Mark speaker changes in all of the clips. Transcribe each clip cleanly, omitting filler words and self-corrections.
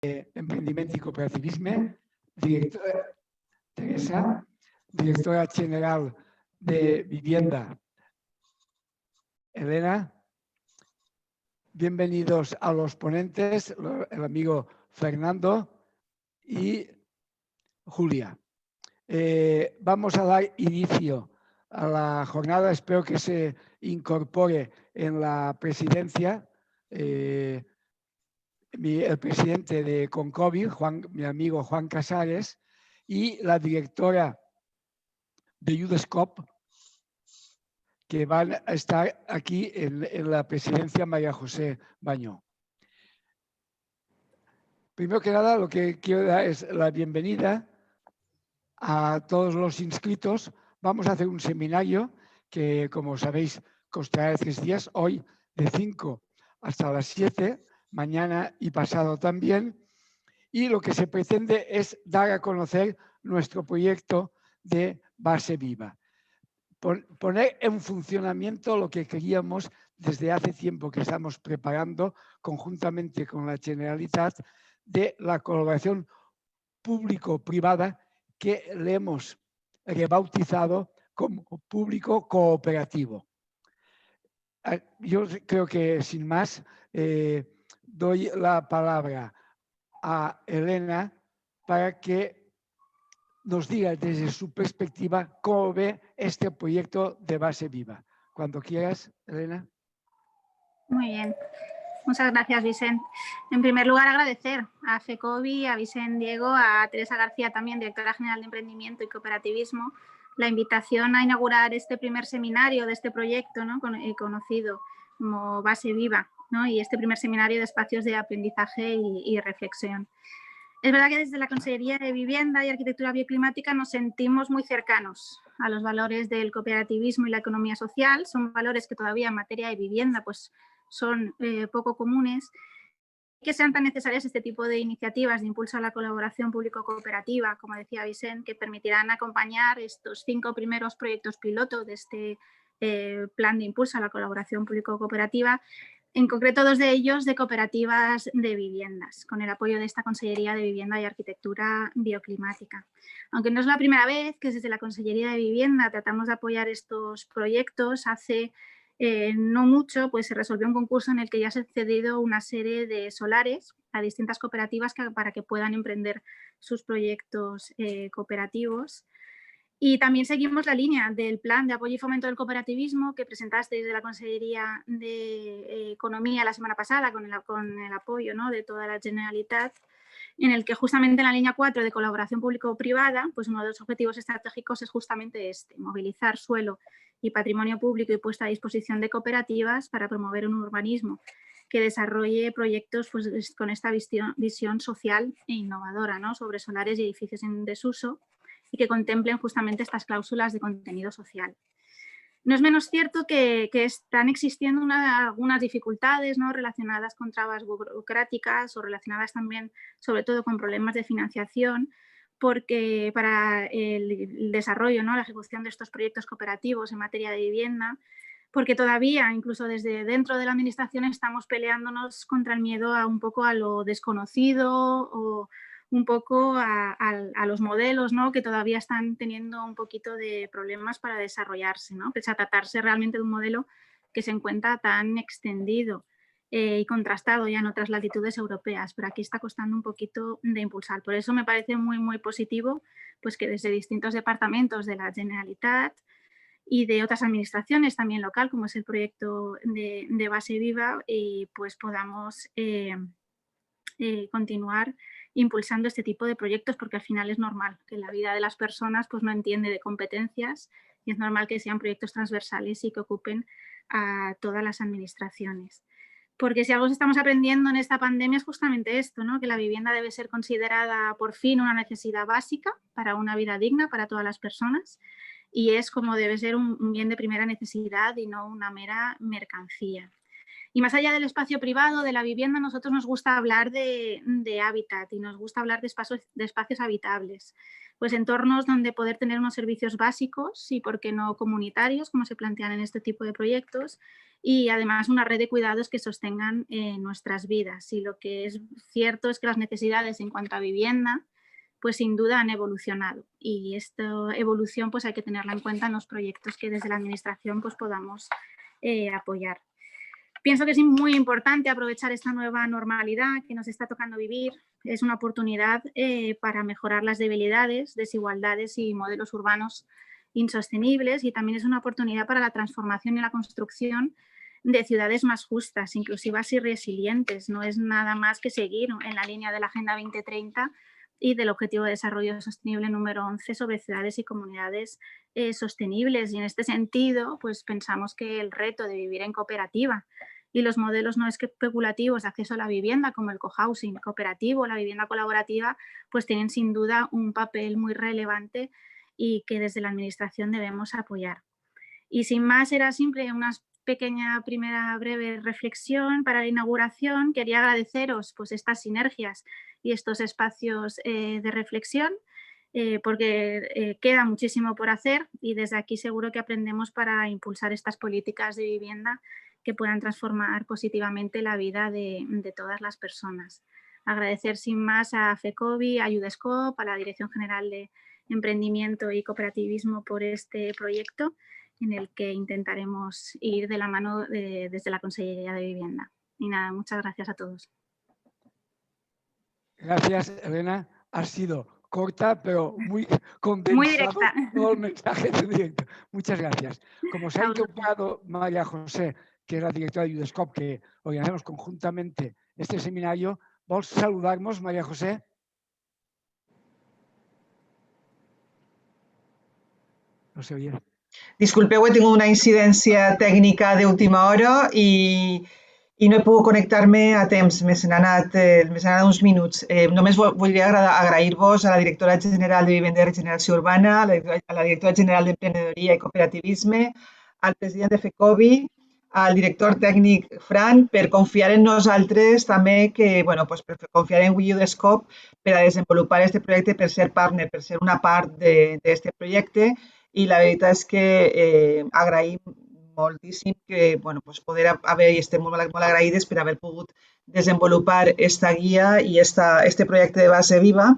Speaker 1: Emprendiment i Cooperativisme, Teresa, directora general de Vivienda, Elena. Bienvenidos a los ponentes, el amigo Fernando y Julia. Vamos a dar inicio a la jornada. Espero que se incorpore en la presidencia el presidente de Concovi, mi amigo Juan Casares, y la directora de UDESCOP, que van a estar aquí en la presidencia, María José Bañó. Primero que nada, lo que quiero dar es la bienvenida a todos los inscritos. Vamos a hacer un seminario que, como sabéis, costará de 3 días, hoy de 5 hasta las 7, mañana y pasado también. Y lo que se pretende es dar a conocer nuestro proyecto de Base Viva. Poner en funcionamiento lo que queríamos desde hace tiempo que estamos preparando conjuntamente con la Generalitat, de la colaboración público-privada que le hemos rebautizado como público cooperativo. Yo creo que sin más doy la palabra a Elena para que nos diga desde su perspectiva cómo ve este proyecto de Base Viva. Cuando quieras, Elena.
Speaker 2: Muy bien. Muchas gracias, Vicente. En primer lugar, agradecer a FECOVI, a Vicente Diego, a Teresa García, también directora general de Emprendimiento y Cooperativismo, la invitación a inaugurar este primer seminario de este proyecto, ¿no?, conocido como Base Viva, ¿no?, y este primer seminario de espacios de aprendizaje y reflexión. Es verdad que desde la Consellería de Vivienda y Arquitectura Bioclimática nos sentimos muy cercanos a los valores del cooperativismo y la economía social. Son valores que todavía en materia de vivienda pues, son poco comunes. Que sean tan necesarias este tipo de iniciativas de impulso a la colaboración público-cooperativa, como decía Vicente, que permitirán acompañar estos 5 primeros proyectos piloto de este plan de impulso a la colaboración público-cooperativa, en concreto 2 de ellos de cooperativas de viviendas, con el apoyo de esta Consellería de Vivienda y Arquitectura Bioclimática. Aunque no es la primera vez que desde la Consellería de Vivienda tratamos de apoyar estos proyectos, hace no mucho pues se resolvió un concurso en el que ya se ha cedido una serie de solares a distintas cooperativas para que puedan emprender sus proyectos cooperativos. Y también seguimos la línea del plan de apoyo y fomento del cooperativismo que presentaste desde la Consellería de Economía la semana pasada con el apoyo, ¿no?, de toda la Generalitat, en el que justamente en la línea 4 de colaboración público-privada, pues uno de los objetivos estratégicos es justamente este, movilizar suelo y patrimonio público y puesta a disposición de cooperativas para promover un urbanismo que desarrolle proyectos pues, con esta visión social e innovadora, ¿no?, sobre solares y edificios en desuso, y que contemplen justamente estas cláusulas de contenido social. No es menos cierto que están existiendo algunas dificultades, ¿no?, relacionadas con trabas burocráticas o relacionadas también sobre todo con problemas de financiación, porque para el desarrollo, ¿no?, la ejecución de estos proyectos cooperativos en materia de vivienda, porque todavía, incluso desde dentro de la administración, estamos peleándonos contra el miedo a un poco a lo desconocido o un poco a los modelos, ¿no?, que todavía están teniendo un poquito de problemas para desarrollarse, ¿no?, pese a tratarse realmente de un modelo que se encuentra tan extendido y contrastado ya en otras latitudes europeas, pero aquí está costando un poquito de impulsar. Por eso me parece muy, muy positivo pues, que desde distintos departamentos de la Generalitat y de otras administraciones también local, como es el proyecto de Base Viva, pues podamos continuar impulsando este tipo de proyectos, porque al final es normal que la vida de las personas pues, no entiende de competencias y es normal que sean proyectos transversales y que ocupen a todas las administraciones. Porque si algo estamos aprendiendo en esta pandemia es justamente esto, ¿no?, que la vivienda debe ser considerada por fin una necesidad básica para una vida digna para todas las personas y es como debe ser un bien de primera necesidad y no una mera mercancía. Y más allá del espacio privado, de la vivienda, a nosotros nos gusta hablar de hábitat y nos gusta hablar de espacios habitables. Pues entornos donde poder tener unos servicios básicos y, por qué no, comunitarios, como se plantean en este tipo de proyectos, y además una red de cuidados que sostengan nuestras vidas. Y lo que es cierto es que las necesidades en cuanto a vivienda, pues sin duda han evolucionado, y esta evolución pues hay que tenerla en cuenta en los proyectos que desde la administración pues podamos apoyar. Pienso que es muy importante aprovechar esta nueva normalidad que nos está tocando vivir. Es una oportunidad para mejorar las debilidades, desigualdades y modelos urbanos insostenibles, y también es una oportunidad para la transformación y la construcción de ciudades más justas, inclusivas y resilientes. No es nada más que seguir en la línea de la Agenda 2030 y del Objetivo de Desarrollo Sostenible número 11 sobre ciudades y comunidades sostenibles. Y en este sentido, pues pensamos que el reto de vivir en cooperativa y los modelos no especulativos de acceso a la vivienda, como el cohousing cooperativo, la vivienda colaborativa, pues tienen sin duda un papel muy relevante y que desde la administración debemos apoyar. Y sin más, era simple una pequeña primera breve reflexión para la inauguración. Quería agradeceros pues estas sinergias y estos espacios de reflexión, porque queda muchísimo por hacer, y desde aquí seguro que aprendemos para impulsar estas políticas de vivienda que puedan transformar positivamente la vida de todas las personas. Agradecer sin más a FECOBI, a UDESCOP, a la Dirección General de Emprendimiento y Cooperativismo por este proyecto, en el que intentaremos ir de la mano desde la Consellería de Vivienda. Y nada, muchas gracias a todos.
Speaker 1: Gracias, Elena. Ha sido corta, pero muy condensado.
Speaker 2: Muy directa.
Speaker 1: Todo el mensaje de directo. Muchas gracias. Como se ha incorporado María José, que es la directora de UDESCOP, que organizamos conjuntamente este seminario, ¿vols saludar-nos, María José? No se oye.
Speaker 3: Disculpeu, he tingut una incidència tècnica d'última hora i no he pogut connectar-me a temps, me se n'han anat uns minuts. Només volia agrair-vos a la directora general de Vivenda i Regeneració Urbana, a la directora general d'Emprenedoria i Cooperativisme, al president de FECOBI, al director tècnic Fran, per confiar en nosaltres també, per confiar en UDESCOP per a desenvolupar aquest projecte, per ser partner, per ser una part d'aquest projecte. I la veritat és que agraïm moltíssim que poder haver, i estem molt agraïdes per haver pogut desenvolupar aquesta guia i aquest projecte de base viva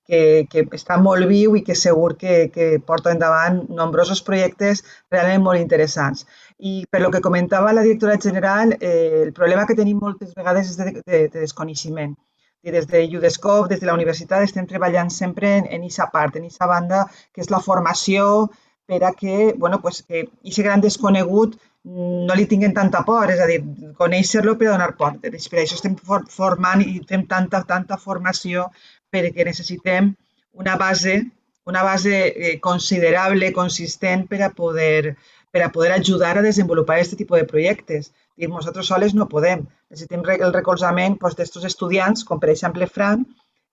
Speaker 3: que està molt viu i que segur que porta endavant nombrosos projectes realment molt interessants. I per lo que comentava la directora general, el problema que tenim moltes vegades és de desconeixement. I des de UDESCOP, des de la universitat, estem treballant sempre en aquesta part, en aquesta banda, que és la formació per a que aquest gran desconegut no li tinguin tanta por, és a dir, conèixer-lo per a donar portes. Per això estem formant i fem tanta formació, perquè necessitem una base considerable, consistent, per a poder ajudar a desenvolupar aquest tipus de projectes. Nosaltres soles no podem. Necessitem el recolzament d'aquests estudiants, com per exemple Fran,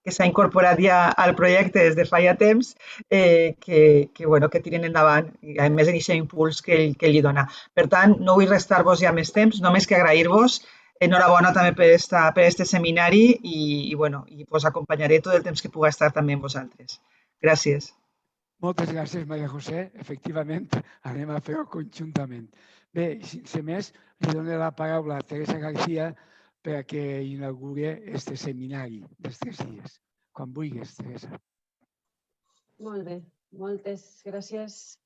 Speaker 3: que s'ha incorporat ja al projecte des de fa ja temps, que tiren endavant, a més en aquest impuls que ell li dona. Per tant, no vull restar-vos ja més temps, només que agrair-vos. Enhorabona també per aquest seminari i us acompanyaré tot el temps que pugui estar també amb vosaltres. Gràcies.
Speaker 1: Moltes gràcies, Maria José. Efectivament, anem a fer-ho conjuntament. Bé, sense més, li dono la paraula a Teresa García perquè inauguri aquest seminari dels 3 dies. Quan vulguis, Teresa.
Speaker 4: Molt bé. Moltes gràcies.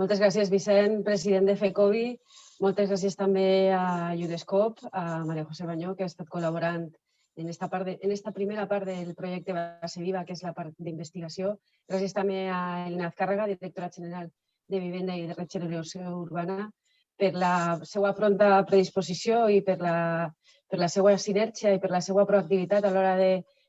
Speaker 4: Moltes gràcies, Vicent, president de FECOBI. Moltes gràcies també a UDESCOP, a María José Bañó, que ha estat col·laborant en esta primera part del projecte Base Viva, que és la part d'investigació. Gràcies també a Elena Azcárraga, directora general de Vivenda i de Regeneració Urbana, per la seva pronta predisposició i per la seva sinergia i per la seva proactivitat a l'hora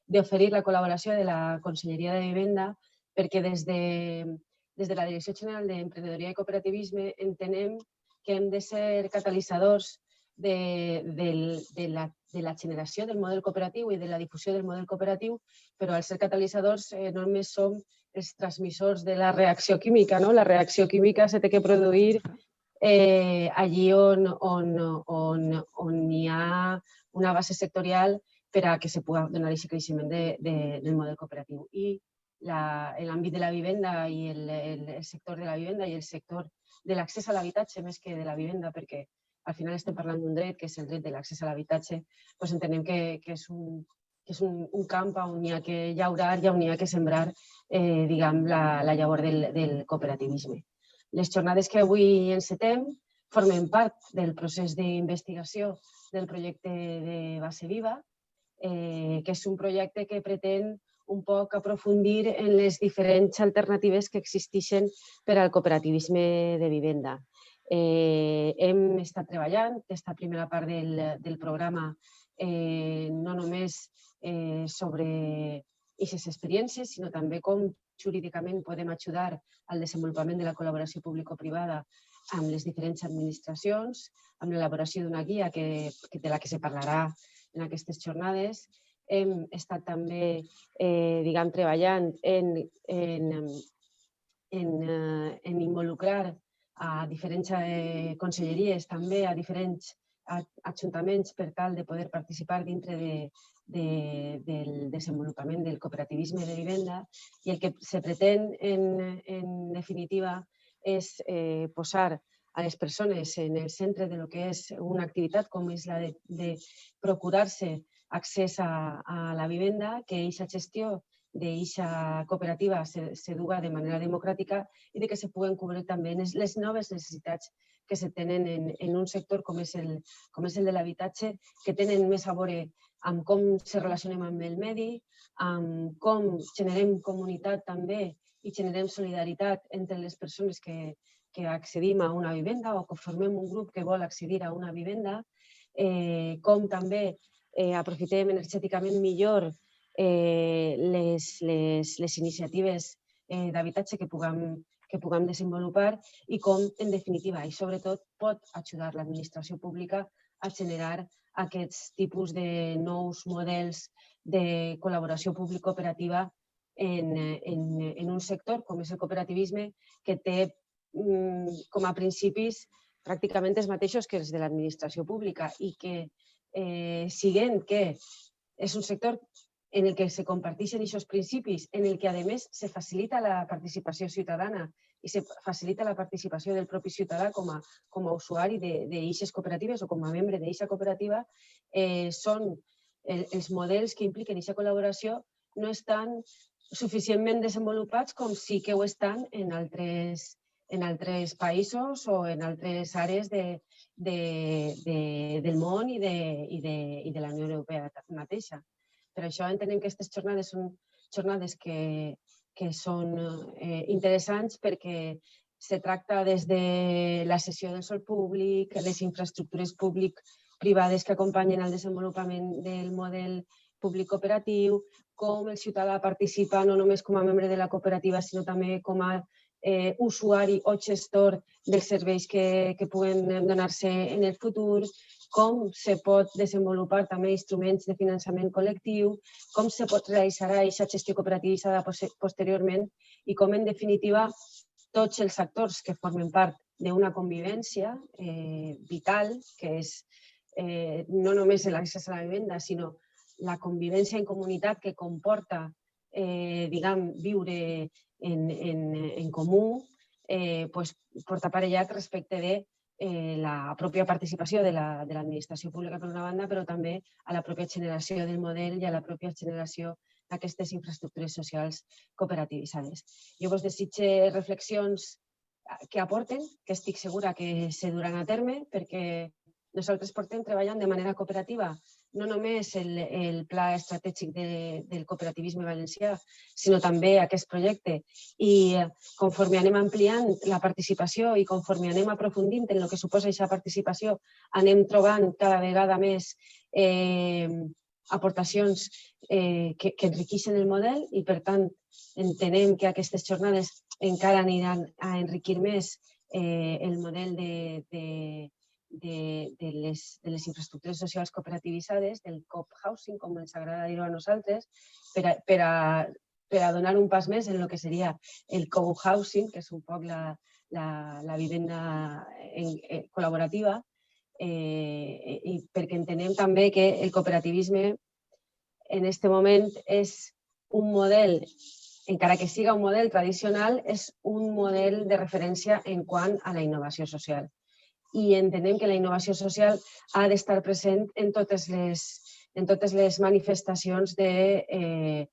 Speaker 4: d'oferir la col·laboració de la Conselleria de Vivenda, perquè des de la Direcció General d'Emprenedoria i Cooperativisme entenem que hem de ser catalitzadors de la generació del model cooperatiu i de la difusió del model cooperatiu, però al ser catalitzadors no només som els transmissors de la reacció química. La reacció química s'ha de produir allí on hi ha una base sectorial per a que se pugui donar aquest creixement del model cooperatiu. I l'àmbit de la vivenda i el sector de la vivenda i el sector de l'accés a l'habitatge més que de la vivenda, perquè al final estem parlant d'un dret, que és el dret de l'accés a l'habitatge, doncs entenem que és un camp on hi ha que llaurar i on hi ha que sembrar la llavor del cooperativisme. Les jornades que avui encetem formen part del procés d'investigació del projecte de Base Viva, que és un projecte que pretén un poc aprofundir en les diferents alternatives que existeixen per al cooperativisme de vivenda. Hem estat treballant aquesta primera part del programa no només sobre aquestes experiències, sinó també com jurídicament podem ajudar al desenvolupament de la col·laboració público-privada amb les diferents administracions, amb l'elaboració d'una guia de la que se parlarà en aquestes jornades. Hem estat també treballant en involucrar a diferents conselleries, també a diferents ajuntaments per tal de poder participar dintre del desenvolupament del cooperativisme de vivenda, i el que se pretén, en definitiva, és posar a les persones en el centre del que és una activitat com és la de procurar-se accés a la vivenda, que aquesta gestió d'aquesta cooperativa se duga de manera democràtica i que se puguen cobrir també les noves necessitats que se tenen en un sector com és el de l'habitatge, que tenen més a veure amb com se relacionem amb el medi, amb com generem comunitat també i generem solidaritat entre les persones que accedim a una vivenda o que formem un grup que vol accedir a una vivenda, com també aprofitem energèticament millor les iniciatives d'habitatge que puguem desenvolupar i com, en definitiva, i sobretot, pot ajudar l'administració pública a generar aquests tipus de nous models de col·laboració público-operativa en un sector com és el cooperativisme, que té com a principis pràcticament els mateixos que els de l'administració pública i que, siguent que és un sector en el que se comparteixen aquests principis, en el que, a més, se facilita la participació ciutadana i se facilita la participació del propi ciutadà com a usuari d'aquestes cooperatives o com a membre d'aquesta cooperativa, són els models que impliquen aquesta col·laboració no estan suficientment desenvolupats com sí que ho estan en altres països o en altres àrees del món i de la Unió Europea mateixa. Per això entenem que aquestes jornades són jornades que són interessants perquè se tracta des de la cessió del sòl públic, les infraestructures públic-privades que acompanyen el desenvolupament del model públic-cooperatiu, com el ciutadà participa no només com a membre de la cooperativa, sinó també com a usuari o gestor dels serveis que puguen donar-se en el futur, com se pot desenvolupar també instruments de finançament col·lectiu, com se pot realitzar aquesta gestió cooperativista posteriorment i com, en definitiva, tots els actors que formen part d'una convivència vital, que és no només l'accés a la vivenda, sinó la convivència en comunitat que comporta viure en comú, porta aparellat respecte de la pròpia participació de l'administració pública per una banda, però també a la pròpia generació del model i a la pròpia generació d'aquestes infraestructures socials cooperativitzades. Jo vos desitge reflexions que aporten, que estic segura que se duran a terme, perquè nosaltres portem treballant de manera cooperativa no només el pla estratègic del cooperativisme valencià, sinó també aquest projecte. I conforme anem ampliant la participació i conforme anem aprofundint en el que suposa aquesta participació, anem trobant cada vegada més aportacions que enriqueixen el model i, per tant, entenem que aquestes jornades encara aniran a enriquir més el model de les infraestructures socials cooperativitzades, del co-housing, com ens agrada dir-ho a nosaltres, per a donar un pas més en el que seria el co-housing, que és un poc la vivenda col·laborativa, i perquè entenem també que el cooperativisme en aquest moment és un model, encara que siga un model tradicional, és un model de referència en quant a la innovació social. I entenem que la innovació social ha d'estar present en totes les manifestacions del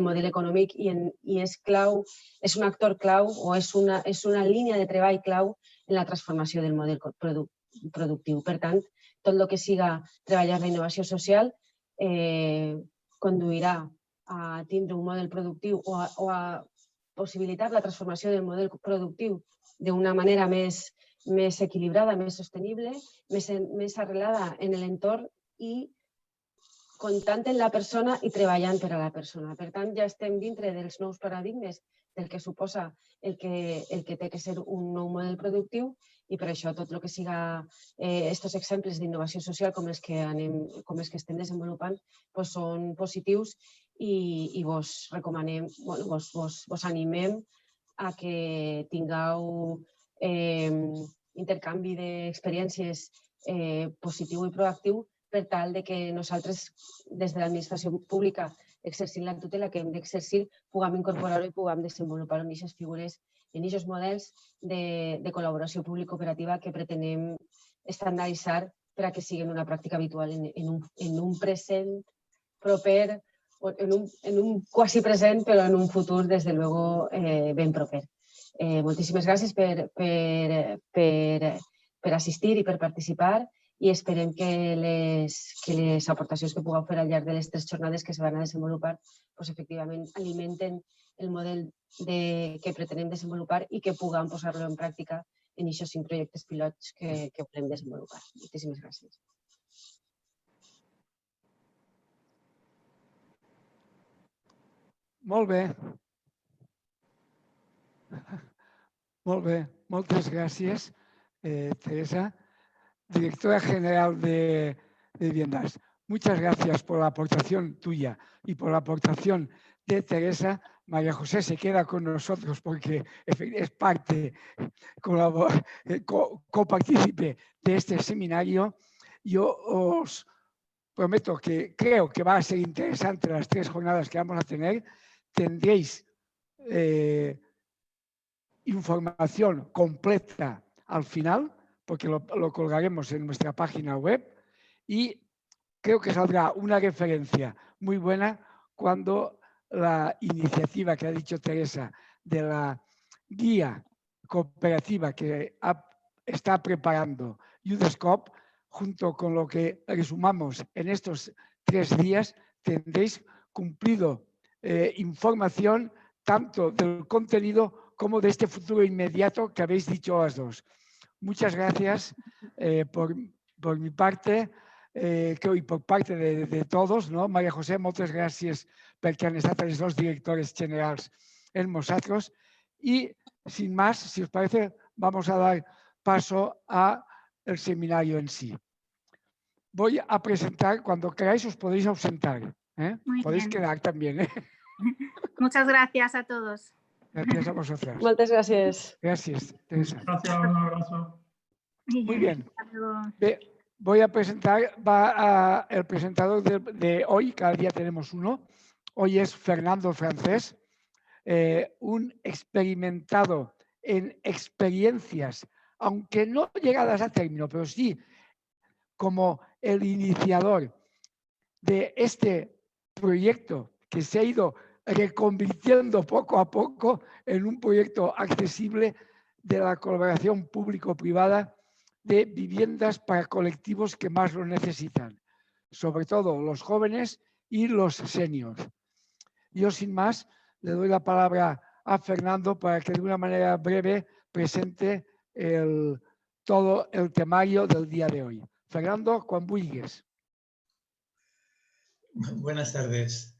Speaker 4: model econòmic i és clau, és un actor clau o és una línia de treball clau en la transformació del model productiu. Per tant, tot el que siga treballar la innovació social conduirà a tindre un model productiu o a possibilitar la transformació del model productiu d'una manera més equilibrada, més sostenible, més arrelada en l'entorn i comptant en la persona i treballant per a la persona. Per tant, ja estem dintre dels nous paradigmes del que suposa el que té que ser un nou model productiu i per això tot el que siga aquests exemples d'innovació social com els que estem desenvolupant són positius i vos recomanem, vos animem a que tingueu intercanvi d'experiències positiu i proactiu per tal que nosaltres, des de l'administració pública, exercint la tutela que hem d'exercir, puguem incorporar-ho i puguem desenvolupar en aquestes figures, en aquests models de col·laboració públic-cooperativa que pretenem estandarditzar per a que siguin una pràctica habitual en un present proper, en un quasi present, però en un futur, des de luego, ben proper. Moltíssimes gràcies per assistir i per participar i esperem que les aportacions que pugueu fer al llarg de les 3 jornades que se van a desenvolupar efectivament alimenten el model que pretenem desenvolupar i que puguem posar-lo en pràctica en aquests 5 projectes pilots que volem desenvolupar. Moltíssimes gràcies.
Speaker 1: Molt bé. Molt bé. Moltes gràcies, Teresa, directora general de Viviendas. Muchas gracias por la aportación tuya y por la aportación de Teresa. María José se queda con nosotros porque es parte, copartícipe de este seminario. Yo os prometo que creo que va a ser interesante las 3 jornadas que vamos a tener. Tendréis información completa al final, porque lo colgaremos en nuestra página web y creo que saldrá una referencia muy buena cuando la iniciativa que ha dicho Teresa de la guía cooperativa que está preparando UDESCOP, junto con lo que resumamos en estos 3 días, tendréis cumplido información tanto del contenido como de este futuro inmediato que habéis dicho las 2. Muchas gracias por mi parte y por parte de todos. No? María José, moltes gràcies perquè han estat els 2 directores generals en nosaltres. Y sin más, si os parece, vamos a dar paso al seminario en sí. Voy a presentar, cuando queráis os podéis ausentar. Podéis quedar también.
Speaker 2: Muchas gracias a todos.
Speaker 1: Gracias a vosotras.
Speaker 4: Moltes gràcies.
Speaker 1: Gracias, Teresa.
Speaker 5: Gracias, un abrazo.
Speaker 1: Muy bien. Voy a presentar, el presentador de hoy, cada día tenemos uno. Hoy es Fernando Francés, un experimentado en experiencias, aunque no llegadas a término, pero sí como el iniciador de este proyecto que se ha ido reconvirtiendo poco a poco en un proyecto accesible de la colaboración público-privada de viviendas para colectivos que más lo necesitan, sobre todo los jóvenes y los seniors. Yo, sin más, le doy la palabra a Fernando para que de una manera breve presente todo el temario del día de hoy. Fernando, cuando vulguis.
Speaker 5: Buenas tardes.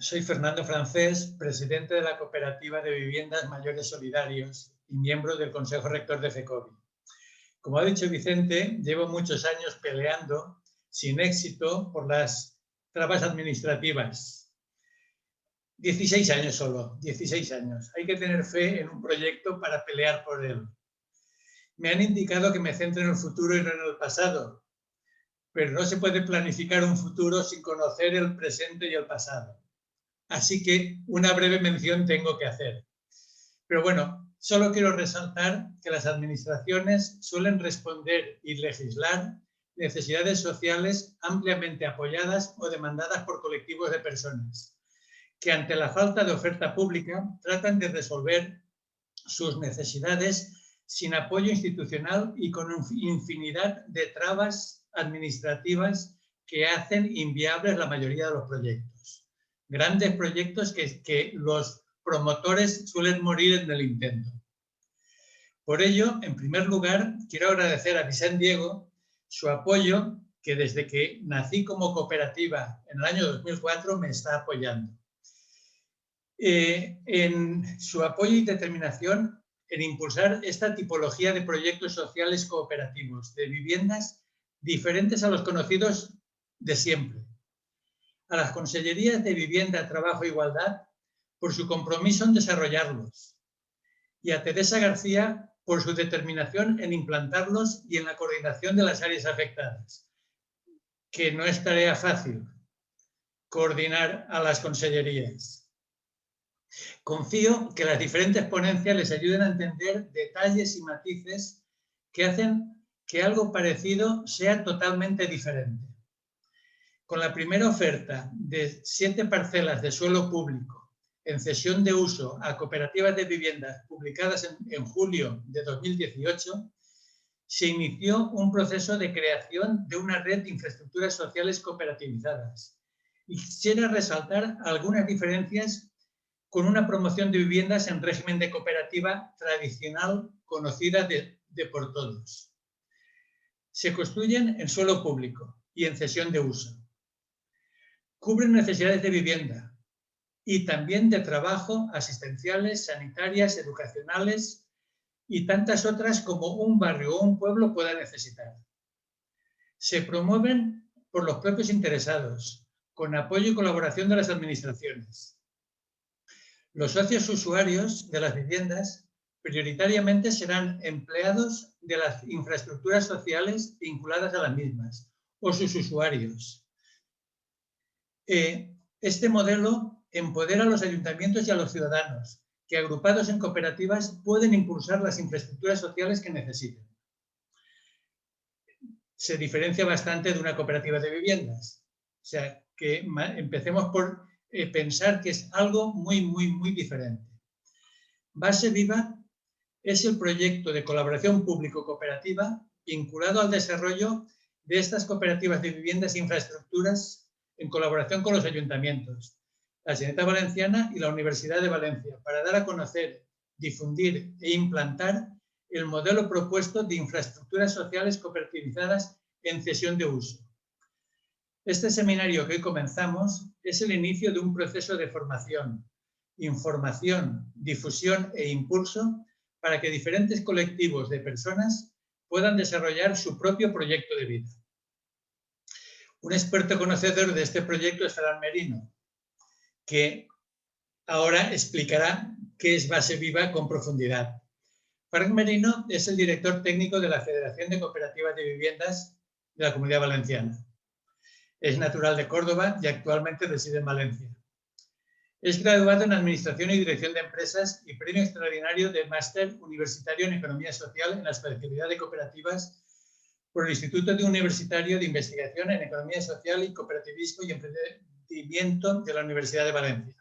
Speaker 5: Soy Fernando Francés, presidente de la Cooperativa de Viviendas Mayores Solidarios y miembro del Consejo Rector de FECOBI. Como ha dicho Vicente, llevo muchos años peleando sin éxito por las trabas administrativas. 16 años solo, 16 años. Hay que tener fe en un proyecto para pelear por él. Me han indicado que me centre en el futuro y no en el pasado, pero no se puede planificar un futuro sin conocer el presente y el pasado. Así que una breve mención tengo que hacer. Pero bueno, solo quiero resaltar que las administraciones suelen responder y legislar necesidades sociales ampliamente apoyadas o demandadas por colectivos de personas, que ante la falta de oferta pública tratan de resolver sus necesidades sin apoyo institucional y con infinidad de trabas administrativas que hacen inviables la mayoría de los proyectos. Grandes proyectos que los promotores suelen morir en el intento. Por ello, en primer lugar, quiero agradecer a Vicent Diego su apoyo, que desde que nací como cooperativa en el año 2004 me está apoyando. En su apoyo y determinación en impulsar esta tipología de proyectos sociales cooperativos, de viviendas diferentes a los conocidos de siempre. A las Consellerías de Vivienda, Trabajo e Igualdad por su compromiso en desarrollarlos y a Teresa García por su determinación en implantarlos y en la coordinación de las áreas afectadas, que no es tarea fácil coordinar a las consellerías. Confío que las diferentes ponencias les ayuden a entender detalles y matices que hacen que algo parecido sea totalmente diferente. Con la primera oferta de 7 parcelas de suelo público en cesión de uso a cooperativas de viviendas publicadas en julio de 2018, se inició un proceso de creación de una red de infraestructuras sociales cooperativizadas. Y quisiera resaltar algunas diferencias con una promoción de viviendas en régimen de cooperativa tradicional conocida de por todos. Se construyen en suelo público y en cesión de uso. Cubren necesidades de vivienda y también de trabajo, asistenciales, sanitarias, educacionales y tantas otras como un barrio o un pueblo pueda necesitar. Se promueven por los propios interesados, con apoyo y colaboración de las administraciones. Los socios usuarios de las viviendas prioritariamente serán empleados de las infraestructuras sociales vinculadas a las mismas o sus usuarios. Este modelo empodera a los ayuntamientos y a los ciudadanos, que agrupados en cooperativas pueden impulsar las infraestructuras sociales que necesiten. Se diferencia bastante de una cooperativa de viviendas. O sea, que empecemos por pensar que es algo muy diferente. Base Viva es el proyecto de colaboración público-cooperativa vinculado al desarrollo de estas cooperativas de viviendas e infraestructuras en colaboración con los ayuntamientos, la Generalitat Valenciana y la Universidad de Valencia, para dar a conocer, difundir e implantar el modelo propuesto de infraestructuras sociales cooperativizadas en cesión de uso. Este seminario que hoy comenzamos es el inicio de un proceso de formación, información, difusión e impulso para que diferentes colectivos de personas puedan desarrollar su propio proyecto de vida. Un experto conocedor de este proyecto es Ferran Merino, que ahora explicará qué es Base Viva con profundidad. Ferran Merino es el director técnico de la Federación de Cooperativas de Viviendas de la Comunidad Valenciana. Es natural de Córdoba y actualmente reside en Valencia. Es graduado en Administración y Dirección de Empresas y premio extraordinario de máster universitario en Economía Social en la especialidad de Cooperativas por el Instituto Universitario de Investigación en Economía Social y Cooperativismo y Emprendimiento de la Universidad de Valencia.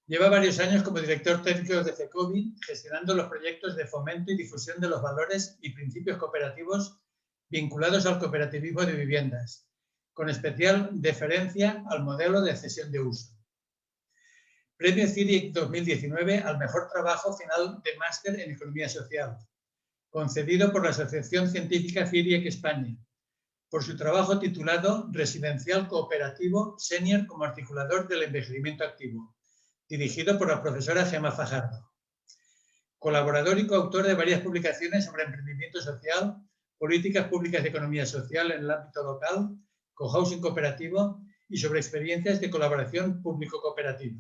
Speaker 5: Lleva varios años como director técnico de FECOBI, gestionando los proyectos de fomento y difusión de los valores y principios cooperativos vinculados al cooperativismo de viviendas, con especial deferencia al modelo de cesión de uso. Premio CIRIEC 2019 al mejor trabajo final de máster en Economía Social, concedido por la Asociación Científica CIRIEC España, por su trabajo titulado Residencial Cooperativo Senior como articulador del envejecimiento activo, dirigido por la profesora Gemma Fajardo. Colaborador y coautor de varias publicaciones sobre emprendimiento social, políticas públicas de economía social en el ámbito local, cohousing cooperativo y sobre experiencias de colaboración público-cooperativa.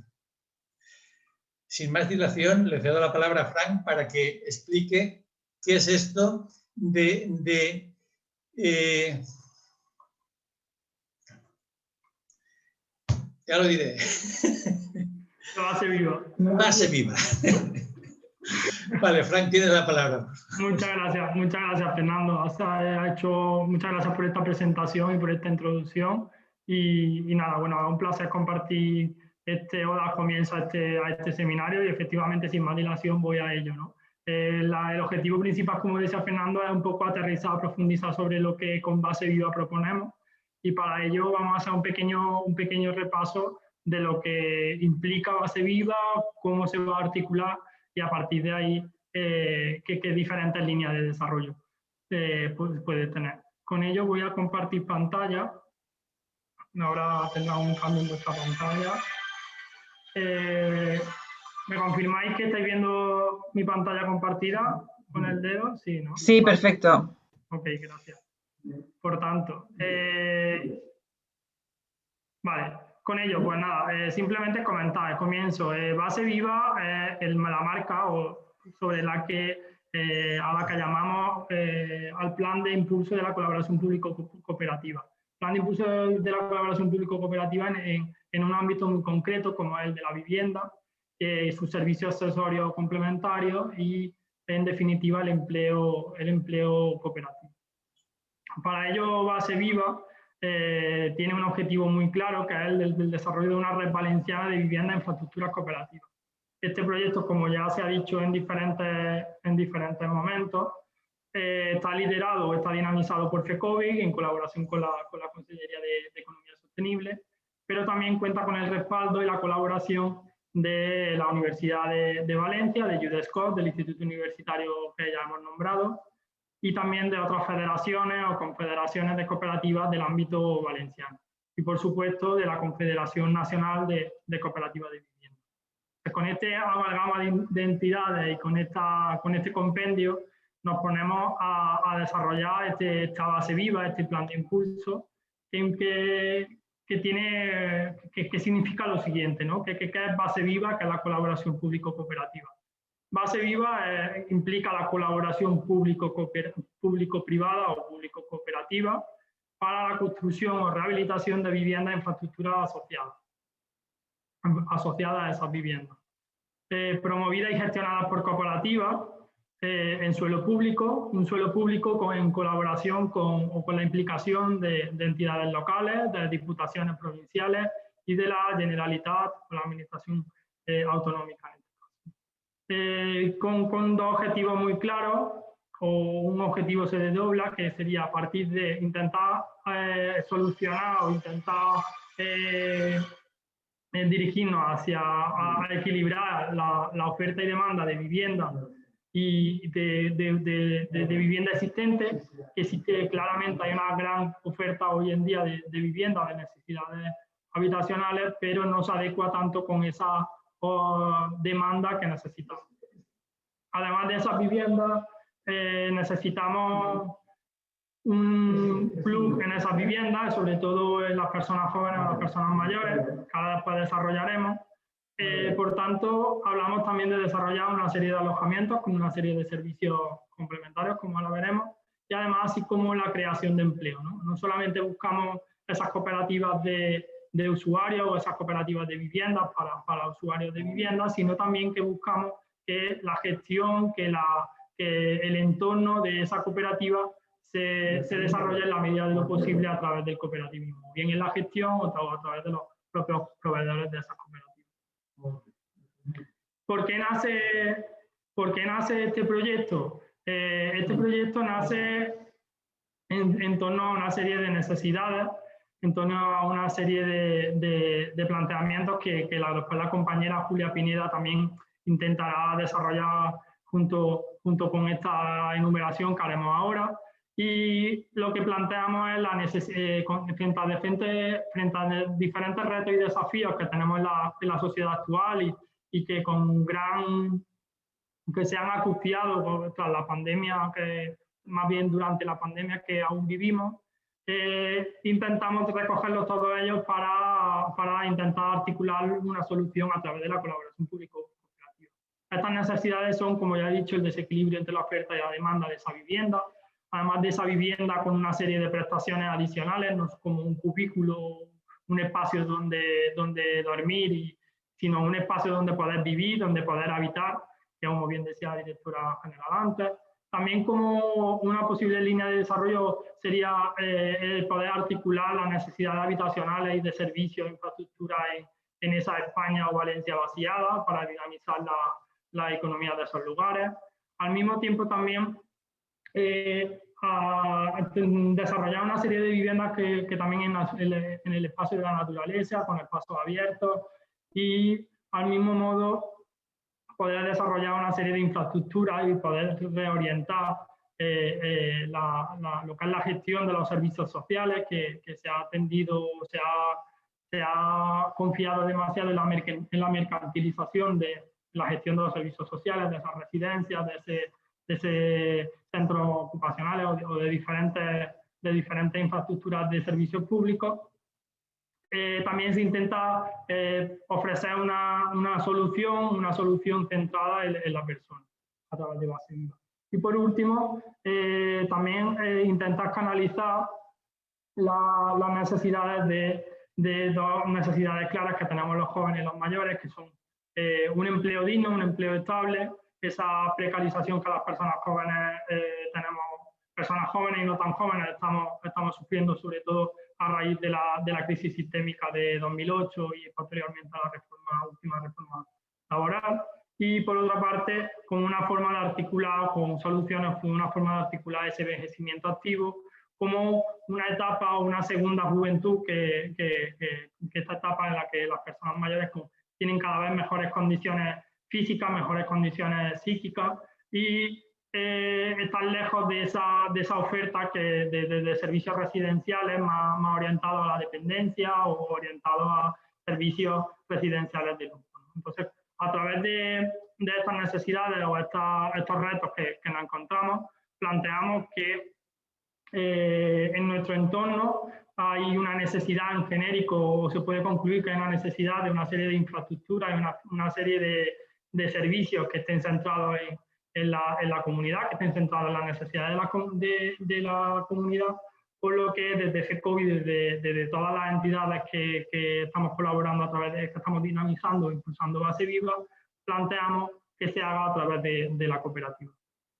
Speaker 5: Sin más dilación, le cedo la palabra a Frank para que explique qué es esto ya lo diré.
Speaker 6: La base viva.
Speaker 5: Base viva. Vale, Frank, tienes la palabra.
Speaker 6: Muchas gracias Fernando. Muchas gracias por esta presentación y por esta introducción. Y nada, bueno, un placer compartir o dar comienzo a este seminario y efectivamente sin más dilación voy a ello, ¿no? El objetivo principal, como decía Fernando, es un poco aterrizar, profundizar sobre lo que con Base Viva proponemos y para ello vamos a hacer un pequeño repaso de lo que implica Base Viva, cómo se va a articular y a partir de ahí qué diferentes líneas de desarrollo puede tener. Con ello voy a compartir pantalla. Ahora tendrá un cambio en vuestra pantalla. ¿Me confirmáis que estáis viendo mi pantalla compartida con el dedo? Sí, ¿no?
Speaker 3: Sí, perfecto.
Speaker 6: Ok, gracias. Por tanto, vale, con ello, pues nada, simplemente comentar, comienzo. Base Viva es la marca sobre la que a la que llamamos al plan de impulso de la colaboración público-cooperativa. Plan de impulso de la colaboración público-cooperativa en un ámbito muy concreto como es el de la vivienda, sus servicios accesorios complementarios y, en definitiva, el empleo cooperativo. Para ello, Base Viva tiene un objetivo muy claro, que es el del desarrollo de una red valenciana de vivienda e infraestructuras cooperativas. Este proyecto, como ya se ha dicho en diferentes momentos, está liderado o está dinamizado por FECOBI en colaboración con la Consellería de Economía Sostenible, pero también cuenta con el respaldo y la colaboración de la Universidad de Valencia, de UDESCOP, del Instituto Universitario que ya hemos nombrado, y también de otras federaciones o confederaciones de cooperativas del ámbito valenciano. Y, por supuesto, de la Confederación Nacional de Cooperativas de Vivienda. Con este amalgama de entidades y con este compendio nos ponemos a desarrollar esta base viva, este plan de impulso, que significa lo siguiente, ¿no? Que es base viva, que es la colaboración público-cooperativa. Base viva implica la colaboración público-privada o público-cooperativa para la construcción o rehabilitación de viviendas e infraestructuras asociadas a esas viviendas. Promovida y gestionada por cooperativas en suelo público, un suelo público en colaboración con la implicación de entidades locales, de diputaciones provinciales y de la Generalitat, la administración autonómica. Con dos objetivos muy claros, o un objetivo se desdobla, que sería a partir de intentar solucionar o intentar dirigirnos hacia equilibrar la oferta y demanda de vivienda y de vivienda existente, que existe claramente, hay una gran oferta hoy en día de vivienda, de necesidades habitacionales, pero no se adecua tanto con esa demanda que necesitamos. Además de esas viviendas, necesitamos un plug en esas viviendas, sobre todo en las personas jóvenes o las personas mayores, que ahora después desarrollaremos. Por tanto, hablamos también de desarrollar una serie de alojamientos con una serie de servicios complementarios, como ahora veremos, y además así como la creación de empleo, ¿no? No solamente buscamos esas cooperativas de usuarios o esas cooperativas de viviendas para usuarios de viviendas, sino también que buscamos que la gestión, que el entorno de esa cooperativa se desarrolle en la medida de lo posible a través del cooperativismo, bien en la gestión o a través de los propios proveedores de esas cooperativas. ¿Por qué nace este proyecto? Este proyecto nace en torno a una serie de necesidades, en torno a una serie de planteamientos que la compañera Julia Pineda también intentará desarrollar junto con esta enumeración que haremos ahora. Y lo que planteamos es la necesidad, frente a diferentes retos y desafíos que tenemos en la sociedad actual y que que se han acuciado tras la pandemia, más bien durante la pandemia que aún vivimos, intentamos recogerlos todos ellos para intentar articular una solución a través de la colaboración público-cooperativa. Estas necesidades son, como ya he dicho, el desequilibrio entre la oferta y la demanda de esa vivienda, además de esa vivienda con una serie de prestaciones adicionales, no es como un cubículo, un espacio donde dormir, sino un espacio donde poder vivir, donde poder habitar, que como bien decía la directora general antes. También como una posible línea de desarrollo sería el poder articular las necesidades habitacionales y de servicios e infraestructura en esa España o Valencia vaciada para dinamizar la economía de esos lugares. Al mismo tiempo también desarrollar una serie de viviendas que también en el espacio de la naturaleza, con espacios abiertos, y al mismo modo poder desarrollar una serie de infraestructuras y poder reorientar lo que es la gestión de los servicios sociales, que se ha atendido, se ha confiado demasiado en la mercantilización de la gestión de los servicios sociales, de esas residencias, de ese centros ocupacionales o de diferentes infraestructuras de servicios públicos. También se intenta ofrecer una solución centrada en la persona a través de base viva. Y por último, también intentar canalizar las necesidades de dos necesidades claras que tenemos los jóvenes y los mayores, que son un empleo digno, un empleo estable, esa precarización que las personas jóvenes tenemos, personas jóvenes y no tan jóvenes, estamos sufriendo sobre todo a raíz de la crisis sistémica de 2008 y posteriormente a la última reforma laboral. Y por otra parte, con una forma de articular, con soluciones, con una forma de articular ese envejecimiento activo como una etapa o una segunda juventud, que esta etapa en la que las personas mayores tienen cada vez mejores condiciones físicas, mejores condiciones psíquicas y están lejos de esa oferta de servicios residenciales más orientados a la dependencia o orientados a servicios residenciales de lujo. Entonces, a través de estas necesidades o estos retos que nos encontramos, planteamos que en nuestro entorno hay una necesidad en genérico, o se puede concluir que hay una necesidad de una serie de infraestructuras y una serie de servicios que estén centrados en la comunidad, que estén centrados en las necesidades de la comunidad, por lo que desde FECOBI, desde todas las entidades que estamos colaborando a través que estamos dinamizando, impulsando Base Viva, planteamos que se haga a través de la cooperativa.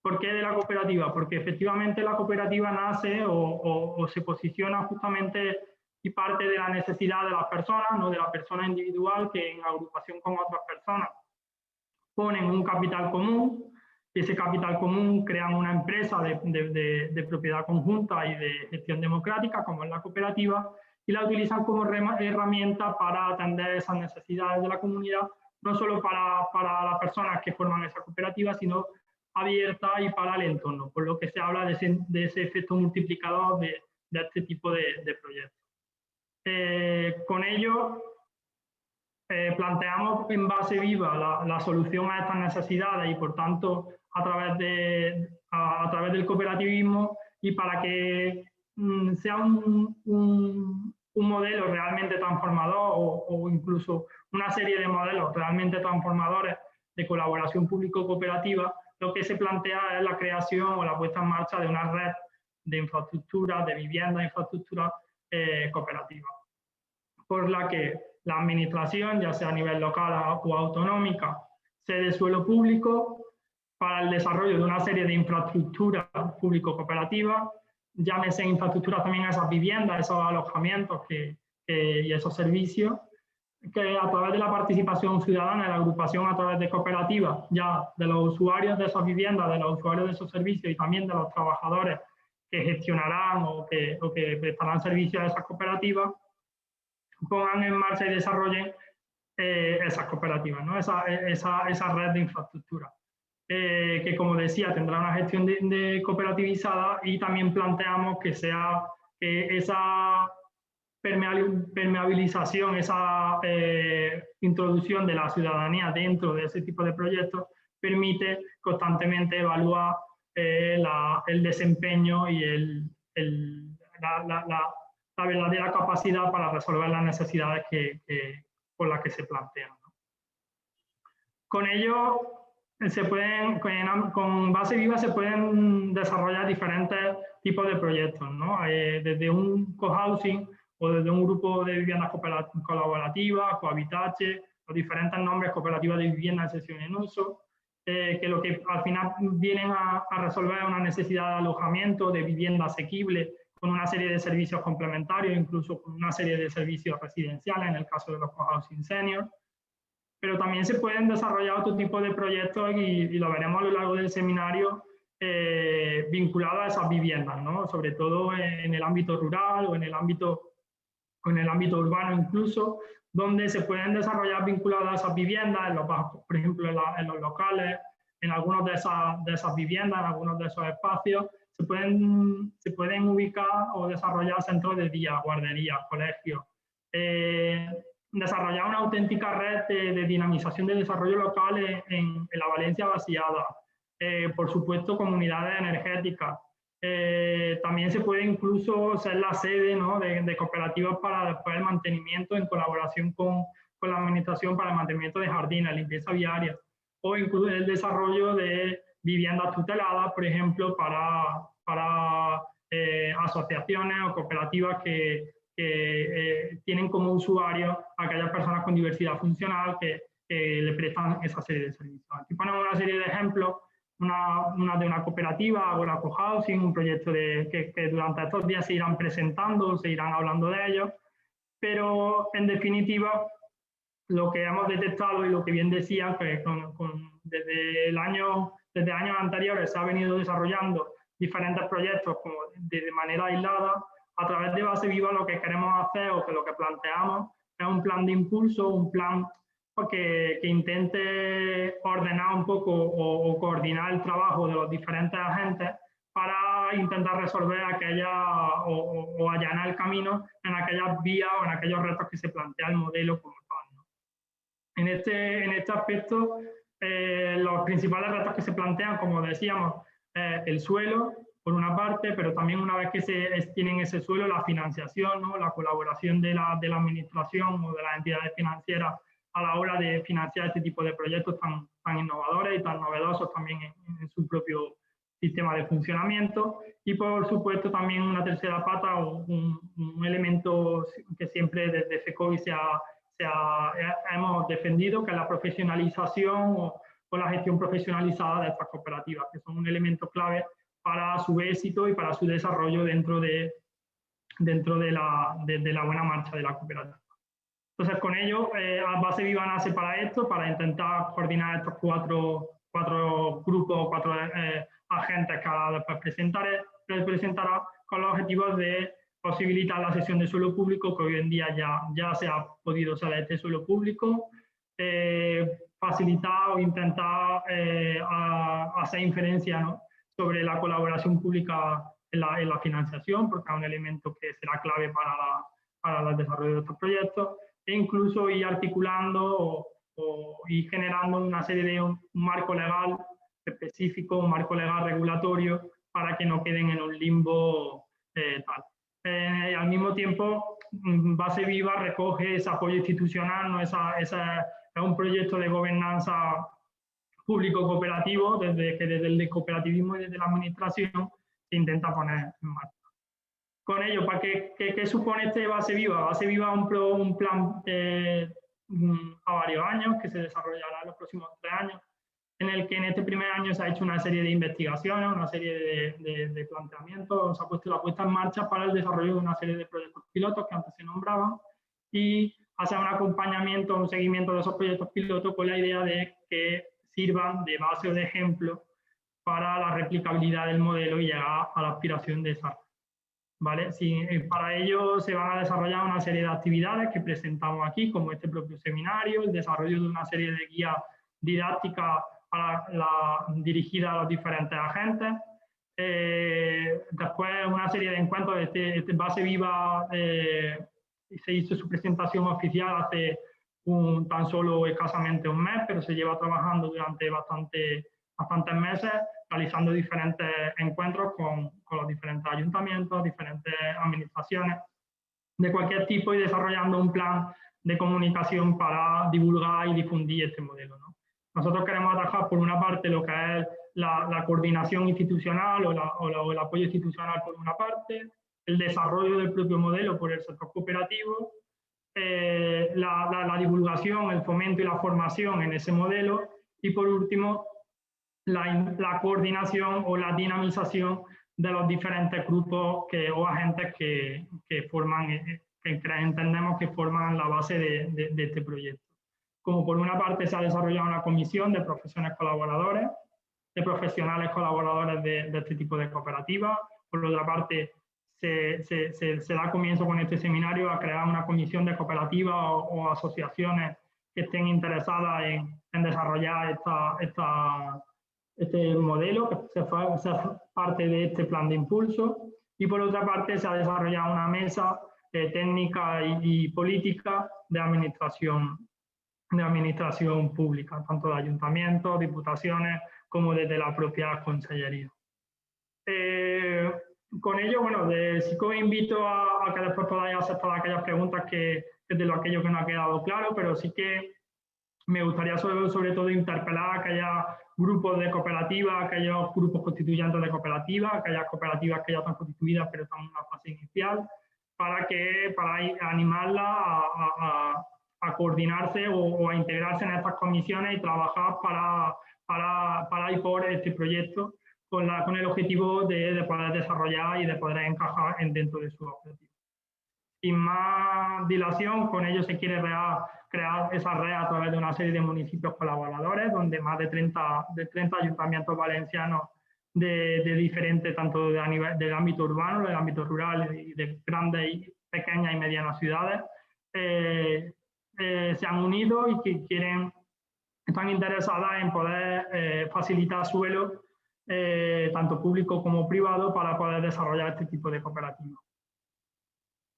Speaker 6: ¿Por qué de la cooperativa? Porque efectivamente la cooperativa nace o se posiciona justamente y parte de la necesidad de las personas, no de la persona individual, que en agrupación con otras personas ponen un capital común, y ese capital común crean una empresa de propiedad conjunta y de gestión democrática, como es la cooperativa, y la utilizan como herramienta para atender esas necesidades de la comunidad, no solo para las personas que forman esa cooperativa, sino abierta y para el entorno, por lo que se habla de ese efecto multiplicador de este tipo de proyectos. Con ello, planteamos en Base Viva la solución a estas necesidades y, por tanto, a través del cooperativismo, y para que sea un modelo realmente transformador o incluso una serie de modelos realmente transformadores de colaboración público-cooperativa, lo que se plantea es la creación o la puesta en marcha de una red de infraestructura, de vivienda, infraestructura cooperativa, por la que la administración, ya sea a nivel local o autonómica, cede suelo público para el desarrollo de una serie de infraestructuras público-cooperativas, llámese infraestructuras también a esas viviendas, esos alojamientos y esos servicios, que a través de la participación ciudadana, de la agrupación a través de cooperativas, ya de los usuarios de esas viviendas, de los usuarios de esos servicios y también de los trabajadores que gestionarán o que prestarán servicios a esas cooperativas, pongan en marcha y desarrollen esas cooperativas, ¿no? esa red de infraestructura, que, como decía, tendrá una gestión cooperativizada, y también planteamos que esa permeabilización, esa introducción de la ciudadanía dentro de ese tipo de proyectos permite constantemente evaluar el desempeño y la verdadera capacidad para resolver las necesidades por las que se plantean, ¿no? Con ello, con Base Viva se pueden desarrollar diferentes tipos de proyectos, ¿no? Desde un cohousing o desde un grupo de viviendas colaborativas, cohabitache, los diferentes nombres, cooperativas de vivienda en cesión en uso, que lo que al final vienen a resolver es una necesidad de alojamiento, de vivienda asequible, con una serie de servicios complementarios, incluso con una serie de servicios residenciales en el caso de los cohousing senior. Pero también se pueden desarrollar otro tipo de proyectos y lo veremos a lo largo del seminario, vinculados a esas viviendas, ¿no? Sobre todo en el ámbito rural o en el ámbito urbano incluso, donde se pueden desarrollar vinculadas a esas viviendas, por ejemplo en los locales, en algunas de esas viviendas, en algunos de esos espacios, se pueden ubicar o desarrollar centros de día, guarderías, colegios, desarrollar una auténtica red de dinamización de desarrollo local en la Valencia vaciada, por supuesto comunidades energéticas. También se puede incluso ser la sede, ¿no? de cooperativas para después el mantenimiento en colaboración con la administración para el mantenimiento de jardines, limpieza viaria, o incluso el desarrollo de viviendas tuteladas, por ejemplo, para asociaciones o cooperativas que tienen como usuarios a aquellas personas con diversidad funcional que le prestan esa serie de servicios. Aquí ponemos una serie de ejemplos, una de una cooperativa, Agora Cohousing, un proyecto que durante estos días se irán presentando, se irán hablando de ellos, pero en definitiva lo que hemos detectado y lo que bien decía, que desde años anteriores se ha venido desarrollando diferentes proyectos como de manera aislada. A través de Base Viva lo que queremos hacer o que lo que planteamos es un plan de impulso, un plan que intente ordenar un poco o coordinar el trabajo de los diferentes agentes para intentar resolver o allanar el camino en aquellas vías o en aquellos retos que se plantea el modelo como tal, ¿no? En este aspecto, los principales retos que se plantean, como decíamos, el suelo, por una parte, pero también una vez que tienen ese suelo, la financiación, ¿no? La colaboración de la administración o de las entidades financieras a la hora de financiar este tipo de proyectos tan innovadores y tan novedosos también en su propio sistema de funcionamiento. Y por supuesto también una tercera pata o un elemento que siempre desde FECOBI hemos defendido, que es la profesionalización o la gestión profesionalizada de estas cooperativas, que son un elemento clave para su éxito y para su desarrollo dentro de la buena marcha de la cooperativa. Entonces, con ello, Base Viva nace para esto, para intentar coordinar estos cuatro grupos, cuatro agentes que ahora después presentará con los objetivos de posibilitar la cesión de suelo público, que hoy en día ya se ha podido ceder este suelo público, facilitar o intentar hacer inferencia, ¿no? Sobre la colaboración pública en la financiación, porque es un elemento que será clave para el desarrollo de estos proyectos, e incluso ir articulando o ir generando una serie de un marco legal específico, un marco legal regulatorio, para que no queden en un limbo tal. Al mismo tiempo, Base Viva recoge ese apoyo institucional, ¿no? Es un proyecto de gobernanza público-cooperativo, desde el cooperativismo y desde la administración se intenta poner en marcha. Con ello, ¿qué supone este Base Viva? Base Viva es un plan a varios años que se desarrollará en los próximos 3 años, en el que en este primer año se ha hecho una serie de investigaciones, una serie de planteamientos, se ha puesto la puesta en marcha para el desarrollo de una serie de proyectos pilotos que antes se nombraban y hacer un acompañamiento, un seguimiento de esos proyectos pilotos con la idea de que sirvan de base o de ejemplo para la replicabilidad del modelo y llegar a la aspiración de desarrollo. ¿Vale? Para ello se van a desarrollar una serie de actividades que presentamos aquí, como este propio seminario, el desarrollo de una serie de guías didácticas dirigidas a los diferentes agentes. Después una serie de encuentros de este Base Viva, se hizo su presentación oficial hace tan solo escasamente un mes, pero se lleva trabajando durante bastantes meses, realizando diferentes encuentros con los diferentes ayuntamientos, diferentes administraciones de cualquier tipo y desarrollando un plan de comunicación para divulgar y difundir este modelo, ¿no? Nosotros queremos atajar por una parte lo que es la coordinación institucional o el apoyo institucional por una parte, el desarrollo del propio modelo por el sector cooperativo, la divulgación, el fomento y la formación en ese modelo y por último la coordinación o la dinamización de los diferentes grupos o agentes que forman, que entendemos que forman la base de este proyecto. Como por una parte se ha desarrollado una comisión de profesionales colaboradores de este tipo de cooperativas, por otra parte se da comienzo con este seminario a crear una comisión de cooperativas o asociaciones que estén interesadas en desarrollar este modelo, que sea parte de este plan de impulso, y por otra parte se ha desarrollado una mesa técnica y política de administración pública, tanto de ayuntamientos, diputaciones, como desde la propia consellería. Con ello, bueno, sí que os invito a que después podáis hacer todas aquellas preguntas que aquello que no ha quedado claro, pero sí que me gustaría sobre todo interpelar a aquellos grupos de cooperativas, aquellos grupos constituyentes de cooperativas, aquellas cooperativas que ya están constituidas pero están en una fase inicial, para animarlas a coordinarse o a integrarse en estas comisiones y trabajar para ir por este proyecto con el objetivo de poder desarrollar y de poder encajar dentro de sus objetivos. Sin más dilación, con ello se quiere crear esa red a través de una serie de municipios colaboradores, donde más de 30 ayuntamientos valencianos de diferentes, tanto del ámbito urbano, del ámbito rural y de grandes, pequeñas y medianas ciudades, se han unido y que están interesadas en poder facilitar suelo, tanto público como privado, para poder desarrollar este tipo de cooperativas.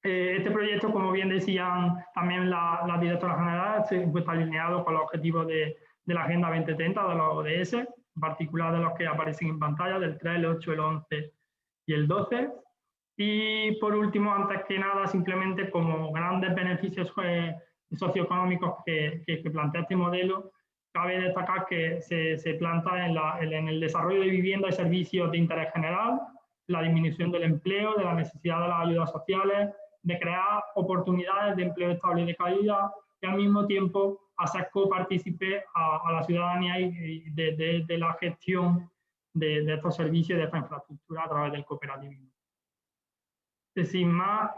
Speaker 6: Este proyecto, como bien decían también las directoras generales, se encuentra alineado con los objetivos de la Agenda 2030 de los ODS, en particular de los que aparecen en pantalla, del 3, el 8, el 11 y el 12. Y por último, antes que nada, simplemente como grandes beneficios socioeconómicos que plantea este modelo, cabe destacar que se planta en el desarrollo de vivienda y servicios de interés general, la disminución del empleo, de la necesidad de las ayudas sociales, de crear oportunidades de empleo estable y de calidad, y al mismo tiempo hacer copartícipe a la ciudadanía de la gestión de estos servicios y de esta infraestructura a través del cooperativismo. Sin más,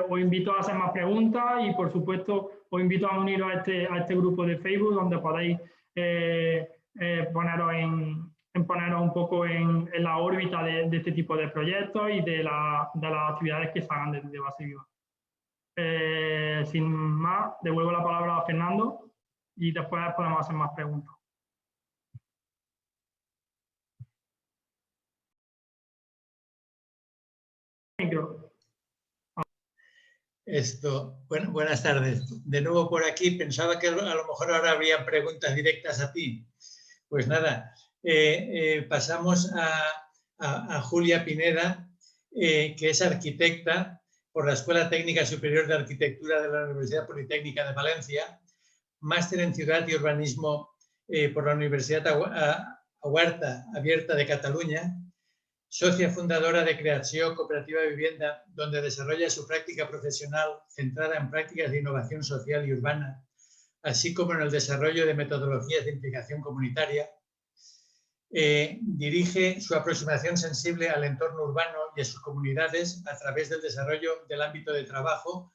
Speaker 6: os invito a hacer más preguntas y, por supuesto, os invito a uniros a este grupo de Facebook, donde podéis poneros un poco en la órbita de este tipo de proyectos y de las actividades que se hagan desde Base Viva. Sin más, devuelvo la palabra a Fernando y después podemos hacer más preguntas.
Speaker 5: Buenas tardes. De nuevo por aquí. Pensaba que a lo mejor ahora habría preguntas directas a ti. Pues nada, pasamos a Julia Pineda, que es arquitecta por la Escuela Técnica Superior de Arquitectura de la Universidad Politécnica de Valencia, máster en Ciudad y Urbanismo por la Universidad Huerta Abierta de Cataluña, socia fundadora de Creació Cooperativa de Vivienda, donde desarrolla su práctica profesional centrada en prácticas de innovación social y urbana, así como en el desarrollo de metodologías de implicación comunitaria. Dirige su aproximación sensible al entorno urbano y a sus comunidades a través del desarrollo del ámbito de trabajo,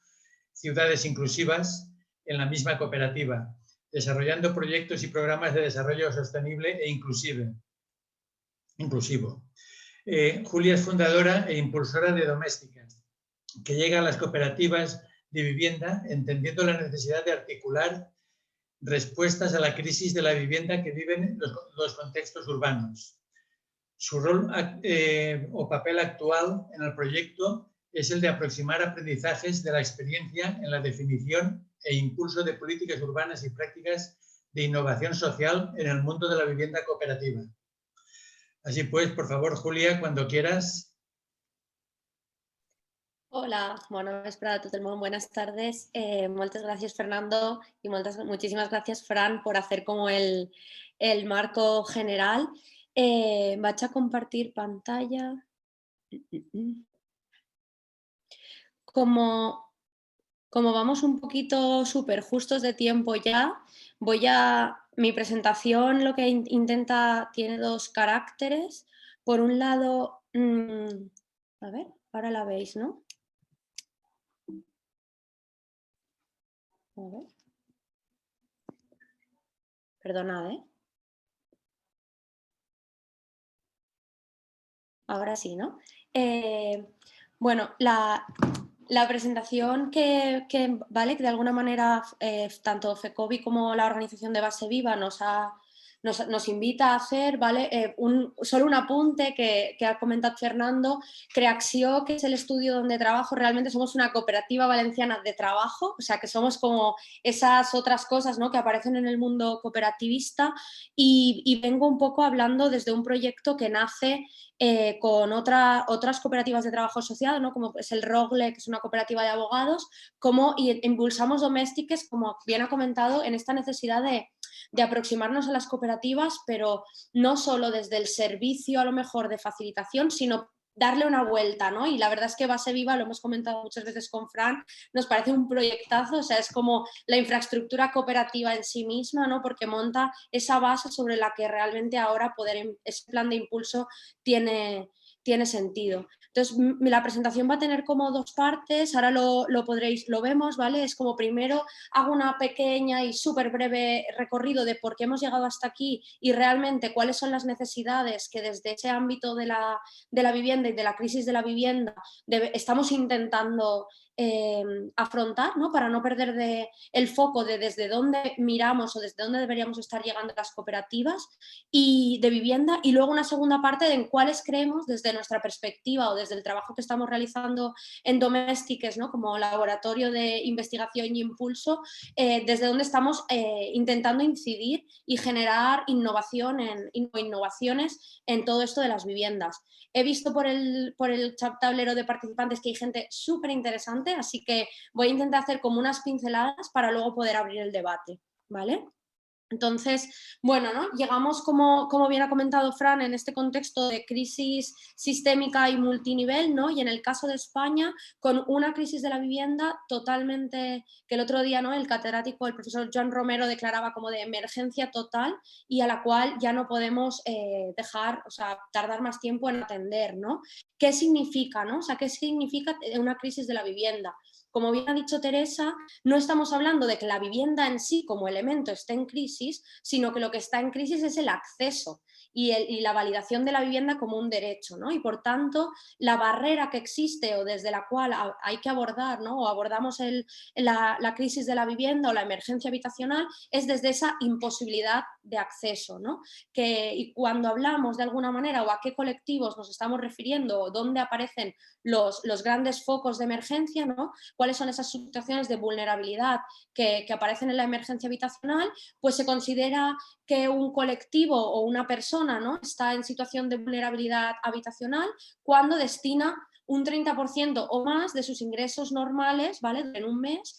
Speaker 5: ciudades inclusivas, en la misma cooperativa, desarrollando proyectos y programas de desarrollo sostenible e inclusivo. Julia es fundadora e impulsora de Domésticas, que llega a las cooperativas de vivienda entendiendo la necesidad de articular respuestas a la crisis de la vivienda que viven los contextos urbanos. Su rol o papel actual en el proyecto es el de aproximar aprendizajes de la experiencia en la definición e impulso de políticas urbanas y prácticas de innovación social en el mundo de la vivienda cooperativa. Así pues, por favor, Julia, cuando quieras.
Speaker 7: Hola, bona vesprada a tot el món, buenas tardes. Moltes gràcies, Fernando, y muchísimas gracias, Fran, por hacer como el marco general. Vaig a compartir pantalla. Como vamos un poquito súper justos de tiempo ya, mi presentación lo que intenta, tiene dos caracteres. Por un lado, a ver, ahora la veis, ¿no? A ver. Perdonad, ¿eh? Ahora sí, ¿no? Bueno, la presentación ¿vale? Que de alguna manera tanto FECOBI como la organización de Base Viva nos invita a hacer, ¿vale? Solo un apunte que ha comentado Fernando. Creacció, que es el estudio donde trabajo, realmente somos una cooperativa valenciana de trabajo, o sea que somos como esas otras cosas, ¿no?, que aparecen en el mundo cooperativista, y vengo un poco hablando desde un proyecto que nace con otras cooperativas de trabajo asociado, ¿no?, como es el ROGLE, que es una cooperativa de abogados, y impulsamos Domèstiques, como bien ha comentado, en esta necesidad de aproximarnos a las cooperativas, pero no solo desde el servicio a lo mejor de facilitación, sino darle una vuelta, ¿no? Y la verdad es que Base Viva, lo hemos comentado muchas veces con Fran, nos parece un proyectazo, o sea, es como la infraestructura cooperativa en sí misma, ¿no?, porque monta esa base sobre la que realmente ahora ese plan de impulso tiene sentido. Entonces, la presentación va a tener como dos partes, ahora lo vemos, ¿vale? Es como primero hago una pequeña y súper breve recorrido de por qué hemos llegado hasta aquí y realmente cuáles son las necesidades que desde ese ámbito de la vivienda y de la crisis de la vivienda estamos intentando afrontar, ¿no?, para no perder el foco de desde dónde miramos o desde dónde deberíamos estar llegando las cooperativas y de vivienda, y luego una segunda parte de en cuáles creemos desde nuestra perspectiva o desde el trabajo que estamos realizando en Domèstiques, ¿no?, como laboratorio de investigación y impulso, desde dónde estamos intentando incidir y generar innovaciones en todo esto de las viviendas. He visto por el tablero de participantes que hay gente súper interesante, así que voy a intentar hacer como unas pinceladas para luego poder abrir el debate, ¿vale? Entonces, bueno, ¿no?, llegamos, como bien ha comentado Fran, en este contexto de crisis sistémica y multinivel, ¿no?, y en el caso de España, con una crisis de la vivienda totalmente, que el otro día, ¿no?, el catedrático, el profesor Joan Romero, declaraba como de emergencia total y a la cual ya no podemos tardar más tiempo en atender, ¿no? ¿Qué significa, no? O sea, ¿qué significa una crisis de la vivienda? Como bien ha dicho Teresa, no estamos hablando de que la vivienda en sí como elemento esté en crisis, sino que lo que está en crisis es el acceso y la validación de la vivienda como un derecho, ¿no? Y por tanto, la barrera que existe o desde la cual hay que abordar, ¿no?, o abordamos la crisis de la vivienda o la emergencia habitacional, es desde esa imposibilidad de acceso, ¿no? Y cuando hablamos de alguna manera o a qué colectivos nos estamos refiriendo o dónde aparecen los grandes focos de emergencia, ¿no?, cuáles son esas situaciones de vulnerabilidad que aparecen en la emergencia habitacional, pues se considera que un colectivo o una persona, ¿no?, está en situación de vulnerabilidad habitacional cuando destina un 30% o más de sus ingresos normales, ¿vale?, en un mes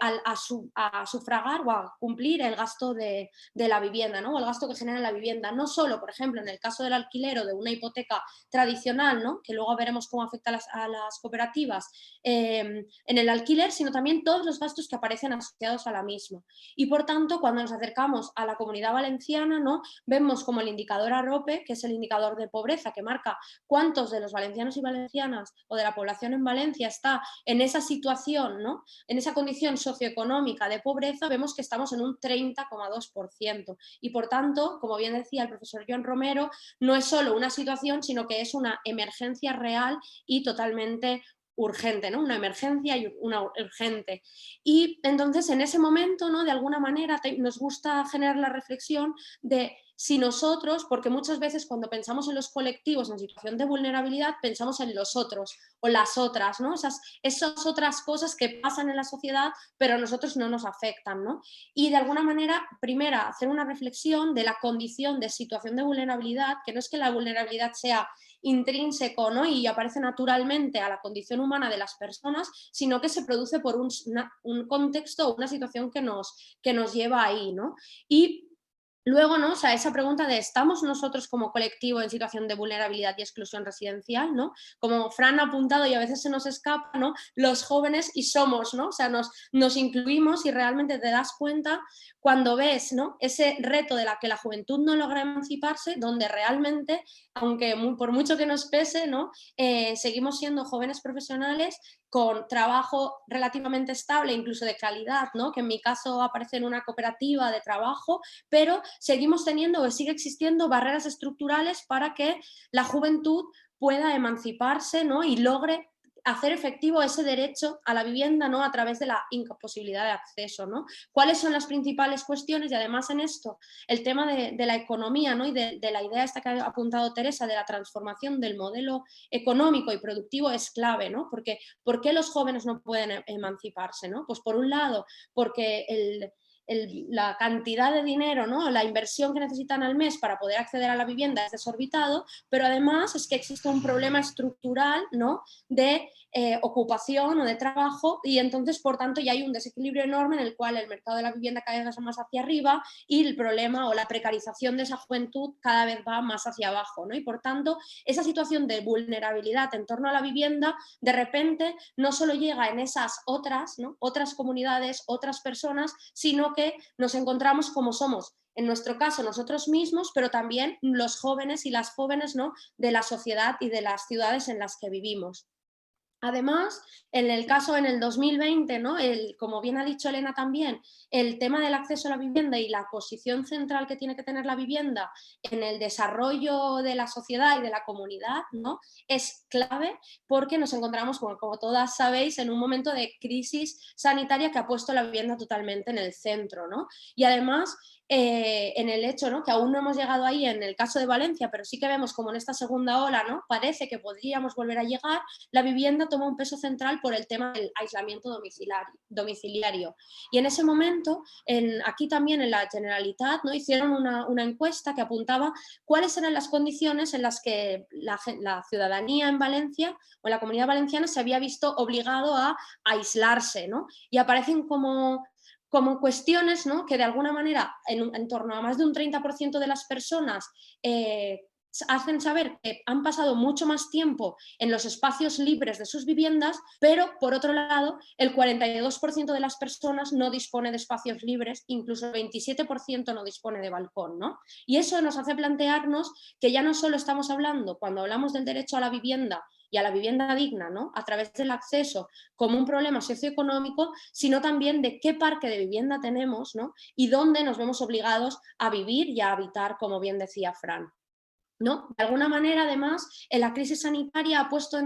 Speaker 7: a sufragar o a cumplir el gasto de la vivienda, ¿no?, o el gasto que genera la vivienda. No solo, por ejemplo, en el caso del alquiler o de una hipoteca tradicional, ¿no?, que luego veremos cómo afecta a las cooperativas, en el alquiler, sino también todos los gastos que aparecen asociados a la misma. Y por tanto, cuando nos acercamos a la Comunidad Valenciana, ¿no?, vemos como el indicador AROPE, que es el indicador de pobreza que marca cuántos de los valencianos y valencianas o de la población en Valencia está en esa situación, ¿no?, en esa condición socioeconómica de pobreza, vemos que estamos en un 30,2%. Y por tanto, como bien decía el profesor Joan Romero, no es solo una situación, sino que es una emergencia real y totalmente urgente, ¿no?, una emergencia y una urgente. Y entonces, en ese momento, ¿no?, de alguna manera nos gusta generar la reflexión de si nosotros, porque muchas veces cuando pensamos en los colectivos en situación de vulnerabilidad, pensamos en los otros o las otras, ¿no?, esas otras cosas que pasan en la sociedad, pero a nosotros no nos afectan, ¿no? Y de alguna manera, primera, hacer una reflexión de la condición de situación de vulnerabilidad, que no es que la vulnerabilidad sea intrínseco, ¿no? Y aparece naturalmente a la condición humana de las personas, sino que se produce por un contexto o una situación que nos lleva ahí, ¿no? Y luego, ¿no? O sea, esa pregunta de ¿estamos nosotros como colectivo en situación de vulnerabilidad y exclusión residencial, ¿no? Como Fran ha apuntado y a veces se nos escapa, ¿no? Los jóvenes y somos, ¿no? O sea, nos incluimos y realmente te das cuenta cuando ves, ¿no? Ese reto de la que la juventud no logra emanciparse, donde realmente, aunque por mucho que nos pese, ¿no? Seguimos siendo jóvenes profesionales con trabajo relativamente estable, incluso de calidad, ¿no? Que en mi caso aparece en una cooperativa de trabajo, pero seguimos teniendo o sigue existiendo barreras estructurales para que la juventud pueda emanciparse, ¿no? Y logre hacer efectivo ese derecho a la vivienda, ¿no? A través de la imposibilidad de acceso, ¿no? ¿Cuáles son las principales cuestiones? Y además en esto, el tema de la economía, ¿no? Y de la idea esta que ha apuntado Teresa de la transformación del modelo económico y productivo es clave, ¿no? Porque ¿por qué los jóvenes no pueden emanciparse, ¿no? Pues por un lado, porque la cantidad de dinero, ¿no? La inversión que necesitan al mes para poder acceder a la vivienda es desorbitado, pero además es que existe un problema estructural, ¿no? De ocupación o de trabajo, y entonces por tanto ya hay un desequilibrio enorme en el cual el mercado de la vivienda cada vez va más hacia arriba y el problema o la precarización de esa juventud cada vez va más hacia abajo, ¿no? Y por tanto esa situación de vulnerabilidad en torno a la vivienda de repente no solo llega en esas otras, ¿no? Otras comunidades, otras personas, sino que nos encontramos como somos, en nuestro caso nosotros mismos, pero también los jóvenes y las jóvenes, ¿no? De la sociedad y de las ciudades en las que vivimos. Además, en el caso en el 2020, ¿no? Como bien ha dicho Elena también, el tema del acceso a la vivienda y la posición central que tiene que tener la vivienda en el desarrollo de la sociedad y de la comunidad, ¿no? Es clave porque nos encontramos, como todas sabéis, en un momento de crisis sanitaria que ha puesto la vivienda totalmente en el centro, ¿no? Y además, en el hecho, ¿no? Que aún no hemos llegado ahí en el caso de Valencia, pero sí que vemos como en esta segunda ola, ¿no? Parece que volver a llegar, la vivienda toma un peso central por el tema del aislamiento domiciliario. Y en ese momento, aquí también en la Generalitat, ¿no? Hicieron una encuesta que apuntaba cuáles eran las condiciones en las que la ciudadanía en Valencia o en la Comunidad Valenciana se había visto obligado a aislarse, ¿no? Y aparecen como cuestiones, ¿no? Que de alguna manera en torno a más de un 30% de las personas hacen saber que han pasado mucho más tiempo en los espacios libres de sus viviendas, pero por otro lado el 42% de las personas no dispone de espacios libres, incluso el 27% no dispone de balcón, ¿no? Y eso nos hace plantearnos que ya no solo estamos hablando, cuando hablamos del derecho a la vivienda y a la vivienda digna, ¿no? A través del acceso como un problema socioeconómico, sino también de qué parque de vivienda tenemos, ¿no? Y dónde nos vemos obligados a vivir y a habitar, como bien decía Fran, ¿no? De alguna manera, además, en la crisis sanitaria ha puesto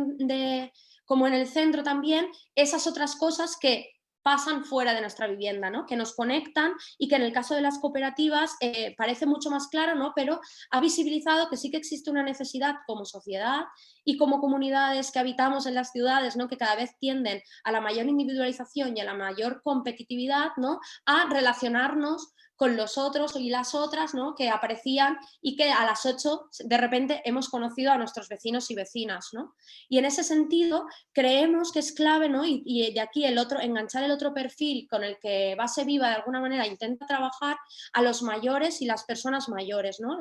Speaker 7: como en el centro también esas otras cosas que pasan fuera de nuestra vivienda, ¿no? Que nos conectan y que en el caso de las cooperativas parece mucho más claro, ¿no? Pero ha visibilizado que sí que existe una necesidad como sociedad y como comunidades que habitamos en las ciudades, ¿no? Que cada vez tienden a la mayor individualización y a la mayor competitividad, ¿no? A relacionarnos con los otros y las otras, ¿no? Que aparecían y que a las 8 de repente hemos conocido a nuestros vecinos y vecinas, ¿no? Y en ese sentido creemos que es clave, ¿no? Y de aquí enganchar el otro perfil con el que Base Viva de alguna manera intenta trabajar a los mayores y las personas mayores, ¿no?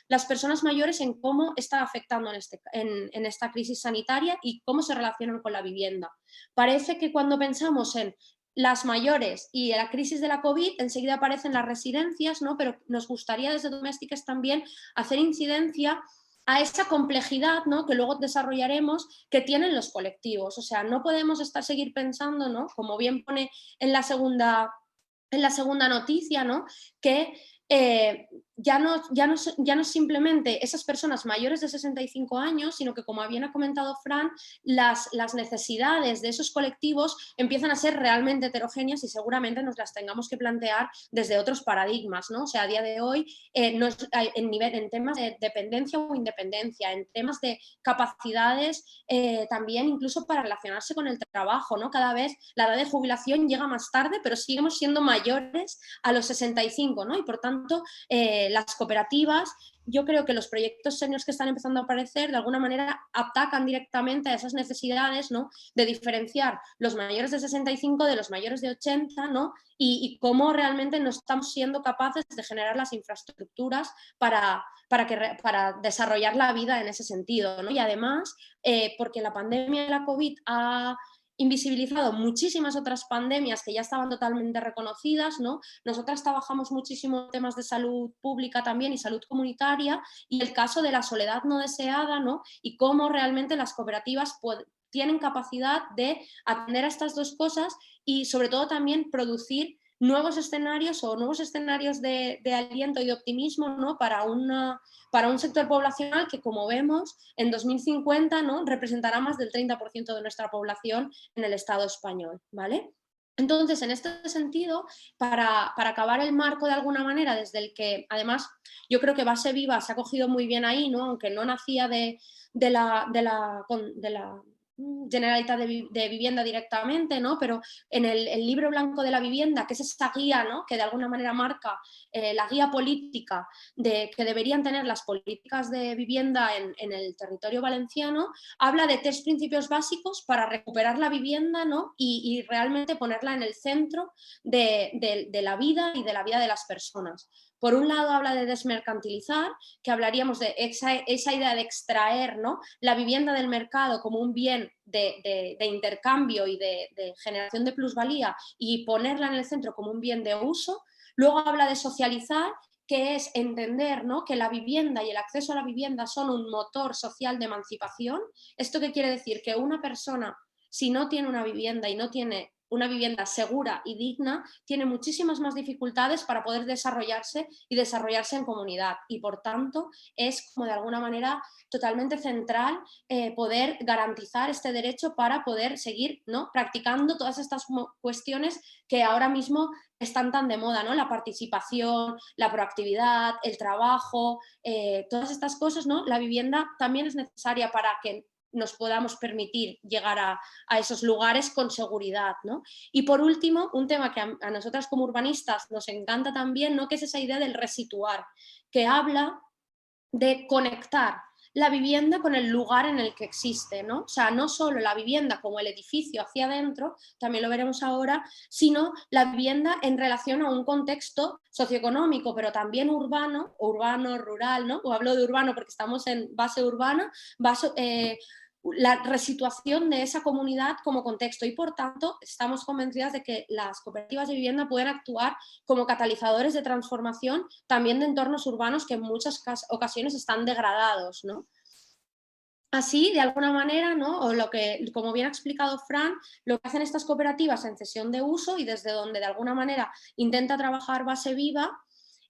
Speaker 7: Las personas mayores en cómo está afectando en esta crisis sanitaria y cómo se relacionan con la vivienda. Parece que cuando pensamos en las mayores y la crisis de la COVID, enseguida aparecen las residencias, ¿no? Pero nos gustaría desde Domésticas también hacer incidencia a esa complejidad, ¿no? Que luego desarrollaremos, que tienen los colectivos. O sea, no podemos seguir pensando, ¿no? Como bien pone en la segunda noticia, ¿no? Que ya no simplemente esas personas mayores de 65 años, sino que, como bien ha comentado Fran, las necesidades de esos colectivos empiezan a ser realmente heterogéneas y seguramente nos las tengamos que plantear desde otros paradigmas, ¿no? O sea, a día de hoy, en temas de dependencia o independencia, en temas de capacidades, también incluso para relacionarse con el trabajo, ¿no? Cada vez la edad de jubilación llega más tarde, pero seguimos siendo mayores a los 65, ¿no? Y por tanto, las cooperativas, yo creo que los proyectos seniors que están empezando a aparecer de alguna manera atacan directamente a esas necesidades, ¿no? De diferenciar los mayores de 65 de los mayores de 80, ¿no? Y cómo realmente no estamos siendo capaces de generar las infraestructuras para desarrollar la vida en ese sentido, ¿no? Y además, porque la pandemia de la COVID ha invisibilizado muchísimas otras pandemias que ya estaban totalmente reconocidas, ¿no? Nosotras trabajamos muchísimo en temas de salud pública también y salud comunitaria, y el caso de la soledad no deseada, ¿no? Y cómo realmente las cooperativas tienen capacidad de atender a estas dos cosas y sobre todo también producir nuevos escenarios de aliento y de optimismo, ¿no? para un sector poblacional que, como vemos, en 2050, ¿no? representará más del 30% de nuestra población en el Estado español, ¿vale? Entonces, en este sentido, para acabar el marco de alguna manera, desde el que, además, yo creo que Base Viva se ha cogido muy bien ahí, ¿no? Aunque no nacía de la Generalitat de Vivienda directamente, ¿no? Pero en el libro blanco de la vivienda, que es esta guía, ¿no? Que de alguna manera marca la guía política que deberían tener las políticas de vivienda en el territorio valenciano, habla de 3 principios básicos para recuperar la vivienda, ¿no? y realmente ponerla en el centro de la vida y de la vida de las personas. Por un lado habla de desmercantilizar, que hablaríamos de esa idea de extraer, ¿no? la vivienda del mercado como un bien de intercambio y de generación de plusvalía y ponerla en el centro como un bien de uso. Luego habla de socializar, que es entender, ¿no? que la vivienda y el acceso a la vivienda son un motor social de emancipación. ¿Esto qué quiere decir? Que una persona, si no tiene una vivienda y no tiene una vivienda segura y digna, tiene muchísimas más dificultades para poder desarrollarse y desarrollarse en comunidad, y por tanto es como de alguna manera totalmente central poder garantizar este derecho para poder seguir, ¿no? practicando todas estas cuestiones que ahora mismo están tan de moda, ¿no? La participación, la proactividad, el trabajo, todas estas cosas, ¿no? La vivienda también es necesaria para que nos podamos permitir llegar a esos lugares con seguridad, ¿no? Y por último, un tema que a nosotras como urbanistas nos encanta también, ¿no? que es esa idea del resituar, que habla de conectar la vivienda con el lugar en el que existe, ¿no? O sea, no solo la vivienda como el edificio hacia adentro, también lo veremos ahora, sino la vivienda en relación a un contexto socioeconómico, pero también urbano, rural, ¿no? O hablo de urbano porque estamos en base urbana, la resituación de esa comunidad como contexto, y por tanto estamos convencidas de que las cooperativas de vivienda pueden actuar como catalizadores de transformación también de entornos urbanos que en muchas ocasiones están degradados, ¿no? Así, de alguna manera, ¿no? O como bien ha explicado Fran, lo que hacen estas cooperativas en cesión de uso y desde donde de alguna manera intenta trabajar Base Viva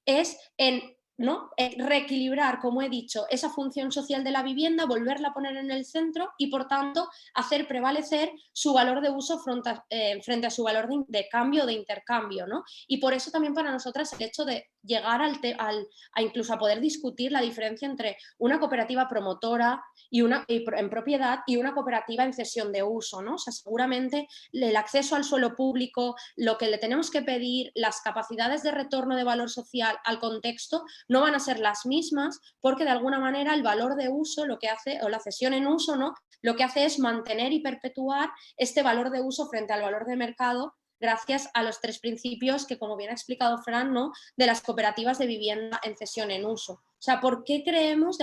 Speaker 7: es en, ¿no? reequilibrar, como he dicho, esa función social de la vivienda, volverla a poner en el centro y, por tanto, hacer prevalecer su valor de uso frente a su valor de cambio o de intercambio, ¿no? Y por eso también para nosotras el hecho de llegar a incluso a poder discutir la diferencia entre una cooperativa promotora en propiedad y una cooperativa en cesión de uso, ¿no? O sea, seguramente el acceso al suelo público, lo que le tenemos que pedir, las capacidades de retorno de valor social al contexto no van a ser las mismas, porque de alguna manera el valor de uso lo que hace, o la cesión en uso, ¿no? lo que hace es mantener y perpetuar este valor de uso frente al valor de mercado, gracias a los 3 principios que, como bien ha explicado Fran, ¿no? de las cooperativas de vivienda en cesión en uso. O sea, ¿por qué creemos,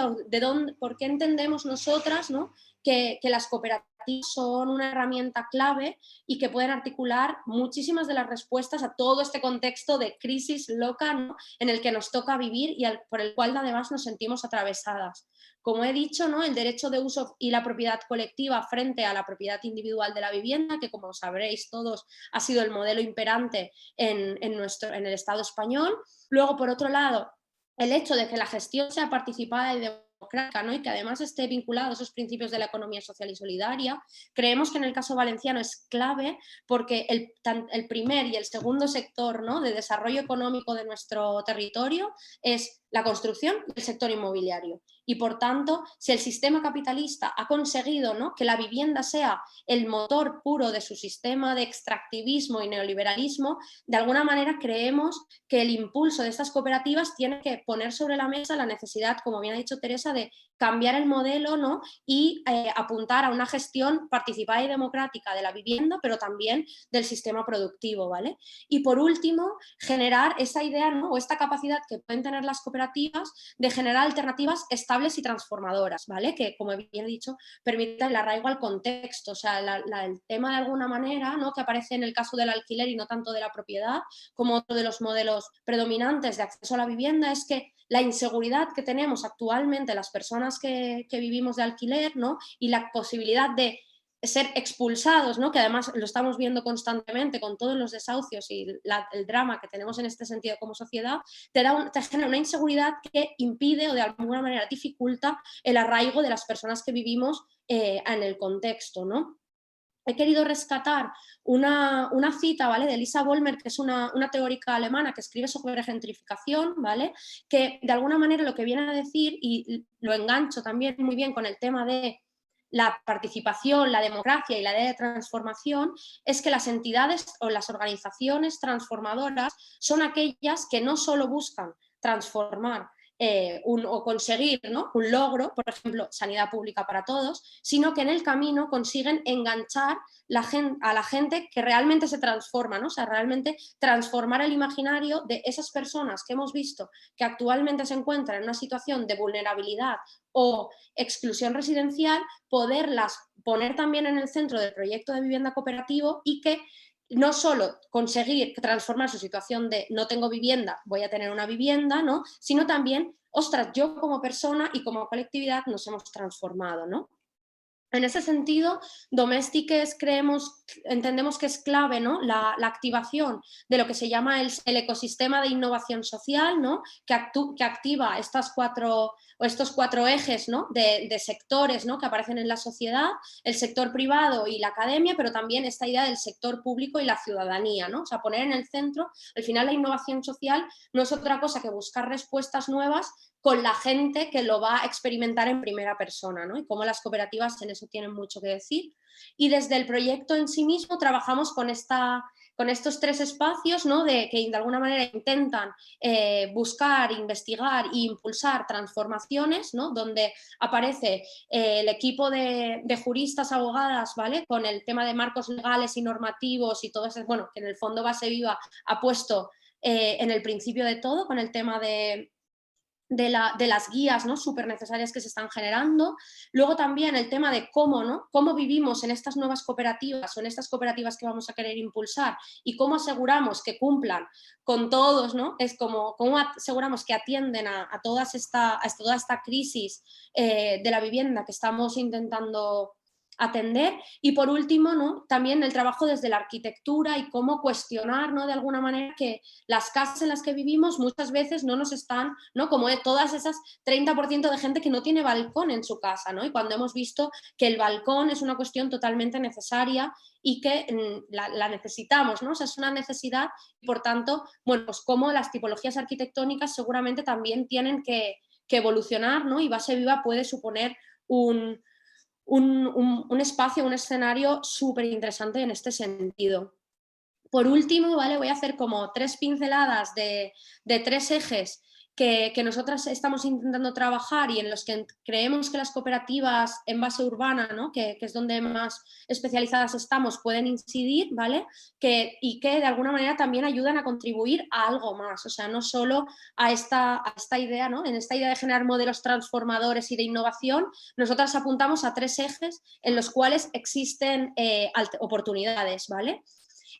Speaker 7: por qué entendemos nosotras, ¿no? que las cooperativas son una herramienta clave y que pueden articular muchísimas de las respuestas a todo este contexto de crisis loca, ¿no? en el que nos toca vivir y por el cual además nos sentimos atravesadas? Como he dicho, ¿no? el derecho de uso y la propiedad colectiva frente a la propiedad individual de la vivienda, que, como sabréis todos, ha sido el modelo imperante en el Estado español. Luego, por otro lado, el hecho de que la gestión sea participada y democrática, ¿no? y que además esté vinculado a esos principios de la economía social y solidaria. Creemos que en el caso valenciano es clave porque el primer y el segundo sector, ¿no? de desarrollo económico de nuestro territorio es la construcción y el sector inmobiliario. Y por tanto, si el sistema capitalista ha conseguido, ¿no?, que la vivienda sea el motor puro de su sistema de extractivismo y neoliberalismo, de alguna manera creemos que el impulso de estas cooperativas tiene que poner sobre la mesa la necesidad, como bien ha dicho Teresa, de cambiar el modelo, ¿no?, y apuntar a una gestión participada y democrática de la vivienda, pero también del sistema productivo, ¿vale? Y por último, generar esa idea, ¿no?, o esta capacidad que pueden tener las cooperativas de generar alternativas estables y transformadoras, ¿vale? Que, como bien he dicho, permita el arraigo al contexto, o sea, el tema de alguna manera, ¿no?, que aparece en el caso del alquiler y no tanto de la propiedad, como otro de los modelos predominantes de acceso a la vivienda, es que la inseguridad que tenemos actualmente las personas que vivimos de alquiler, ¿no?, y la posibilidad de ser expulsados, ¿no?, que además lo estamos viendo constantemente con todos los desahucios y el drama que tenemos en este sentido como sociedad, te genera una inseguridad que impide o de alguna manera dificulta el arraigo de las personas que vivimos en el contexto, ¿no? He querido rescatar una cita, ¿vale?, de Lisa Bollmer, que es una teórica alemana que escribe sobre gentrificación, ¿vale?, que de alguna manera lo que viene a decir, y lo engancho también muy bien con el tema de la participación, la democracia y la idea de transformación, es que las entidades o las organizaciones transformadoras son aquellas que no solo buscan transformar o conseguir, ¿no?, un logro, por ejemplo, sanidad pública para todos, sino que en el camino consiguen enganchar a la gente que realmente se transforma, ¿no? O sea, realmente transformar el imaginario de esas personas que hemos visto que actualmente se encuentran en una situación de vulnerabilidad o exclusión residencial, poderlas poner también en el centro del proyecto de vivienda cooperativo y que no solo conseguir transformar su situación de no tengo vivienda, voy a tener una vivienda, ¿no?, sino también, ostras, yo como persona y como colectividad nos hemos transformado, ¿no? En ese sentido, Domestiques entendemos que es clave, ¿no?, la activación de lo que se llama el ecosistema de innovación social, ¿no?, que activa estos cuatro ejes, ¿no?, de sectores, ¿no?, que aparecen en la sociedad, el sector privado y la academia, pero también esta idea del sector público y la ciudadanía, ¿no? O sea, poner en el centro, al final la innovación social no es otra cosa que buscar respuestas nuevas con la gente que lo va a experimentar en primera persona, ¿no? Y cómo las cooperativas en eso tienen mucho que decir. Y desde el proyecto en sí mismo trabajamos con estos tres espacios, ¿no?, que de alguna manera intentan buscar, investigar e impulsar transformaciones, ¿no?, donde aparece el equipo de juristas, abogadas, ¿vale?, con el tema de marcos legales y normativos y todo eso, bueno, que en el fondo Base Viva ha puesto en el principio de todo, con el tema de las guías, ¿no?, súper necesarias que se están generando. Luego también el tema de cómo vivimos en estas nuevas cooperativas o en estas cooperativas que vamos a querer impulsar y cómo aseguramos que cumplan con todos, ¿no? Es cómo aseguramos que atienden a toda esta crisis de la vivienda que estamos intentando atender. Y por último, ¿no?, también el trabajo desde la arquitectura y cómo cuestionar, ¿no?, de alguna manera que las casas en las que vivimos muchas veces no nos están, ¿no?, como todas esas 30% de gente que no tiene balcón en su casa, ¿no? Y cuando hemos visto que el balcón es una cuestión totalmente necesaria y que la necesitamos, ¿no? O sea, es una necesidad y por tanto, bueno, pues como las tipologías arquitectónicas seguramente también tienen que evolucionar, ¿no? Y Base Viva puede suponer un espacio, un escenario súper interesante en este sentido. Por último, ¿vale?, voy a hacer como 3 pinceladas de 3 ejes que nosotras estamos intentando trabajar y en los que creemos que las cooperativas en base urbana, ¿no?, que es donde más especializadas estamos, pueden incidir, ¿vale?, y que de alguna manera también ayudan a contribuir a algo más, o sea, no solo a esta idea, ¿no?, en esta idea de generar modelos transformadores y de innovación, nosotras apuntamos a 3 ejes en los cuales existen oportunidades, ¿vale?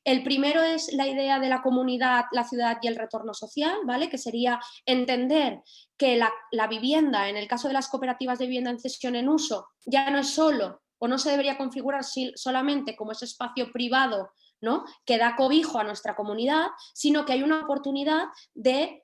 Speaker 7: El primero es la idea de la comunidad, la ciudad y el retorno social, ¿vale?, que sería entender que la vivienda, en el caso de las cooperativas de vivienda en cesión en uso, ya no es solo o no se debería configurar solamente como ese espacio privado, ¿no?, que da cobijo a nuestra comunidad, sino que hay una oportunidad de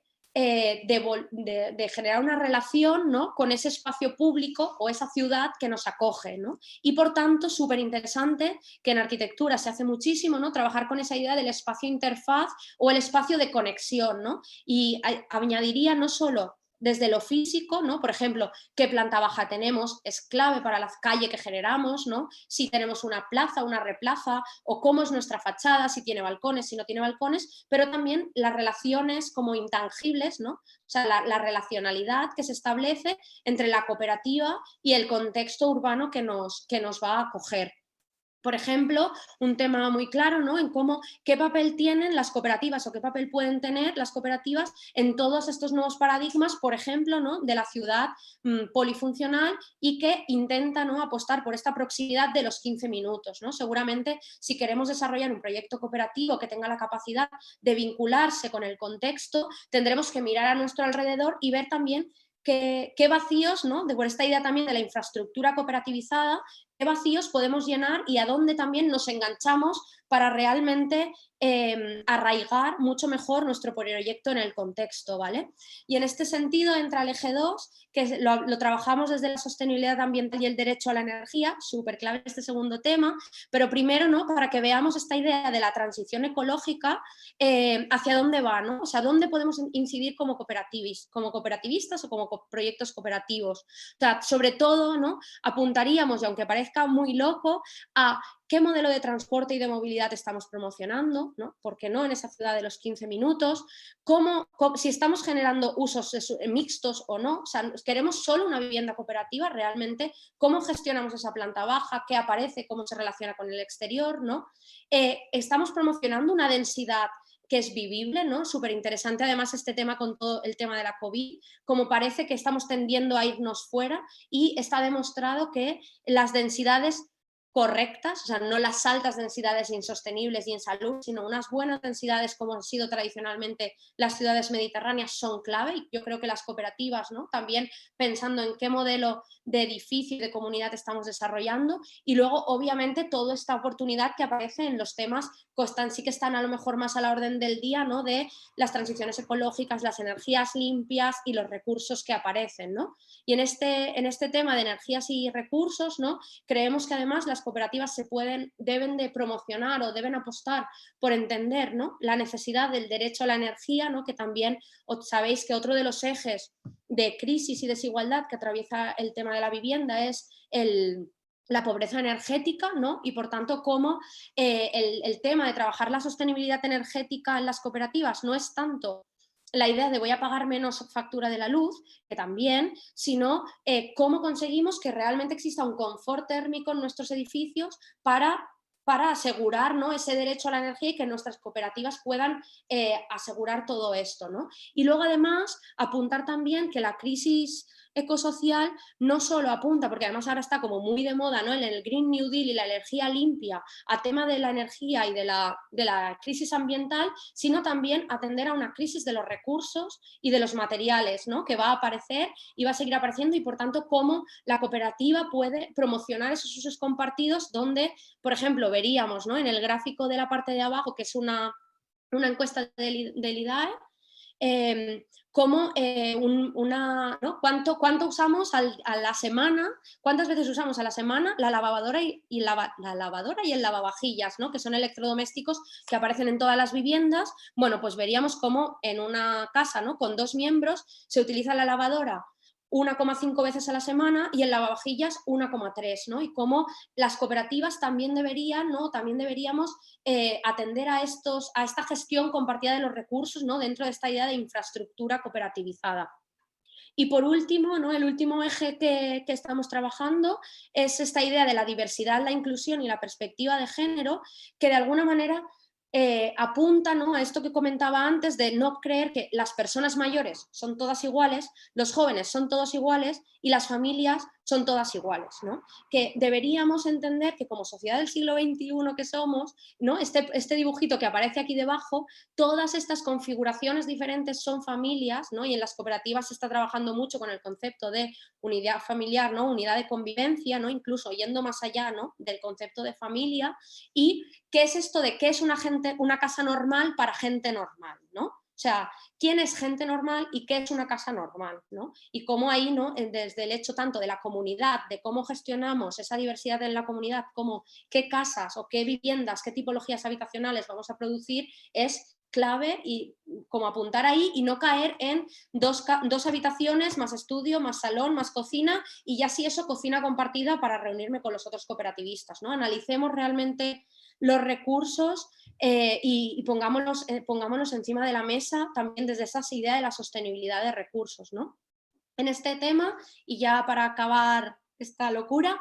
Speaker 7: generar una relación, ¿no?, con ese espacio público o esa ciudad que nos acoge, ¿no? Y por tanto, súper interesante, que en arquitectura se hace muchísimo, ¿no?, trabajar con esa idea del espacio interfaz o el espacio de conexión, ¿no? Y añadiría no solo desde lo físico, ¿no? Por ejemplo, qué planta baja tenemos, es clave para la calle que generamos, ¿no? Si tenemos una plaza, una replaza, o cómo es nuestra fachada, si tiene balcones, si no tiene balcones, pero también las relaciones como intangibles, ¿no? O sea, la relacionalidad que se establece entre la cooperativa y el contexto urbano que nos va a acoger. Por ejemplo, un tema muy claro, ¿no? En qué papel tienen las cooperativas o qué papel pueden tener las cooperativas en todos estos nuevos paradigmas, por ejemplo, ¿no? De la ciudad polifuncional y que intenta, ¿no? Apostar por esta proximidad de los 15 minutos, ¿no? Seguramente, si queremos desarrollar un proyecto cooperativo que tenga la capacidad de vincularse con el contexto, tendremos que mirar a nuestro alrededor y ver también qué vacíos, ¿no? Por esta idea también de la infraestructura cooperativizada, qué vacíos podemos llenar y a dónde también nos enganchamos para realmente arraigar mucho mejor nuestro proyecto en el contexto, ¿vale? Y en este sentido entra el eje 2, que lo trabajamos desde la sostenibilidad ambiental y el derecho a la energía, súper clave este segundo tema, pero primero, ¿no? Para que veamos esta idea de la transición ecológica, hacia dónde va, ¿no? O sea, dónde podemos incidir como cooperativistas o como proyectos cooperativos. O sea, sobre todo, ¿no? Apuntaríamos, y aunque parezca muy loco, a qué modelo de transporte y de movilidad estamos promocionando, ¿no? ¿Por qué no en esa ciudad de los 15 minutos? Si estamos generando usos mixtos o no, o sea, queremos solo una vivienda cooperativa realmente, cómo gestionamos esa planta baja, qué aparece, cómo se relaciona con el exterior, ¿no? Estamos promocionando una densidad que es vivible, ¿no? Súper interesante además este tema con todo el tema de la COVID, como parece que estamos tendiendo a irnos fuera y está demostrado que las densidades correctas, o sea, no las altas densidades insostenibles y insalubres, sino unas buenas densidades como han sido tradicionalmente las ciudades mediterráneas son clave y yo creo que las cooperativas, ¿no? También pensando en qué modelo de edificio y de comunidad estamos desarrollando y luego obviamente toda esta oportunidad que aparece en los temas sí que están a lo mejor más a la orden del día, ¿no? De las transiciones ecológicas, las energías limpias y los recursos que aparecen, ¿no? Y en este tema de energías y recursos, ¿no? Creemos que además las cooperativas deben de promocionar o deben apostar por entender, ¿no? La necesidad del derecho a la energía, ¿no? Que también sabéis que otro de los ejes de crisis y desigualdad que atraviesa el tema de la vivienda es la pobreza energética, ¿no? Y por tanto, cómo el tema de trabajar la sostenibilidad energética en las cooperativas no es tanto la idea de voy a pagar menos factura de la luz, que también, sino cómo conseguimos que realmente exista un confort térmico en nuestros edificios para asegurar, ¿no? Ese derecho a la energía y que nuestras cooperativas puedan asegurar todo esto, ¿no? Y luego además apuntar también que la crisis ecosocial no solo apunta, porque además ahora está como muy de moda, ¿no? En el Green New Deal y la energía limpia, a tema de la energía y de la crisis ambiental, sino también atender a una crisis de los recursos y de los materiales, ¿no? Que va a aparecer y va a seguir apareciendo y por tanto cómo la cooperativa puede promocionar esos usos compartidos donde, por ejemplo, veríamos, ¿no? En el gráfico de la parte de abajo, que es una encuesta del IDAE, como ¿no? ¿Cuánto usamos a la semana, cuántas veces usamos a la semana la lavadora y el lavavajillas, ¿no? Que son electrodomésticos que aparecen en todas las viviendas. Bueno, pues veríamos cómo en una casa, ¿no? Con 2 miembros se utiliza la lavadora 1,5 veces a la semana y el lavavajillas 1,3, ¿no? Y cómo las cooperativas también deberían, ¿no? También deberíamos atender a esta gestión compartida de los recursos, ¿no? Dentro de esta idea de infraestructura cooperativizada. Y por último, ¿no? El último eje que estamos trabajando es esta idea de la diversidad, la inclusión y la perspectiva de género, que de alguna manera apunta, ¿no? A esto que comentaba antes de no creer que las personas mayores son todas iguales, los jóvenes son todos iguales y las familias son todas iguales, ¿no? Que deberíamos entender que como sociedad del siglo XXI que somos, ¿no? Este dibujito que aparece aquí debajo, todas estas configuraciones diferentes son familias, ¿no? Y en las cooperativas se está trabajando mucho con el concepto de unidad familiar, ¿no? Unidad de convivencia, ¿no? Incluso yendo más allá, ¿no? Del concepto de familia. Y qué es esto de qué es una casa normal para gente normal, ¿no? O sea, ¿quién es gente normal y qué es una casa normal, ¿no? Y cómo ahí, ¿no? Desde el hecho tanto de la comunidad, de cómo gestionamos esa diversidad en la comunidad, como qué casas o qué viviendas, qué tipologías habitacionales vamos a producir, es clave y como apuntar ahí y no caer en dos habitaciones, más estudio, más salón, más cocina y ya sí eso cocina compartida para reunirme con los otros cooperativistas, ¿no? Analicemos realmente los recursos y pongámonos encima de la mesa también desde esa idea de la sostenibilidad de recursos, ¿no? En este tema, y ya para acabar esta locura,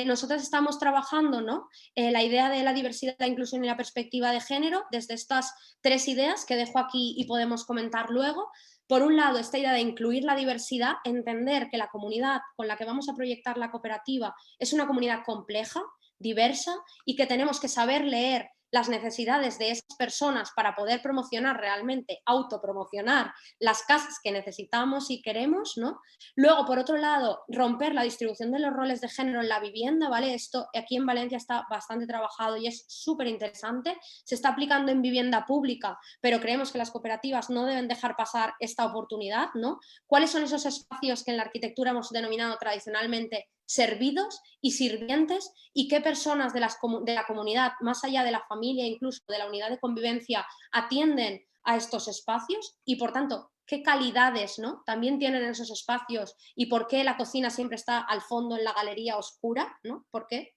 Speaker 7: nosotros estamos trabajando, ¿no? La idea de la diversidad, la inclusión y la perspectiva de género desde estas 3 ideas que dejo aquí y podemos comentar luego. Por un lado, esta idea de incluir la diversidad, entender que la comunidad con la que vamos a proyectar la cooperativa es una comunidad compleja, diversa y que tenemos que saber leer las necesidades de esas personas para poder promocionar realmente, autopromocionar las casas que necesitamos y queremos, ¿no? Luego, por otro lado, romper la distribución de los roles de género en la vivienda, ¿vale? Esto aquí en Valencia está bastante trabajado y es súper interesante. Se está aplicando en vivienda pública, pero creemos que las cooperativas no deben dejar pasar esta oportunidad, ¿no? ¿Cuáles son esos espacios que en la arquitectura hemos denominado tradicionalmente servidos y sirvientes y qué personas de la comunidad, más allá de la familia, incluso de la unidad de convivencia, atienden a estos espacios y, por tanto, qué calidades, ¿no? También tienen esos espacios y por qué la cocina siempre está al fondo en la galería oscura, ¿no? ¿Por qué?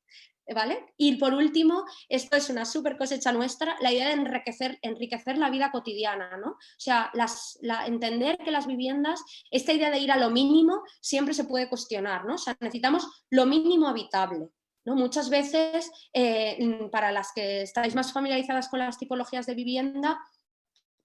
Speaker 7: ¿Vale? Y por último, esto es una súper cosecha nuestra, la idea de enriquecer la vida cotidiana, ¿no? O sea, entender que las viviendas, esta idea de ir a lo mínimo siempre se puede cuestionar, ¿no? O sea, necesitamos lo mínimo habitable, ¿no? Muchas veces, para las que estáis más familiarizadas con las tipologías de vivienda,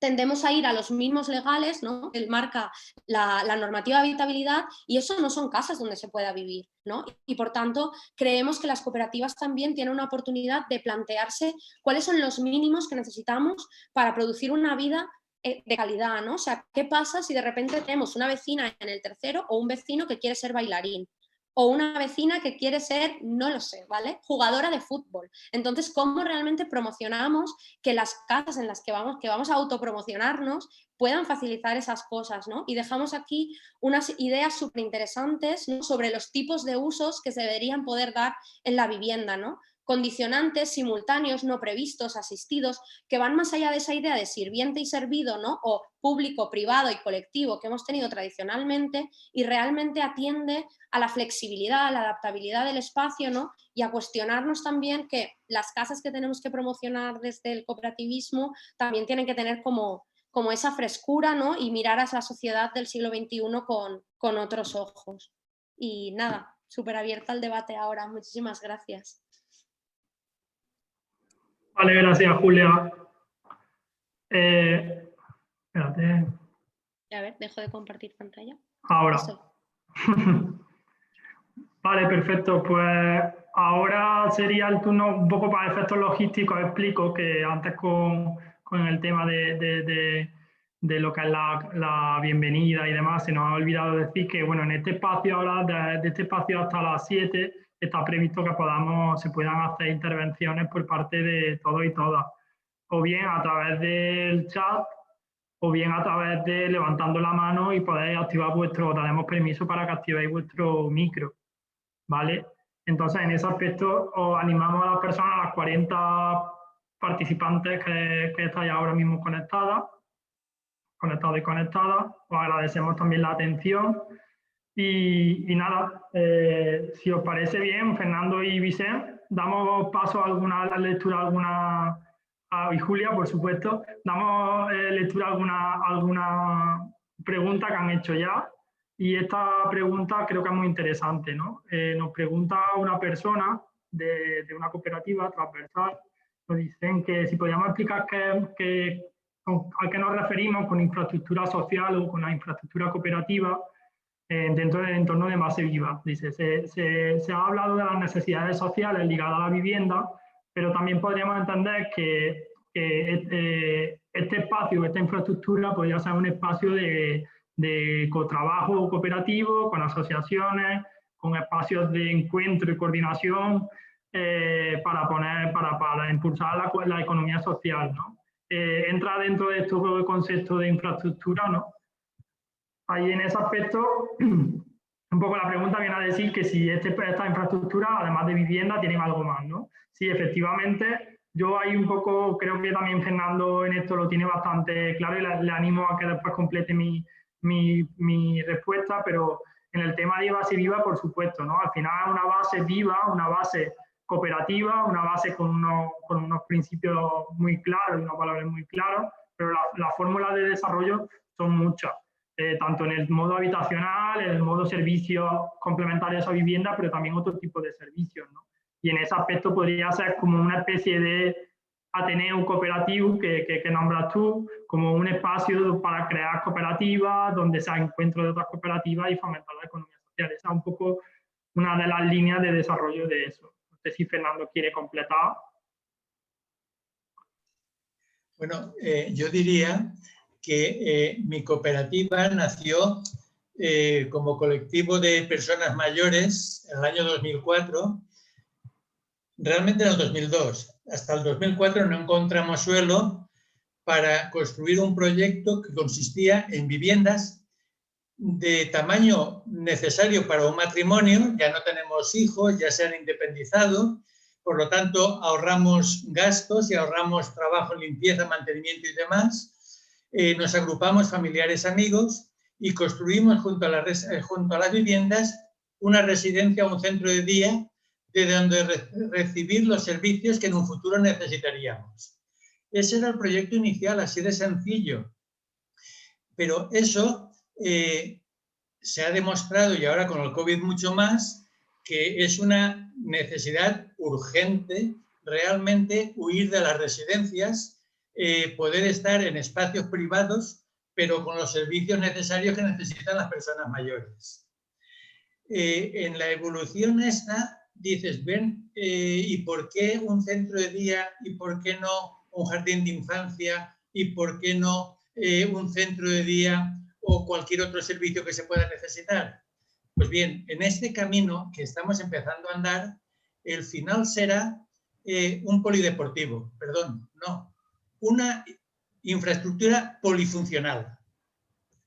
Speaker 7: tendemos a ir a los mínimos legales, ¿no? Que marca la normativa de habitabilidad y eso no son casas donde se pueda vivir, ¿no? Y por tanto creemos que las cooperativas también tienen una oportunidad de plantearse cuáles son los mínimos que necesitamos para producir una vida de calidad, ¿no? O sea, ¿qué pasa si de repente tenemos una vecina en el tercero o un vecino que quiere ser bailarín? O una vecina que quiere ser, no lo sé, ¿vale? Jugadora de fútbol. Entonces, ¿cómo realmente promocionamos que las casas en las que vamos a autopromocionarnos puedan facilitar esas cosas, ¿no? Y dejamos aquí unas ideas súper interesantes, ¿no? Sobre los tipos de usos que se deberían poder dar en la vivienda, ¿no? Condicionantes simultáneos, no previstos, asistidos, que van más allá de esa idea de sirviente y servido, ¿no? O público, privado y colectivo que hemos tenido tradicionalmente y realmente atiende a la flexibilidad, a la adaptabilidad del espacio, ¿no? Y a cuestionarnos también que las casas que tenemos que promocionar desde el cooperativismo también tienen que tener como esa frescura, ¿no? Y mirar a la sociedad del siglo XXI con otros ojos. Y nada, súper abierta al debate ahora. Muchísimas gracias.
Speaker 6: Vale, gracias, Julia. Espérate.
Speaker 7: A ver, dejo de compartir pantalla.
Speaker 6: Ahora. Vale, perfecto. Pues ahora sería el turno un poco para efectos logísticos. Explico que antes con el tema de lo que es la bienvenida y demás, se nos ha olvidado decir que, bueno, en este espacio ahora, de este espacio hasta las 7, está previsto que se puedan hacer intervenciones por parte de todos y todas, o bien a través del chat, o bien a través de levantando la mano y podéis activar daremos permiso para que activéis vuestro micro, ¿vale? Entonces, en ese aspecto, os animamos a las personas, a las 40 participantes que estáis ahora mismo conectados y conectadas, os agradecemos también la atención. Y nada, si os parece bien, Fernando y Vicente, damos paso a alguna lectura, y Julia, por supuesto, damos lectura a alguna pregunta que han hecho ya. Y esta pregunta creo que es muy interesante, ¿no? Nos pregunta una persona de una cooperativa transversal, nos dicen que si podíamos explicar a qué nos referimos con infraestructura social o con la infraestructura cooperativa dentro del entorno de base viva. Dice, se ha hablado de las necesidades sociales ligadas a la vivienda, pero también podríamos entender que este espacio, esta infraestructura podría ser un espacio de cotrabajo cooperativo, con asociaciones, con espacios de encuentro y coordinación para impulsar la economía social, ¿no? Entra dentro de este concepto de infraestructura, ¿no? Ahí en ese aspecto, un poco la pregunta viene a decir que si esta infraestructura, además de vivienda, tienen algo más, ¿no? Sí, efectivamente, Yo ahí un poco, creo que también Fernando en esto lo tiene bastante claro y le animo a que después complete mi respuesta, pero en el tema de base viva, por supuesto, ¿no? Al final es una base viva, una base cooperativa, una base con unos principios muy claros y unos valores muy claros, pero las fórmulas de desarrollo son muchas, tanto en el modo habitacional, en el modo servicios complementarios a vivienda, pero también otro tipo de servicios, ¿no? Y en ese aspecto podría ser como una especie de Ateneo cooperativo que nombras tú, como un espacio para crear cooperativas, donde se encuentro de otras cooperativas y fomentar la economía social. Esa es un poco una de las líneas de desarrollo de eso. No sé si Fernando quiere completar.
Speaker 5: Bueno, yo diría que mi cooperativa nació como colectivo de personas mayores en el año 2004. Realmente en el 2002. Hasta el 2004 no encontramos suelo para construir un proyecto que consistía en viviendas de tamaño necesario para un matrimonio. Ya no tenemos hijos, ya se han independizado, por lo tanto ahorramos gastos y ahorramos trabajo en limpieza, mantenimiento y demás. Nos agrupamos familiares, amigos y construimos junto a las viviendas una residencia o un centro de día de donde recibir los servicios que en un futuro necesitaríamos. Ese era el proyecto inicial, así de sencillo. Pero eso se ha demostrado, y ahora con el COVID mucho más, que es una necesidad urgente realmente huir de las residencias, poder estar en espacios privados, pero con los servicios necesarios que necesitan las personas mayores. En la evolución esta, dices, ven, ¿y por qué un centro de día? ¿Y por qué no un jardín de infancia? ¿Y por qué no un centro de día o cualquier otro servicio que se pueda necesitar? Pues bien, en este camino que estamos empezando a andar, el final será un polideportivo, una infraestructura polifuncional.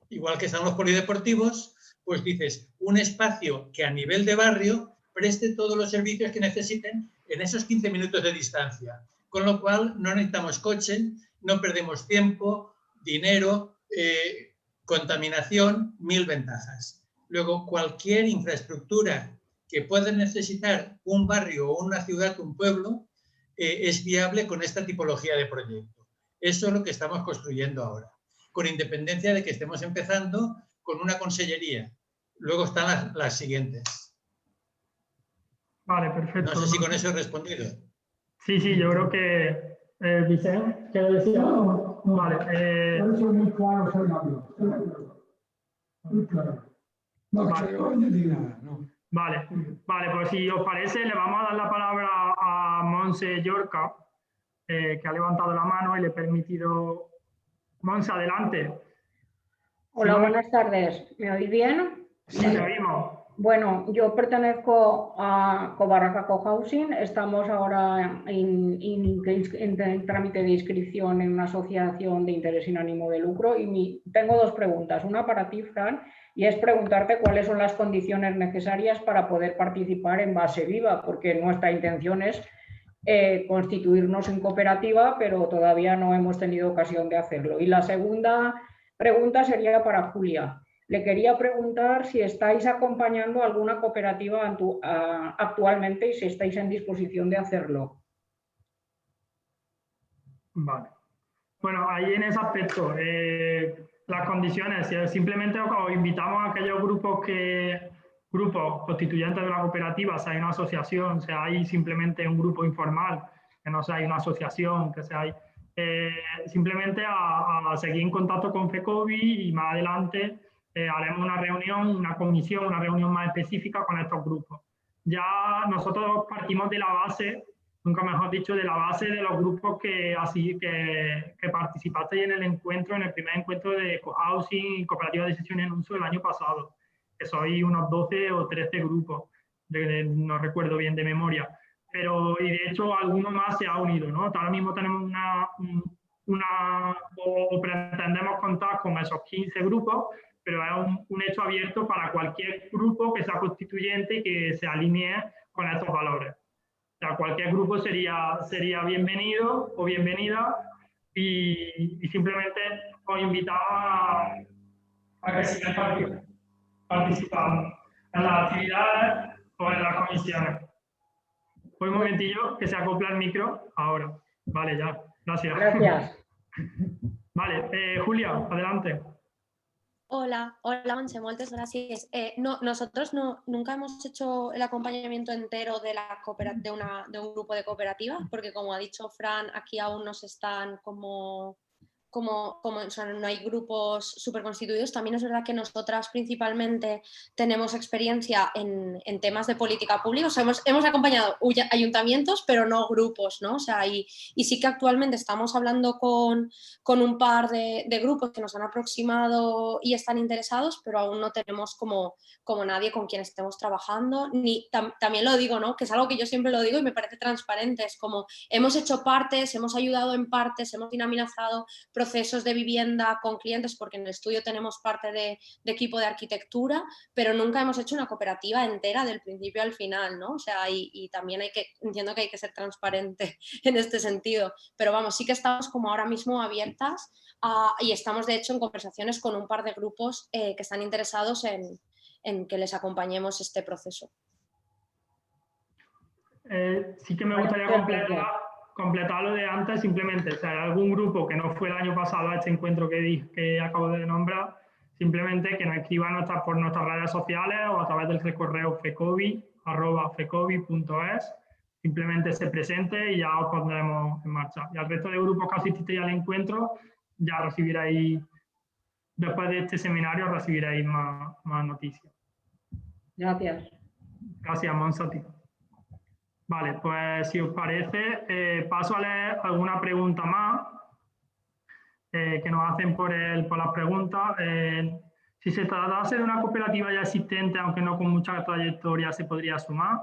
Speaker 5: Igual que están los polideportivos, pues dices, un espacio que a nivel de barrio preste todos los servicios que necesiten en esos 15 minutos de distancia. Con lo cual no necesitamos coche, no perdemos tiempo, dinero, contaminación, 1000 ventajas. Luego, cualquier infraestructura que pueda necesitar un barrio o una ciudad, un pueblo, es viable con esta tipología de proyecto. Eso es lo que estamos construyendo ahora, con independencia de que estemos empezando con una consellería. Luego están las siguientes.
Speaker 6: Vale, perfecto.
Speaker 5: No sé si con eso he respondido.
Speaker 6: Sí, yo creo que Vicente, ¿qué decía? Vale.
Speaker 1: Por eso es muy claro, Fernando. Muy claro. No quiero añadir nada, no.
Speaker 6: Vale, pues si os parece, le vamos a dar la palabra a Montse Llorca, que ha levantado la mano y le he permitido. Montse, adelante.
Speaker 8: Hola, buenas tardes. ¿Me oís bien?
Speaker 6: Sí, te oímos.
Speaker 8: Bueno, yo pertenezco a Cobarraca Cohousing. Estamos ahora en trámite de inscripción en una asociación de interés sin ánimo de lucro y tengo dos preguntas. Una para ti, Fran, y es preguntarte cuáles son las condiciones necesarias para poder participar en Base Viva, porque nuestra intención es constituirnos en cooperativa, pero todavía no hemos tenido ocasión de hacerlo. Y la segunda pregunta sería para Julia. Le quería preguntar si estáis acompañando a alguna cooperativa actualmente y si estáis en disposición de hacerlo.
Speaker 6: Vale. Bueno, ahí en ese aspecto, las condiciones, simplemente os invitamos a aquellos grupos constituyentes de la cooperativa, si hay una asociación, si hay simplemente un grupo informal, que no sea una asociación, que sea simplemente a seguir en contacto con FECOBI y más adelante haremos una reunión, una comisión, una reunión más específica con estos grupos. Ya nosotros partimos de la base, nunca mejor dicho, de la base de los grupos que participasteis en el encuentro, en el primer encuentro de cohousing y cooperativa de sesión en uso del año pasado, que sois unos 12 o 13 grupos, no recuerdo bien de memoria, pero y de hecho alguno más se ha unido, ¿no? Ahora mismo tenemos o pretendemos contar con esos 15 grupos, pero es un hecho abierto para cualquier grupo que sea constituyente y que se alinee con estos valores. sea, cualquier grupo sería bienvenido o bienvenida y simplemente os invitaba a que sigáis participando en las actividades o en las comisiones. Pues un momentillo que se acopla el micro ahora. Vale, ya. Gracias.
Speaker 8: Gracias.
Speaker 6: Vale, Julia, adelante.
Speaker 7: Hola, Montse, moltes gràcies. Nosotros nunca hemos hecho el acompañamiento entero de un grupo de cooperativas, porque como ha dicho Fran, aquí aún no se están o sea, no hay grupos súper constituidos. También es verdad que nosotras principalmente tenemos experiencia en temas de política pública. O sea, hemos acompañado ayuntamientos, pero no grupos, ¿no? O sea, y sí que actualmente estamos hablando con un par de grupos que nos han aproximado y están interesados, pero aún no tenemos como nadie con quien estemos trabajando. También lo digo, ¿no? Que es algo que yo siempre lo digo y me parece transparente. Es como hemos hecho partes, hemos ayudado en partes, hemos dinamizado procesos de vivienda con clientes, porque en el estudio tenemos parte de equipo de arquitectura, pero nunca hemos hecho una cooperativa entera del principio al final, ¿no? O sea, y también entiendo que hay que ser transparente en este sentido, pero vamos, sí que estamos como ahora mismo abiertas y estamos de hecho en conversaciones con un par de grupos que están interesados en que les acompañemos este proceso.
Speaker 6: Sí que me gustaría completar lo de antes, simplemente, o sea, hay algún grupo que no fue el año pasado a este encuentro que acabo de nombrar, simplemente que nos escriban por nuestras redes sociales o a través del correo fecovi@fecovi.es, simplemente se presente y ya os pondremos en marcha. Y al resto de grupos que asististeis al encuentro, ya recibiréis, después de este seminario, recibiréis más noticias.
Speaker 8: Gracias.
Speaker 6: Gracias, Monse. Vale, pues si os parece, paso a leer alguna pregunta más que nos hacen por las preguntas. Si se tratase de una cooperativa ya existente, aunque no con mucha trayectoria, ¿se podría sumar?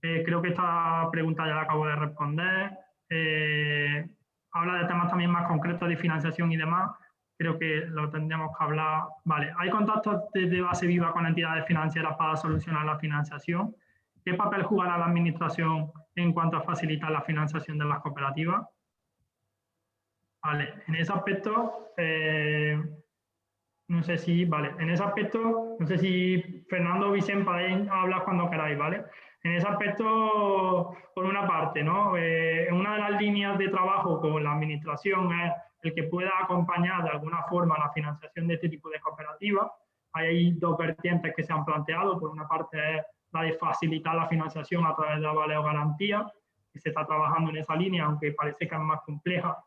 Speaker 6: Creo que esta pregunta ya la acabo de responder. Habla de temas también más concretos de financiación y demás. Creo que lo tendríamos que hablar. Vale, ¿hay contactos desde Base Viva con entidades financieras para solucionar la financiación? ¿Qué papel jugará la Administración en cuanto a facilitar la financiación de las cooperativas? Vale, en ese aspecto, no sé si Fernando o Vicente podéis hablar cuando queráis, ¿vale? En ese aspecto, por una parte, ¿no? Una de las líneas de trabajo con la Administración es el que pueda acompañar de alguna forma la financiación de este tipo de cooperativas. Hay dos vertientes que se han planteado. Por una parte es la de facilitar la financiación a través de la vale o garantía, que se está trabajando en esa línea, aunque parece que es más compleja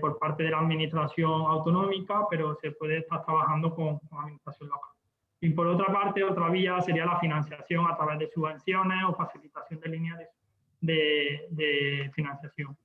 Speaker 6: por parte de la administración autonómica, pero se puede estar trabajando con la administración local. Y por otra parte, otra vía sería la financiación a través de subvenciones o facilitación de líneas de financiación.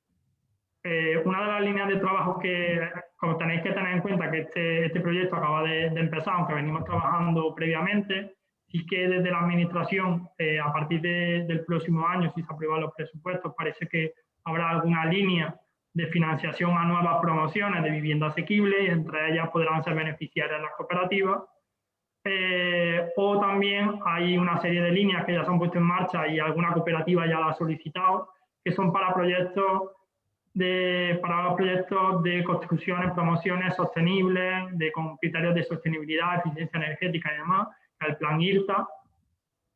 Speaker 6: Una de las líneas de trabajo que como tenéis que tener en cuenta que este proyecto acaba de empezar, aunque venimos trabajando previamente, sí que desde la Administración, a partir del próximo año, si se aprueban los presupuestos, parece que habrá alguna línea de financiación a nuevas promociones de vivienda asequible, y entre ellas podrán ser beneficiarias las cooperativas. O también hay una serie de líneas que ya se han puesto en marcha y alguna cooperativa ya la ha solicitado, que son para proyectos de construcciones, promociones sostenibles, con criterios de sostenibilidad, eficiencia energética y demás, el plan IRTA,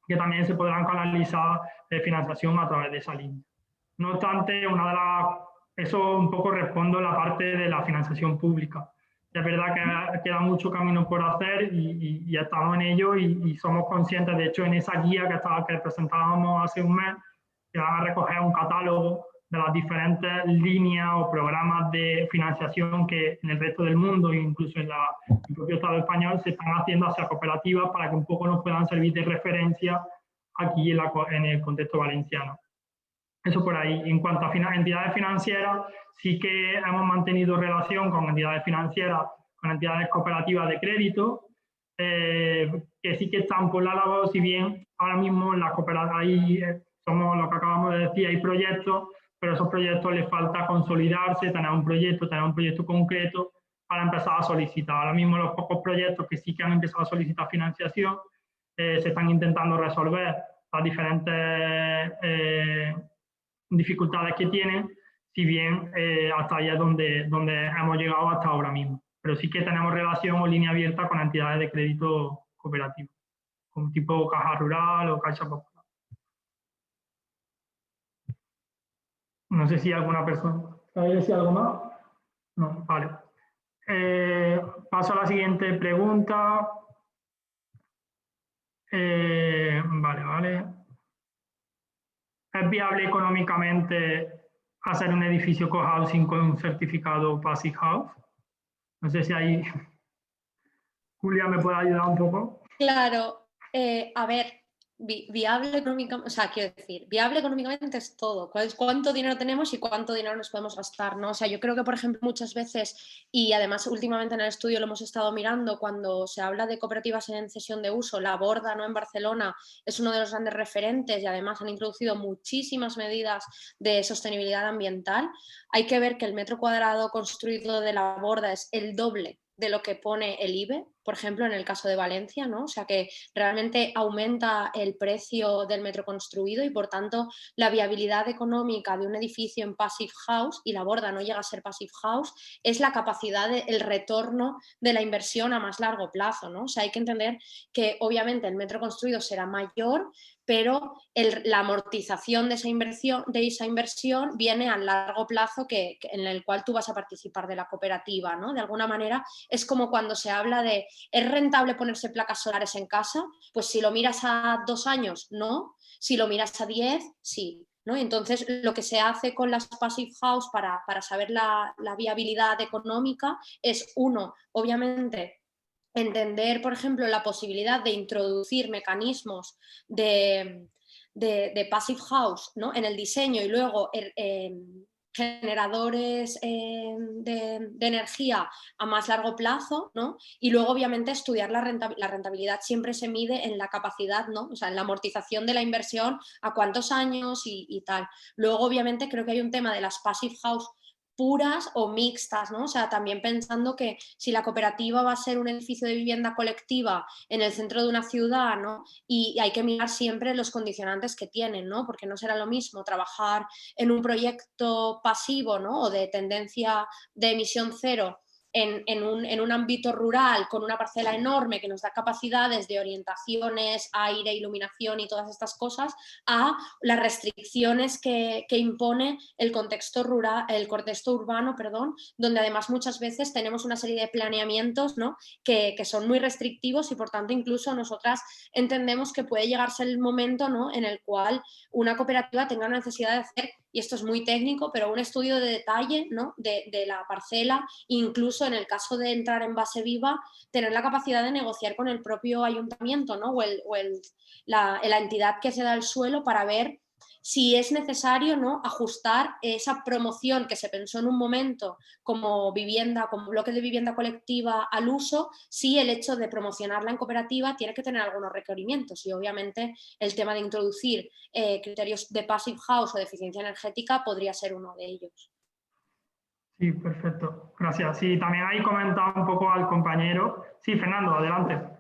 Speaker 6: que también se podrán canalizar financiación a través de esa línea. No obstante, eso un poco responde a la parte de la financiación pública. Es verdad que queda mucho camino por hacer y estamos en ello y somos conscientes. De hecho, en esa guía que presentábamos hace un mes, se van a recoger un catálogo de las diferentes líneas o programas de financiación que en el resto del mundo e incluso en el propio Estado español se están haciendo hacia cooperativas para que un poco nos puedan servir de referencia aquí en el contexto valenciano. Eso por ahí. En cuanto a entidades financieras, sí que hemos mantenido relación con entidades financieras, con entidades cooperativas de crédito, que sí que están por la labor, si bien ahora mismo en las cooperativas somos lo que acabamos de decir, hay proyectos, pero a esos proyectos les falta consolidarse, tener un proyecto concreto para empezar a solicitar. Ahora mismo los pocos proyectos que sí que han empezado a solicitar financiación se están intentando resolver las diferentes dificultades que tienen, si bien hasta allá es donde hemos llegado hasta ahora mismo. Pero sí que tenemos relación o línea abierta con entidades de crédito cooperativo, como tipo Caja Rural o Caixa Popular. No sé si alguna persona... ¿Sabéis decir algo más? No, vale. Paso a la siguiente pregunta. Vale. ¿Es viable económicamente hacer un edificio cohousing con un certificado Passive House? No sé si ahí Julia me puede ayudar un poco.
Speaker 7: Claro, a ver, viable económicamente, o sea, quiero decir, viable económicamente es todo. ¿Cuánto dinero tenemos y cuánto dinero nos podemos gastar, ¿no? O sea, yo creo que, por ejemplo, muchas veces, y además últimamente en el estudio lo hemos estado mirando, cuando se habla de cooperativas en cesión de uso, La Borda, ¿no?, en Barcelona es uno de los grandes referentes y además han introducido muchísimas medidas de sostenibilidad ambiental. Hay que ver que el metro cuadrado construido de La Borda es el doble de lo que pone el IBE, por ejemplo, en el caso de Valencia, ¿no? O sea que realmente aumenta el precio del metro construido y, por tanto, la viabilidad económica de un edificio en Passive House, y La Borda no llega a ser Passive House, es la capacidad el retorno de la inversión a más largo plazo, ¿no? O sea, hay que entender que, obviamente, el metro construido será mayor, pero la amortización de esa inversión viene a largo plazo en el cual tú vas a participar de la cooperativa, ¿no? De alguna manera es como cuando se habla de ¿es rentable ponerse placas solares en casa? Pues si lo miras a 2 años, no. Si lo miras a 10, sí, ¿no? Entonces, lo que se hace con las Passive House para saber la viabilidad económica es, uno, obviamente, entender, por ejemplo, la posibilidad de introducir mecanismos de Passive House, ¿no?, en el diseño y luego generadores de energía a más largo plazo, ¿no? Y luego, obviamente, estudiar la rentabilidad siempre se mide en la capacidad, ¿no? O sea, en la amortización de la inversión, a cuántos años y tal. Luego, obviamente, creo que hay un tema de las Passive House puras o mixtas, ¿no? O sea, también pensando que si la cooperativa va a ser un edificio de vivienda colectiva en el centro de una ciudad, ¿no?, y hay que mirar siempre los condicionantes que tienen, ¿no? Porque no será lo mismo trabajar en un proyecto pasivo, ¿no?, o de tendencia de emisión cero en un ámbito rural con una parcela enorme que nos da capacidades de orientaciones, aire, iluminación y todas estas cosas, a las restricciones que impone el contexto rural, el contexto urbano, perdón, donde además muchas veces tenemos una serie de planeamientos, ¿no?, que son muy restrictivos y, por tanto, incluso nosotras entendemos que puede llegarse el momento, ¿no?, en el cual una cooperativa tenga la necesidad de hacer, y esto es muy técnico, pero un estudio de detalle, ¿no?, de la parcela, incluso en el caso de entrar en base viva, tener la capacidad de negociar con el propio ayuntamiento, ¿no?, o la entidad que se da el suelo, para ver si es necesario, ¿no?, ajustar esa promoción que se pensó en un momento como vivienda, como bloque de vivienda colectiva al uso, si el hecho de promocionarla en cooperativa tiene que tener algunos requerimientos, y obviamente el tema de introducir criterios de Passive House o de eficiencia energética podría ser uno de ellos.
Speaker 6: Sí, perfecto. Gracias. Sí, también ahí comentaba un poco al compañero. Sí, Fernando, adelante.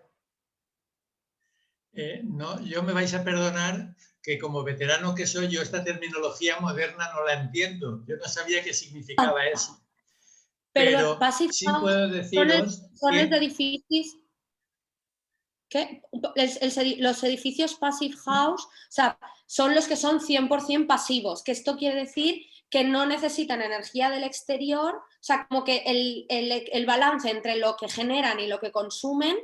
Speaker 5: No, yo me vais a perdonar que, como veterano que soy, yo esta terminología moderna no la entiendo. Yo no sabía qué significaba eso. Pero sí puedo deciros
Speaker 7: son los edificios... ¿Qué? Los edificios Passive House, o sea, son los que son 100% pasivos, que esto quiere decir que no necesitan energía del exterior, o sea, como que el balance entre lo que generan y lo que consumen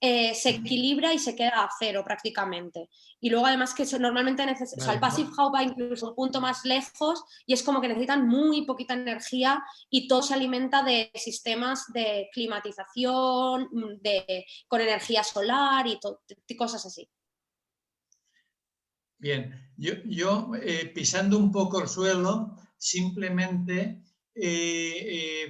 Speaker 7: se equilibra y se queda a cero prácticamente. Y luego, además, que normalmente o sea, el Passive House va incluso un punto más lejos y es como que necesitan muy poquita energía y todo se alimenta de sistemas de climatización, con energía solar y cosas así.
Speaker 5: Bien, yo pisando un poco el suelo, simplemente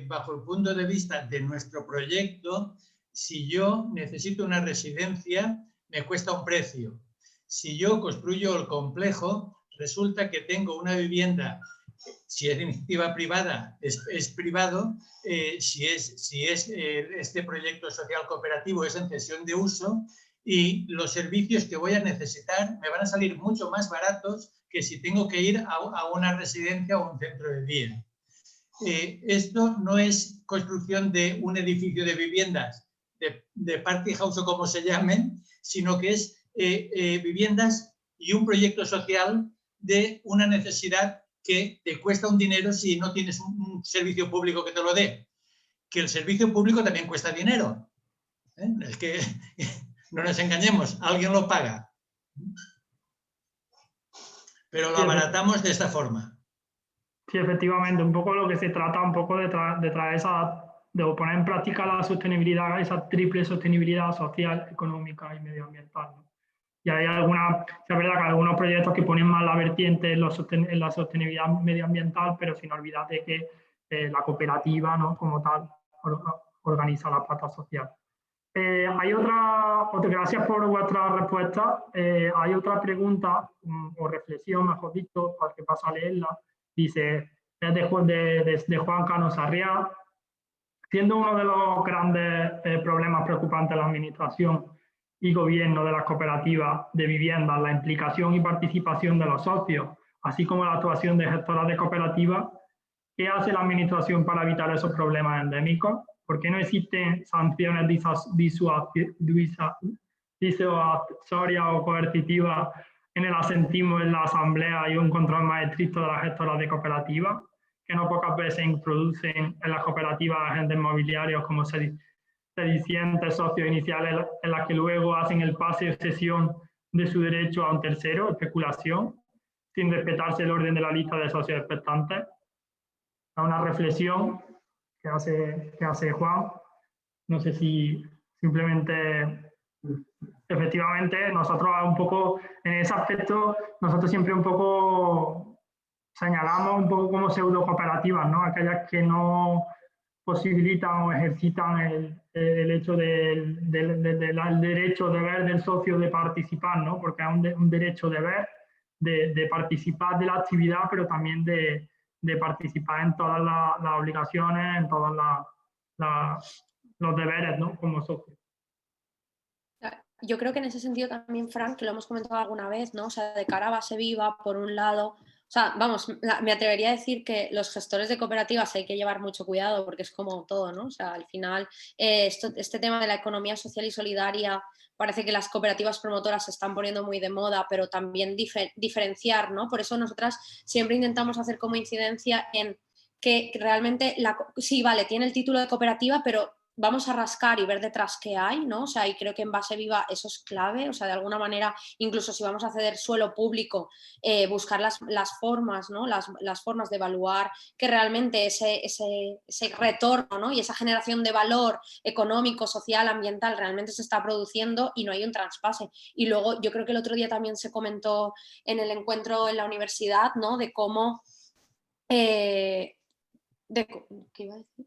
Speaker 5: bajo el punto de vista de nuestro proyecto, si yo necesito una residencia, me cuesta un precio. Si yo construyo el complejo, resulta que tengo una vivienda, si es de iniciativa privada, es privado, si es este proyecto social cooperativo es en cesión de uso, y los servicios que voy a necesitar me van a salir mucho más baratos que si tengo que ir a una residencia o un centro de día. Esto no es construcción de un edificio de viviendas, de party house o como se llamen, sino que es viviendas y un proyecto social de una necesidad que te cuesta un dinero si no tienes un servicio público que te lo dé. Que el servicio público también cuesta dinero. Es que no nos engañemos, alguien lo paga. Pero lo abaratamos de esta forma.
Speaker 6: Sí, efectivamente, un poco lo que se trata un poco de traer de poner en práctica la sostenibilidad, esa triple sostenibilidad social, económica y medioambiental, ¿no? Y hay es verdad que algunos proyectos que ponen más la vertiente en la sostenibilidad medioambiental, pero sin olvidar de que la cooperativa, ¿no?, como tal organiza la pata social. Hay gracias por vuestra respuesta. Hay otra pregunta o reflexión, mejor dicho, para que paso a leerla. Dice, es de Juan Cano Sarriá. Siendo uno de los grandes problemas preocupantes de la administración y gobierno de las cooperativas de viviendas, la implicación y participación de los socios, así como la actuación de gestoras de cooperativas, ¿qué hace la administración para evitar esos problemas endémicos? ¿Por qué no existen sanciones disuasorias o coercitivas en el asentismo en la asamblea y un control más estricto de las gestoras de cooperativas, que no pocas veces introducen en las cooperativas agentes inmobiliarios como sedicientes socios iniciales en las que luego hacen el pase de cesión de su derecho a un tercero, especulación, sin respetarse el orden de la lista de socios expectantes? Es una reflexión que hace Juan. No sé si simplemente, efectivamente, nosotros un poco, en ese aspecto, nosotros siempre un poco señalamos un poco como pseudo cooperativas, ¿no? Aquellas que no posibilitan o ejercitan el hecho del derecho deber del socio de participar, ¿no? Porque es un derecho deber de participar de la actividad, pero también de participar en todas las obligaciones, en todos los deberes, ¿no?, como socio.
Speaker 7: Yo creo que en ese sentido también, Frank, que lo hemos comentado alguna vez, ¿no? O sea, de cara a Base Viva, por un lado, o sea, vamos, me atrevería a decir que los gestores de cooperativas hay que llevar mucho cuidado porque es como todo, ¿no? O sea, al final, este tema de la economía social y solidaria, parece que las cooperativas promotoras se están poniendo muy de moda, pero también diferenciar, ¿no? Por eso nosotras siempre intentamos hacer como incidencia en que realmente, sí, vale, tiene el título de cooperativa, pero vamos a rascar y ver detrás qué hay, ¿no? O sea, y creo que en Base Viva eso es clave, o sea, de alguna manera, incluso si vamos a ceder suelo público, buscar las formas, ¿no? Las formas de evaluar que realmente ese retorno, ¿no?, y esa generación de valor económico, social, ambiental realmente se está produciendo y no hay un traspase. Y luego yo creo que el otro día también se comentó en el encuentro en la universidad, ¿no?, de cómo... ¿qué iba a decir?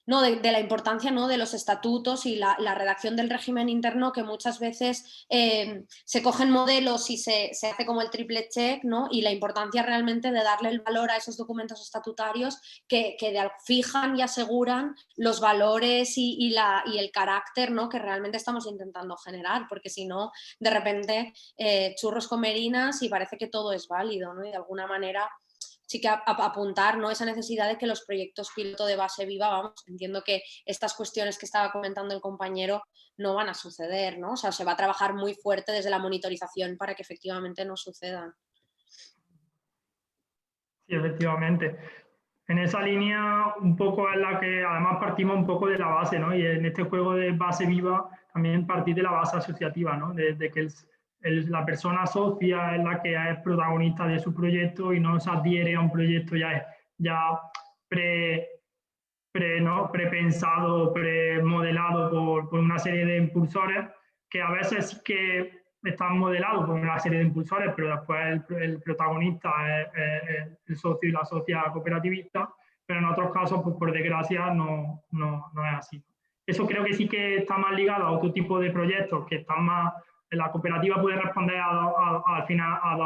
Speaker 7: No, de la importancia, ¿no?, de los estatutos y la redacción del régimen interno, que muchas veces se cogen modelos y se hace como el triple check, ¿no?, y la importancia realmente de darle el valor a esos documentos estatutarios que fijan y aseguran los valores y el carácter, ¿no?, que realmente estamos intentando generar, porque si no, de repente, churros con merinas y parece que todo es válido, ¿no? Y de alguna manera... sí que apuntar, ¿no?, esa necesidad de que los proyectos piloto de Base Viva, vamos, entiendo que estas cuestiones que estaba comentando el compañero no van a suceder, ¿no? O sea, se va a trabajar muy fuerte desde la monitorización para que efectivamente no sucedan.
Speaker 6: Sí, efectivamente. En esa línea un poco es la que además partimos un poco de la base, ¿no? Y en este juego de Base Viva también partir de la base asociativa, ¿no? De que la persona socia es la que es protagonista de su proyecto y no se adhiere a un proyecto ya prepensado, premodelado por una serie de impulsores, que a veces sí que están modelados por una serie de impulsores, pero después el protagonista es el socio y la socia cooperativista, pero en otros casos, pues por desgracia, no es así. Eso creo que sí que está más ligado a otro tipo de proyectos que están más... La cooperativa puede responder al final a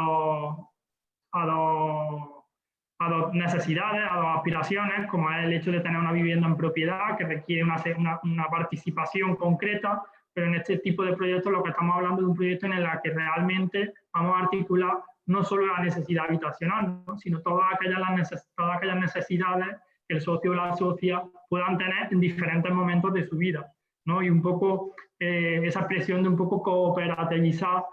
Speaker 6: dos necesidades, a dos aspiraciones, como es el hecho de tener una vivienda en propiedad que requiere una participación concreta pero en este tipo de proyectos lo que estamos hablando es de un proyecto en el que realmente vamos a articular no solo la necesidad habitacional, ¿no?, sino todas aquellas necesidades que el socio o la socia puedan tener en diferentes momentos de su vida, ¿no? Y un poco esa expresión de un poco cooperativizar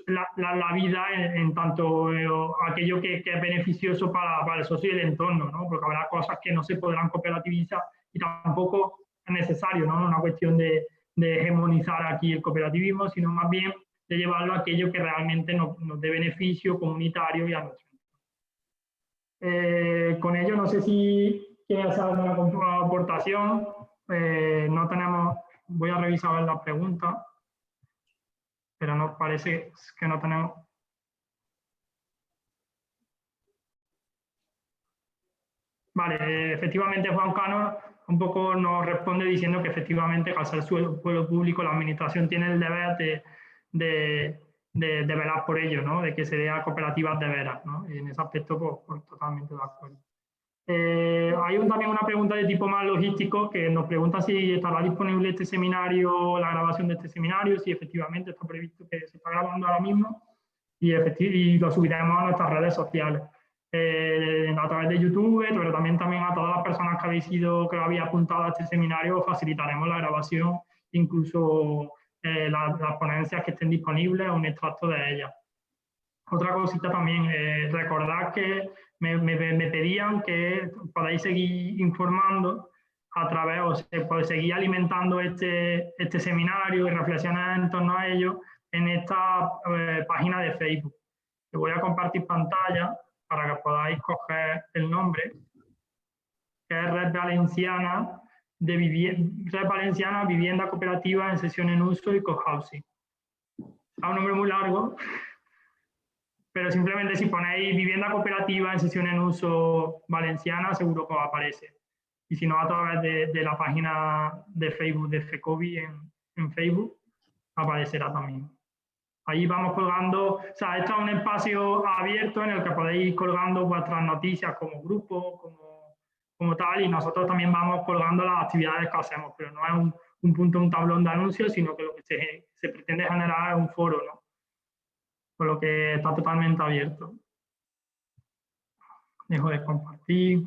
Speaker 6: la vida en tanto aquello que es beneficioso para el socio y el entorno, ¿no? Porque habrá cosas que no se podrán cooperativizar y tampoco es necesario, ¿no? Una cuestión de hegemonizar aquí el cooperativismo, sino más bien de llevarlo a aquello que realmente nos dé beneficio comunitario y a nuestro entorno. Con ello, no sé si quieres hacer alguna aportación. No tenemos, voy a revisar la pregunta, pero no parece que no tenemos. Vale, efectivamente Juan Cano un poco nos responde diciendo que efectivamente al ser suelo público la administración tiene el deber de velar por ello, ¿no? De que se dé a cooperativas de veras, ¿no? Y en ese aspecto pues totalmente de acuerdo. Hay también una pregunta de tipo más logístico que nos pregunta si estará disponible este seminario, la grabación de este seminario, si efectivamente está previsto que se está grabando ahora mismo y lo subiremos a nuestras redes sociales. A través de YouTube, pero también a todas las personas que habéis apuntado a este seminario, facilitaremos la grabación, incluso las ponencias que estén disponibles, un extracto de ellas. Otra cosita también, recordad que me pedían que podáis seguir informando a través, o se puede seguir alimentando este seminario y reflexionar en torno a ello en esta página de Facebook. Te voy a compartir pantalla para que podáis coger el nombre, que es Red Valenciana, Red Valenciana Vivienda Cooperativa en Cesión en Uso y Cohousing. Es un nombre muy largo, pero simplemente si ponéis Vivienda Cooperativa en Cesión en Uso Valenciana, seguro que os aparece. Y si no, a través de la página de Facebook de FECOBI en Facebook, aparecerá también. Ahí vamos colgando, o sea, esto es un espacio abierto en el que podéis ir colgando vuestras noticias como grupo, como tal, y nosotros también vamos colgando las actividades que hacemos, pero no es un tablón de anuncios, sino que lo que se pretende generar es un foro, ¿no? Por lo que está totalmente abierto. Dejo de compartir.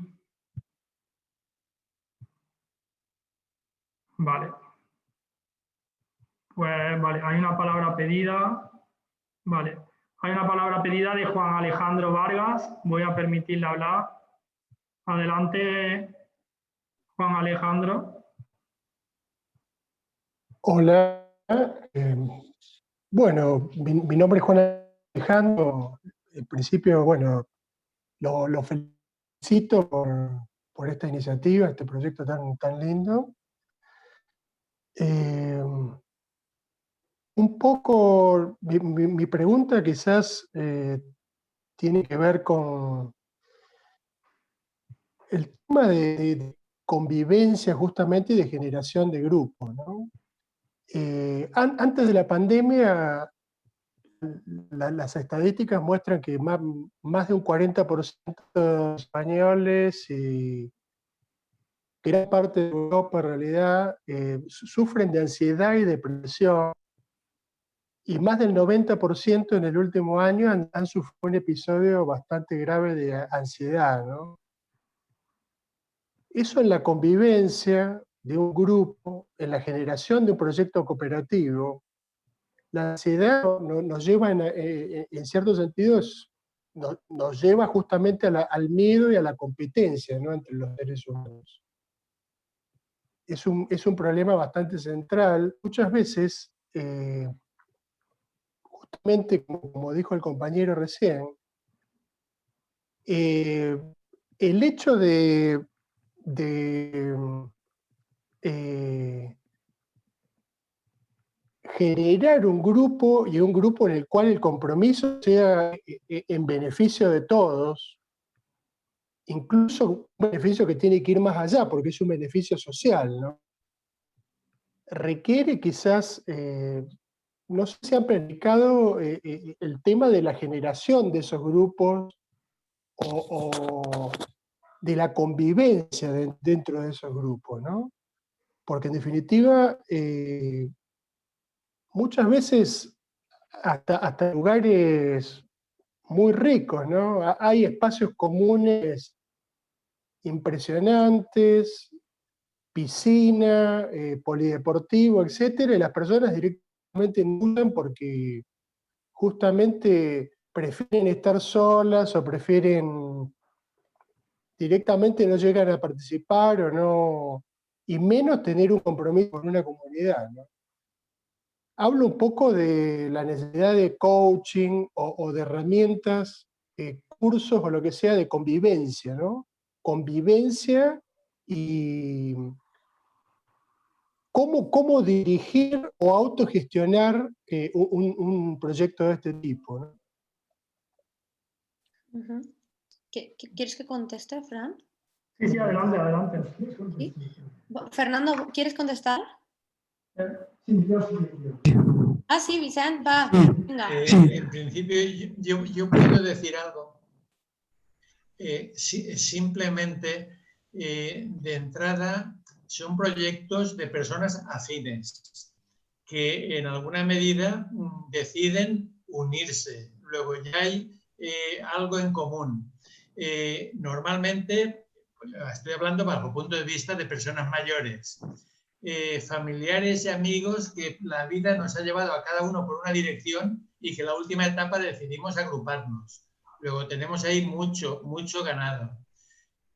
Speaker 6: Vale. Pues vale, hay una palabra pedida. Vale. Hay una palabra pedida de Juan Alejandro Vargas. Voy a permitirle hablar. Adelante, Juan Alejandro.
Speaker 9: Hola. Bueno, mi nombre es Juan Alejandro. En principio, bueno, lo felicito por esta iniciativa, este proyecto tan lindo. Un poco, mi pregunta quizás tiene que ver con el tema de convivencia justamente y de generación de grupos, ¿no? Antes de la pandemia, las estadísticas muestran que más de un 40% de los españoles y gran parte de Europa en realidad sufren de ansiedad y depresión, y más del 90% en el último año han sufrido un episodio bastante grave de ansiedad, ¿no? Eso en la convivencia de un grupo, en la generación de un proyecto cooperativo, la ansiedad nos lleva, en ciertos sentidos, nos lleva justamente al miedo y a la competencia, ¿no?, entre los seres humanos. Es un problema bastante central. Muchas veces, justamente como dijo el compañero recién, el hecho de generar un grupo, y un grupo en el cual el compromiso sea en beneficio de todos, incluso un beneficio que tiene que ir más allá, porque es un beneficio social, ¿no? Requiere quizás, no sé si han predicado el tema de la generación de esos grupos o de la convivencia dentro de esos grupos, ¿no? Porque en definitiva muchas veces hasta lugares muy ricos, ¿no? Hay espacios comunes impresionantes, piscina, polideportivo, etcétera, y las personas directamente no usan porque justamente prefieren estar solas o prefieren directamente no llegan a participar o no, y menos tener un compromiso con una comunidad, ¿no? Hablo un poco de la necesidad de coaching o de herramientas, cursos o lo que sea de convivencia, ¿no? Convivencia y cómo dirigir o autogestionar un proyecto de este tipo, ¿no?
Speaker 7: ¿Quieres que conteste, Fran?
Speaker 6: Sí, adelante, adelante.
Speaker 7: ¿Sí? Fernando, ¿quieres contestar?
Speaker 6: Sí, yo.
Speaker 7: Ah, sí, Vicent, va. Venga.
Speaker 5: En principio, yo puedo decir algo. Simplemente, de entrada, son proyectos de personas afines que en alguna medida deciden unirse. Luego ya hay algo en común. Normalmente, estoy hablando bajo el punto de vista de personas mayores, familiares y amigos que la vida nos ha llevado a cada uno por una dirección y que en la última etapa decidimos agruparnos. Luego tenemos ahí mucho ganado.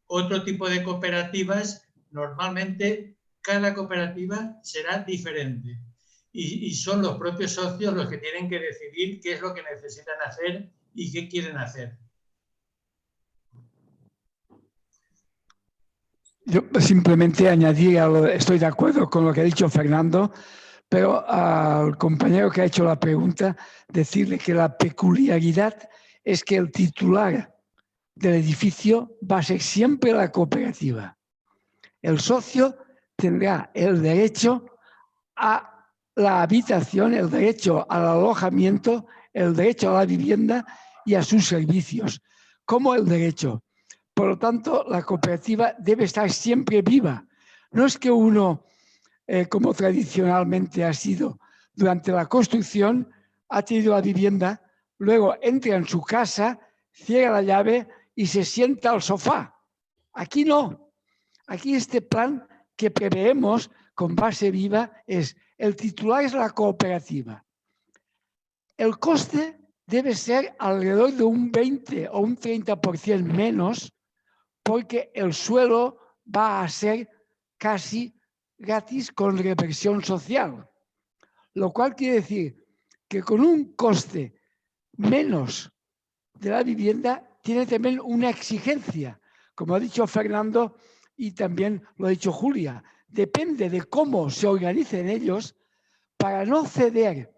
Speaker 5: Otro tipo de cooperativas, normalmente cada cooperativa será diferente y son los propios socios los que tienen que decidir qué es lo que necesitan hacer y qué quieren hacer.
Speaker 1: Yo simplemente añadir, estoy de acuerdo con lo que ha dicho Fernando, pero al compañero que ha hecho la pregunta, decirle que la peculiaridad es que el titular del edificio va a ser siempre la cooperativa. El socio tendrá el derecho a la habitación, el derecho al alojamiento, el derecho a la vivienda y a sus servicios, como el derecho. Por lo tanto, la cooperativa debe estar siempre viva. No es que uno, como tradicionalmente ha sido durante la construcción, ha tenido la vivienda, luego entra en su casa, cierra la llave y se sienta al sofá. Aquí no. Aquí este plan que preveemos con base viva es, el titular es la cooperativa. El coste debe ser alrededor de un 20 o un 30% menos, porque el suelo va a ser casi gratis con reversión social. Lo cual quiere decir que con un coste menos de la vivienda tiene también una exigencia. Como ha dicho Fernando y también lo ha dicho Julia, depende de cómo se organicen ellos para no ceder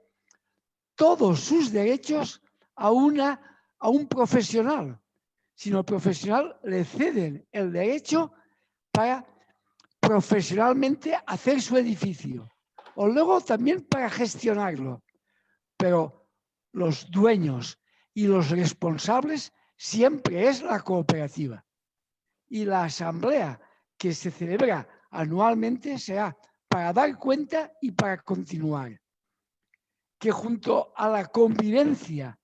Speaker 1: todos sus derechos a un profesional, sino al profesional le ceden el derecho para profesionalmente hacer su edificio o luego también para gestionarlo. Pero los dueños y los responsables siempre es la cooperativa. Y la asamblea que se celebra anualmente será para dar cuenta y para continuar. Que junto a la convivencia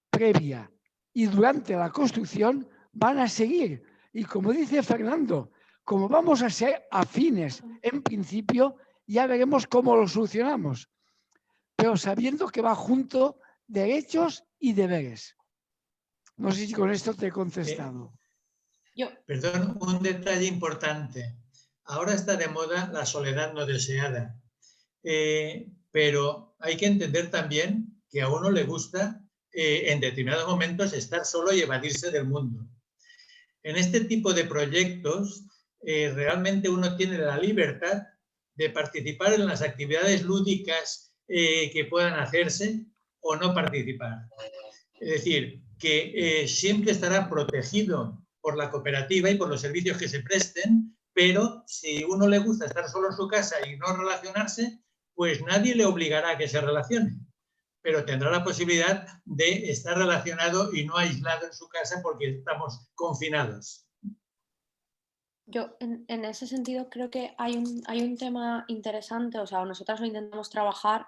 Speaker 1: previa y durante la construcción van a seguir. Y como dice Fernando, como vamos a ser afines en principio, ya veremos cómo lo solucionamos. Pero sabiendo que va junto derechos y deberes. No sé si con esto te he contestado.
Speaker 5: Perdón, un detalle importante. Ahora está de moda la soledad no deseada. Pero hay que entender también que a uno le gusta en determinados momentos estar solo y evadirse del mundo. En este tipo de proyectos realmente uno tiene la libertad de participar en las actividades lúdicas que puedan hacerse o no participar. Es decir, que siempre estará protegido por la cooperativa y por los servicios que se presten, pero si uno le gusta estar solo en su casa y no relacionarse, pues nadie le obligará a que se relacione, pero tendrá la posibilidad de estar relacionado y no aislado en su casa porque estamos confinados.
Speaker 7: Yo, en ese sentido, creo que hay un tema interesante, o sea, nosotras lo intentamos trabajar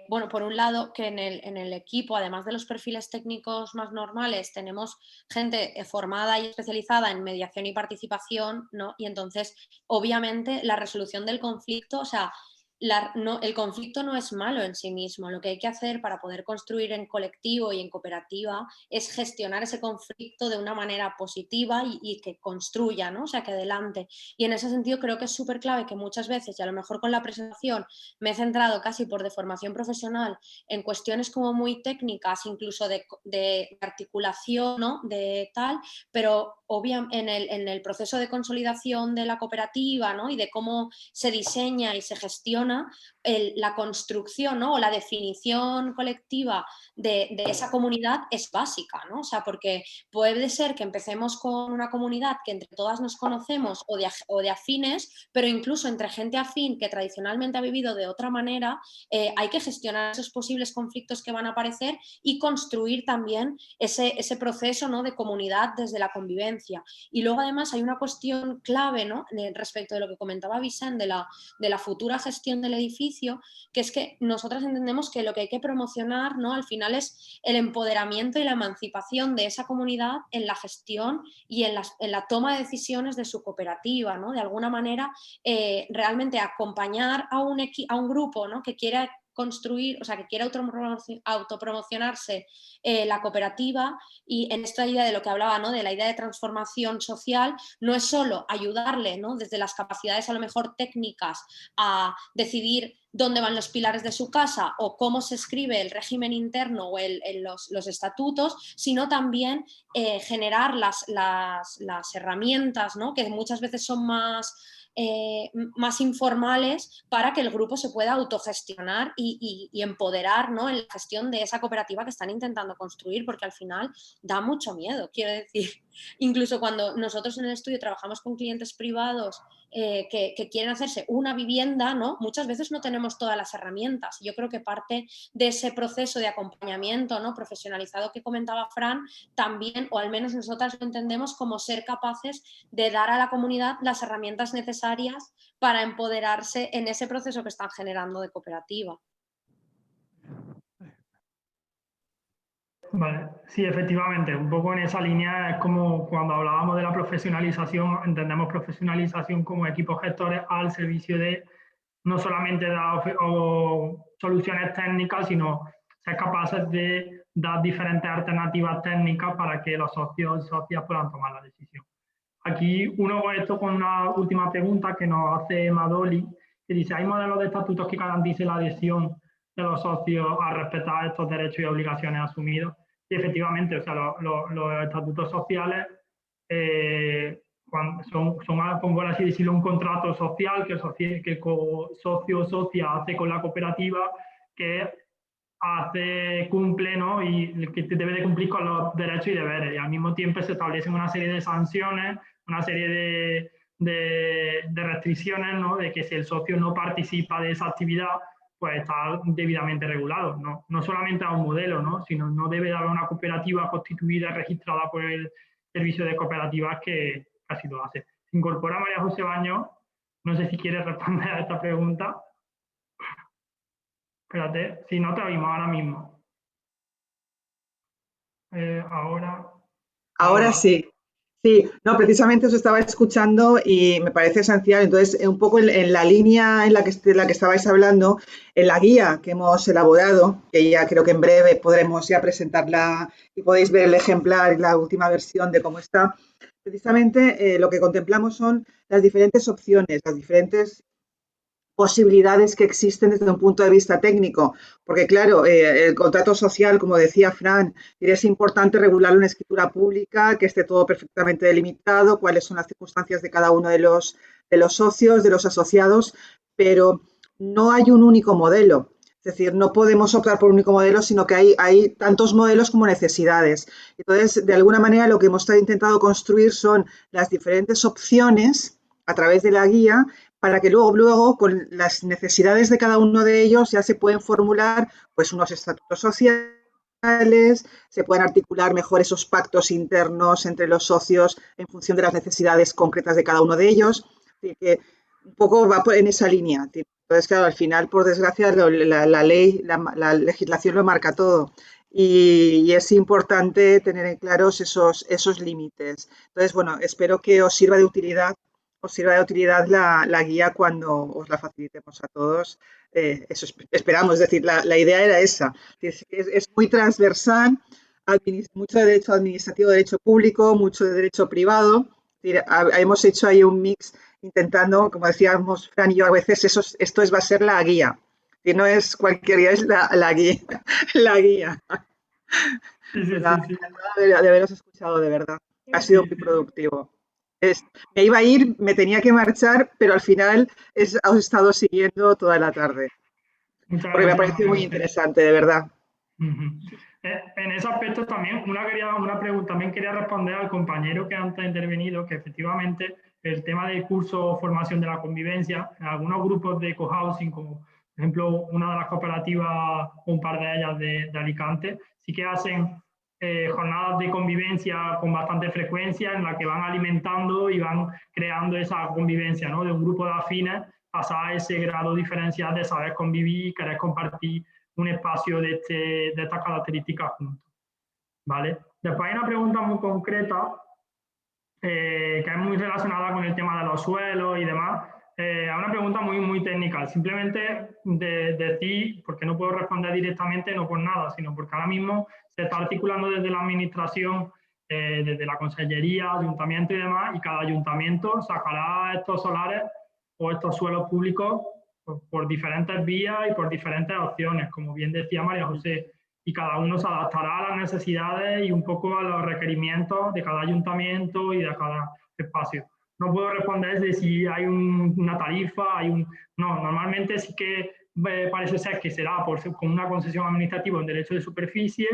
Speaker 7: bueno, por un lado, que en el equipo, además de los perfiles técnicos más normales, tenemos gente formada y especializada en mediación y participación, ¿no? Y entonces, obviamente, la resolución del conflicto, o sea, el conflicto no es malo en sí mismo. Lo que hay que hacer para poder construir en colectivo y en cooperativa es gestionar ese conflicto de una manera positiva y que construya, ¿no? O sea, que adelante. Y en ese sentido creo que es súper clave que muchas veces, y a lo mejor con la presentación me he centrado casi por deformación profesional en cuestiones como muy técnicas, incluso de articulación, ¿no? De tal, pero obviamente en el proceso de consolidación de la cooperativa, ¿no? Y de cómo se diseña y se gestiona la construcción, ¿no? O la definición colectiva de esa comunidad es básica, ¿no? O sea, porque puede ser que empecemos con una comunidad que entre todas nos conocemos o de afines, pero incluso entre gente afín que tradicionalmente ha vivido de otra manera, hay que gestionar esos posibles conflictos que van a aparecer y construir también ese proceso, ¿no? De comunidad desde la convivencia. Y luego además hay una cuestión clave, ¿no? Respecto de lo que comentaba Vicente de la futura gestión del edificio, que es que nosotras entendemos que lo que hay que promocionar, ¿no? Al final es el empoderamiento y la emancipación de esa comunidad en la gestión y en la toma de decisiones de su cooperativa, ¿no? De alguna manera, realmente acompañar a un grupo, ¿no? Que quiera construir, o sea, que quiera autopromocionarse la cooperativa, y en esta idea de lo que hablaba, ¿no? De la idea de transformación social, no es solo ayudarle, ¿no? Desde las capacidades a lo mejor técnicas a decidir dónde van los pilares de su casa o cómo se escribe el régimen interno o los estatutos, sino también generar las herramientas, ¿no? Que muchas veces son más informales para que el grupo se pueda autogestionar y empoderar, ¿no? En la gestión de esa cooperativa que están intentando construir, porque al final da mucho miedo, quiero decir. Incluso cuando nosotros en el estudio trabajamos con clientes privados que quieren hacerse una vivienda, ¿no? Muchas veces no tenemos todas las herramientas. Yo creo que parte de ese proceso de acompañamiento, ¿no? Profesionalizado que comentaba Fran, también, o al menos nosotras lo entendemos como ser capaces de dar a la comunidad las herramientas necesarias para empoderarse en ese proceso que están generando de cooperativa.
Speaker 6: Vale, sí, efectivamente, un poco en esa línea es como cuando hablábamos de la profesionalización, entendemos profesionalización como equipos gestores al servicio de no solamente dar soluciones técnicas, sino ser capaces de dar diferentes alternativas técnicas para que los socios y socias puedan tomar la decisión. Aquí uno conectó con una última pregunta que nos hace Madoli, que dice, ¿hay modelos de estatutos que garanticen la adhesión de los socios a respetar estos derechos y obligaciones asumidos? Y efectivamente, o sea, los estatutos sociales son, por así decirlo, un contrato social que el socio o socia hace con la cooperativa, que cumple, ¿no? Y que debe de cumplir con los derechos y deberes. Y al mismo tiempo se establecen una serie de sanciones, una serie de restricciones, ¿no? De que si el socio no participa de esa actividad, pues está debidamente regulado. No solamente a un modelo, ¿no? Sino no debe de haber una cooperativa constituida y registrada por el Servicio de Cooperativas que así lo hace. Se incorpora María José Baños. No sé si quieres responder a esta pregunta. Espérate, si no te oímos ahora mismo.
Speaker 3: Ahora sí. Sí, no, precisamente os estaba escuchando y me parece esencial. Entonces, un poco en la línea en la que estabais hablando, en la guía que hemos elaborado, que ya creo que en breve podremos ya presentarla y podéis ver el ejemplar y la última versión de cómo está, precisamente lo que contemplamos son las diferentes opciones, las diferentes posibilidades que existen desde un punto de vista técnico, porque claro, el contrato social, como decía Fran, es importante regularlo en escritura pública, que esté todo perfectamente delimitado, cuáles son las circunstancias de cada uno de los socios, de los asociados, pero no hay un único modelo. Es decir, no podemos optar por un único modelo, sino que hay tantos modelos como necesidades. Entonces, de alguna manera, lo que hemos intentado construir son las diferentes opciones a través de la guía, para que luego, con las necesidades de cada uno de ellos, ya se pueden formular pues unos estatutos sociales, se pueden articular mejor esos pactos internos entre los socios en función de las necesidades concretas de cada uno de ellos. Así que un poco va en esa línea. Entonces, claro, al final, por desgracia, la ley, la legislación lo marca todo. Y es importante tener en claros esos límites. Entonces, bueno, espero que os sirva de utilidad la guía cuando os la facilitemos a todos. Eso esperamos, es decir, la idea era esa. Es muy transversal, mucho de derecho administrativo, derecho público, mucho de derecho privado. Hemos hecho ahí un mix intentando, como decíamos Fran y yo a veces, esto va a ser la guía. Y no es cualquier guía, es la guía. La guía.
Speaker 6: Sí, sí, sí.
Speaker 3: De haberos escuchado, de verdad. Ha sido muy productivo. Me iba a ir, me tenía que marchar, pero al final os he estado siguiendo toda la tarde. Porque me ha parecido muy interesante, de verdad.
Speaker 6: En ese aspecto también, una pregunta, también quería responder al compañero que antes ha intervenido, que efectivamente el tema del curso o formación de la convivencia, en algunos grupos de cohousing, como por ejemplo una de las cooperativas, un par de ellas de Alicante, sí que hacen jornadas de convivencia con bastante frecuencia en la que van alimentando y van creando esa convivencia, ¿no? De un grupo de afines, pasar a ese grado diferencial de saber convivir y querer compartir un espacio de estas características juntos, ¿vale? Después hay una pregunta muy concreta que es muy relacionada con el tema de los suelos y demás. Es una pregunta muy técnica, simplemente de decir, porque no puedo responder directamente, no por nada, sino porque ahora mismo se está articulando desde la administración, desde la consellería, ayuntamiento y demás, y cada ayuntamiento sacará estos solares o estos suelos públicos por diferentes vías y por diferentes opciones, como bien decía María José, y cada uno se adaptará a las necesidades y un poco a los requerimientos de cada ayuntamiento y de cada espacio. No puedo responder de si hay una tarifa, no, normalmente sí que parece ser que será con una concesión administrativa en derecho de superficie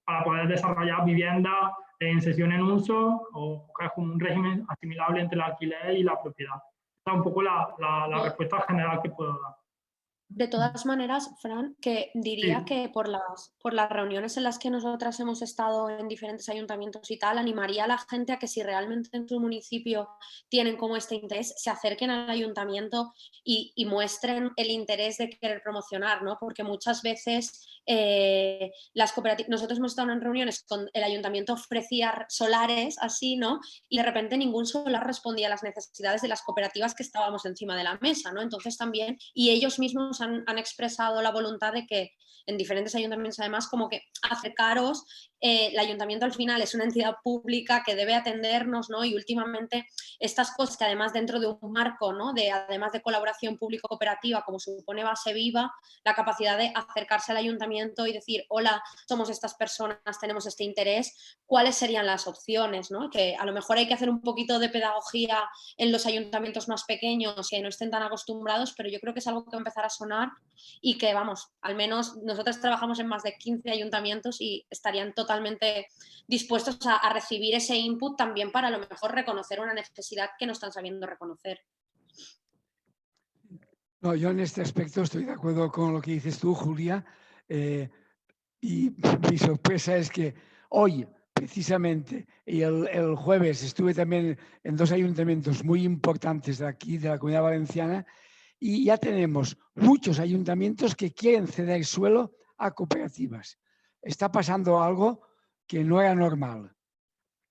Speaker 6: para poder desarrollar viviendas en cesión en uso o con un régimen asimilable entre el alquiler y la propiedad. Esta es un poco la respuesta general que puedo dar.
Speaker 7: De todas maneras, Fran, que diría que por las reuniones en las que nosotras hemos estado en diferentes ayuntamientos y tal, animaría a la gente a que si realmente en su municipio tienen como este interés, se acerquen al ayuntamiento y muestren el interés de querer promocionar, ¿no? Porque muchas veces las cooperativas, nosotros hemos estado en reuniones con el ayuntamiento ofrecía solares así, ¿no? Y de repente ningún solar respondía a las necesidades de las cooperativas que estábamos encima de la mesa, ¿no? Entonces también, y ellos mismos han expresado la voluntad de que en diferentes ayuntamientos además como que acercaros, el ayuntamiento al final es una entidad pública que debe atendernos, ¿no? Y últimamente estas cosas que además dentro de un marco, ¿no? Además de colaboración público-cooperativa como supone Base Viva, la capacidad de acercarse al ayuntamiento y decir, hola, somos estas personas, tenemos este interés, ¿cuáles serían las opciones, ¿no? Que a lo mejor hay que hacer un poquito de pedagogía en los ayuntamientos más pequeños y no estén tan acostumbrados, pero yo creo que es algo que va a empezar a sonar y que, vamos, al menos nosotros trabajamos en más de 15 ayuntamientos y estarían totalmente dispuestos a recibir ese input también para a lo mejor reconocer una necesidad que no están sabiendo reconocer.
Speaker 1: No, yo en este aspecto estoy de acuerdo con lo que dices tú, Julia, y mi sorpresa es que hoy, precisamente, y el jueves estuve también en dos ayuntamientos muy importantes de aquí, de la Comunidad Valenciana, y ya tenemos muchos ayuntamientos que quieren ceder suelo a cooperativas. Está pasando algo que no era normal.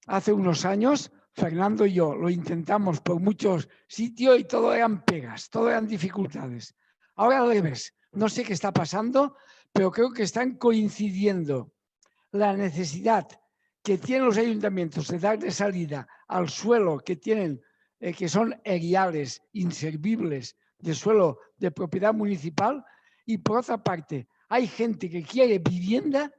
Speaker 1: Hace unos años, Fernando y yo lo intentamos por muchos sitios y todo eran pegas, todo eran dificultades. Ahora al revés, no sé qué está pasando, pero creo que están coincidiendo la necesidad que tienen los ayuntamientos de darle salida al suelo que tienen, que son eriales, inservibles, de suelo de propiedad municipal, y por otra parte hay gente que quiere vivienda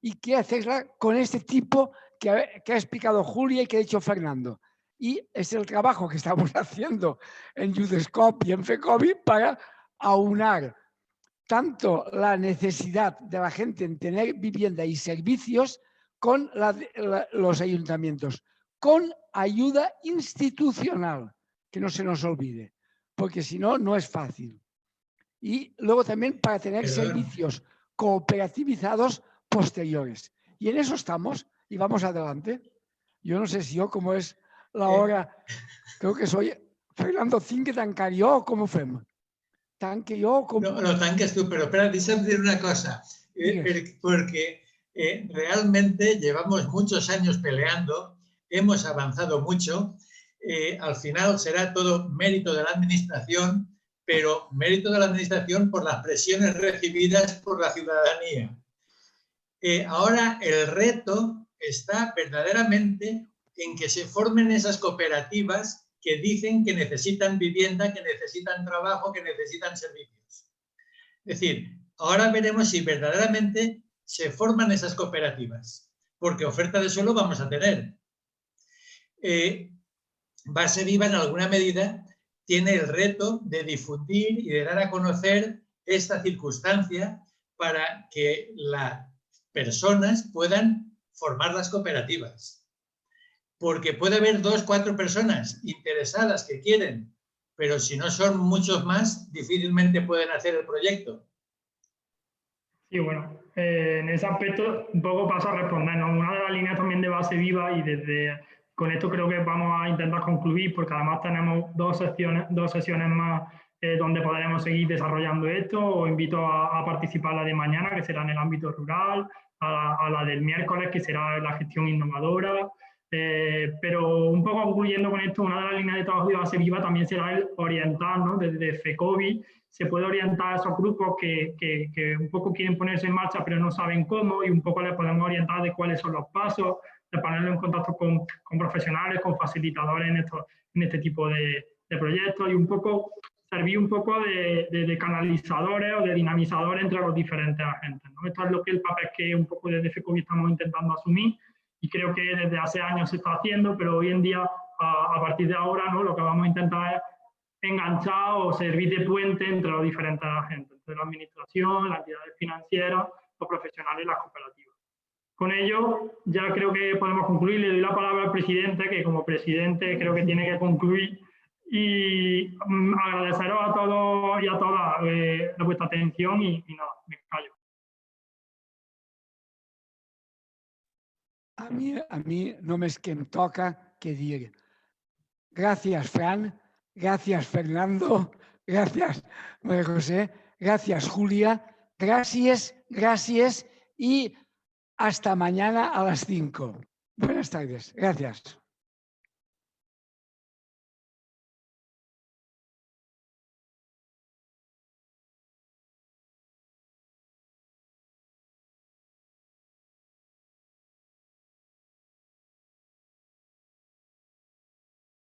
Speaker 1: y quiere hacerla con este tipo que ha explicado Julia y que ha dicho Fernando. Y es el trabajo que estamos haciendo en Udescoop y en FECOBI para aunar tanto la necesidad de la gente en tener vivienda y servicios con los ayuntamientos, con ayuda institucional, que no se nos olvide, porque si no, no es fácil. Y luego también para tener servicios cooperativizados posteriores. Y en eso estamos y vamos adelante. Yo no sé si yo, como es la hora, creo que soy Fernando Cinque Tancario o cómo fem. tanque yo.
Speaker 5: No, lo tanques tú, pero espera, déjame decir una cosa. Porque realmente llevamos muchos años peleando, hemos avanzado mucho. Al final será todo mérito de la administración, pero mérito de la administración por las presiones recibidas por la ciudadanía. Ahora el reto está verdaderamente en que se formen esas cooperativas que dicen que necesitan vivienda, que necesitan trabajo, que necesitan servicios. Es decir, ahora veremos si verdaderamente se forman esas cooperativas, porque oferta de suelo vamos a tener. Base Viva, en alguna medida, tiene el reto de difundir y de dar a conocer esta circunstancia para que las personas puedan formar las cooperativas. Porque puede haber 2 o 4 personas interesadas que quieren, pero si no son muchos más, difícilmente pueden hacer el proyecto.
Speaker 6: Sí, bueno, en ese aspecto un poco paso a respondernos. Una de las líneas también de Base Viva, y con esto creo que vamos a intentar concluir, porque además tenemos dos sesiones más donde podremos seguir desarrollando esto. Os invito a participar la de mañana, que será en el ámbito rural, a la del miércoles, que será la gestión innovadora. Pero un poco concluyendo con esto, una de las líneas de trabajo de Base Viva también será el orientar, ¿no? Desde FECOBI se puede orientar a esos grupos que un poco quieren ponerse en marcha pero no saben cómo, y un poco les podemos orientar de cuáles son los pasos, de ponerlo en contacto con profesionales, con facilitadores en este tipo de proyectos, y un poco servir un poco de canalizadores o de dinamizadores entre los diferentes agentes, ¿no? Esto es lo que el papel que un poco desde FECOBI estamos intentando asumir, y creo que desde hace años se está haciendo, pero hoy en día, a partir de ahora, ¿no? Lo que vamos a intentar es enganchar o servir de puente entre los diferentes agentes, entre la administración, las entidades financieras, los profesionales y las cooperativas. Con ello, ya creo que podemos concluir. Le doy la palabra al presidente, que como presidente creo que tiene que concluir, y agradeceros a todos y a todas vuestra atención, y nada, me callo.
Speaker 1: A mí només que em toca que dir gracias, Fran, gracias, Fernando, gracias, María José, gracias, Julia, gracias y hasta mañana a las 5. Buenas tardes, gracias.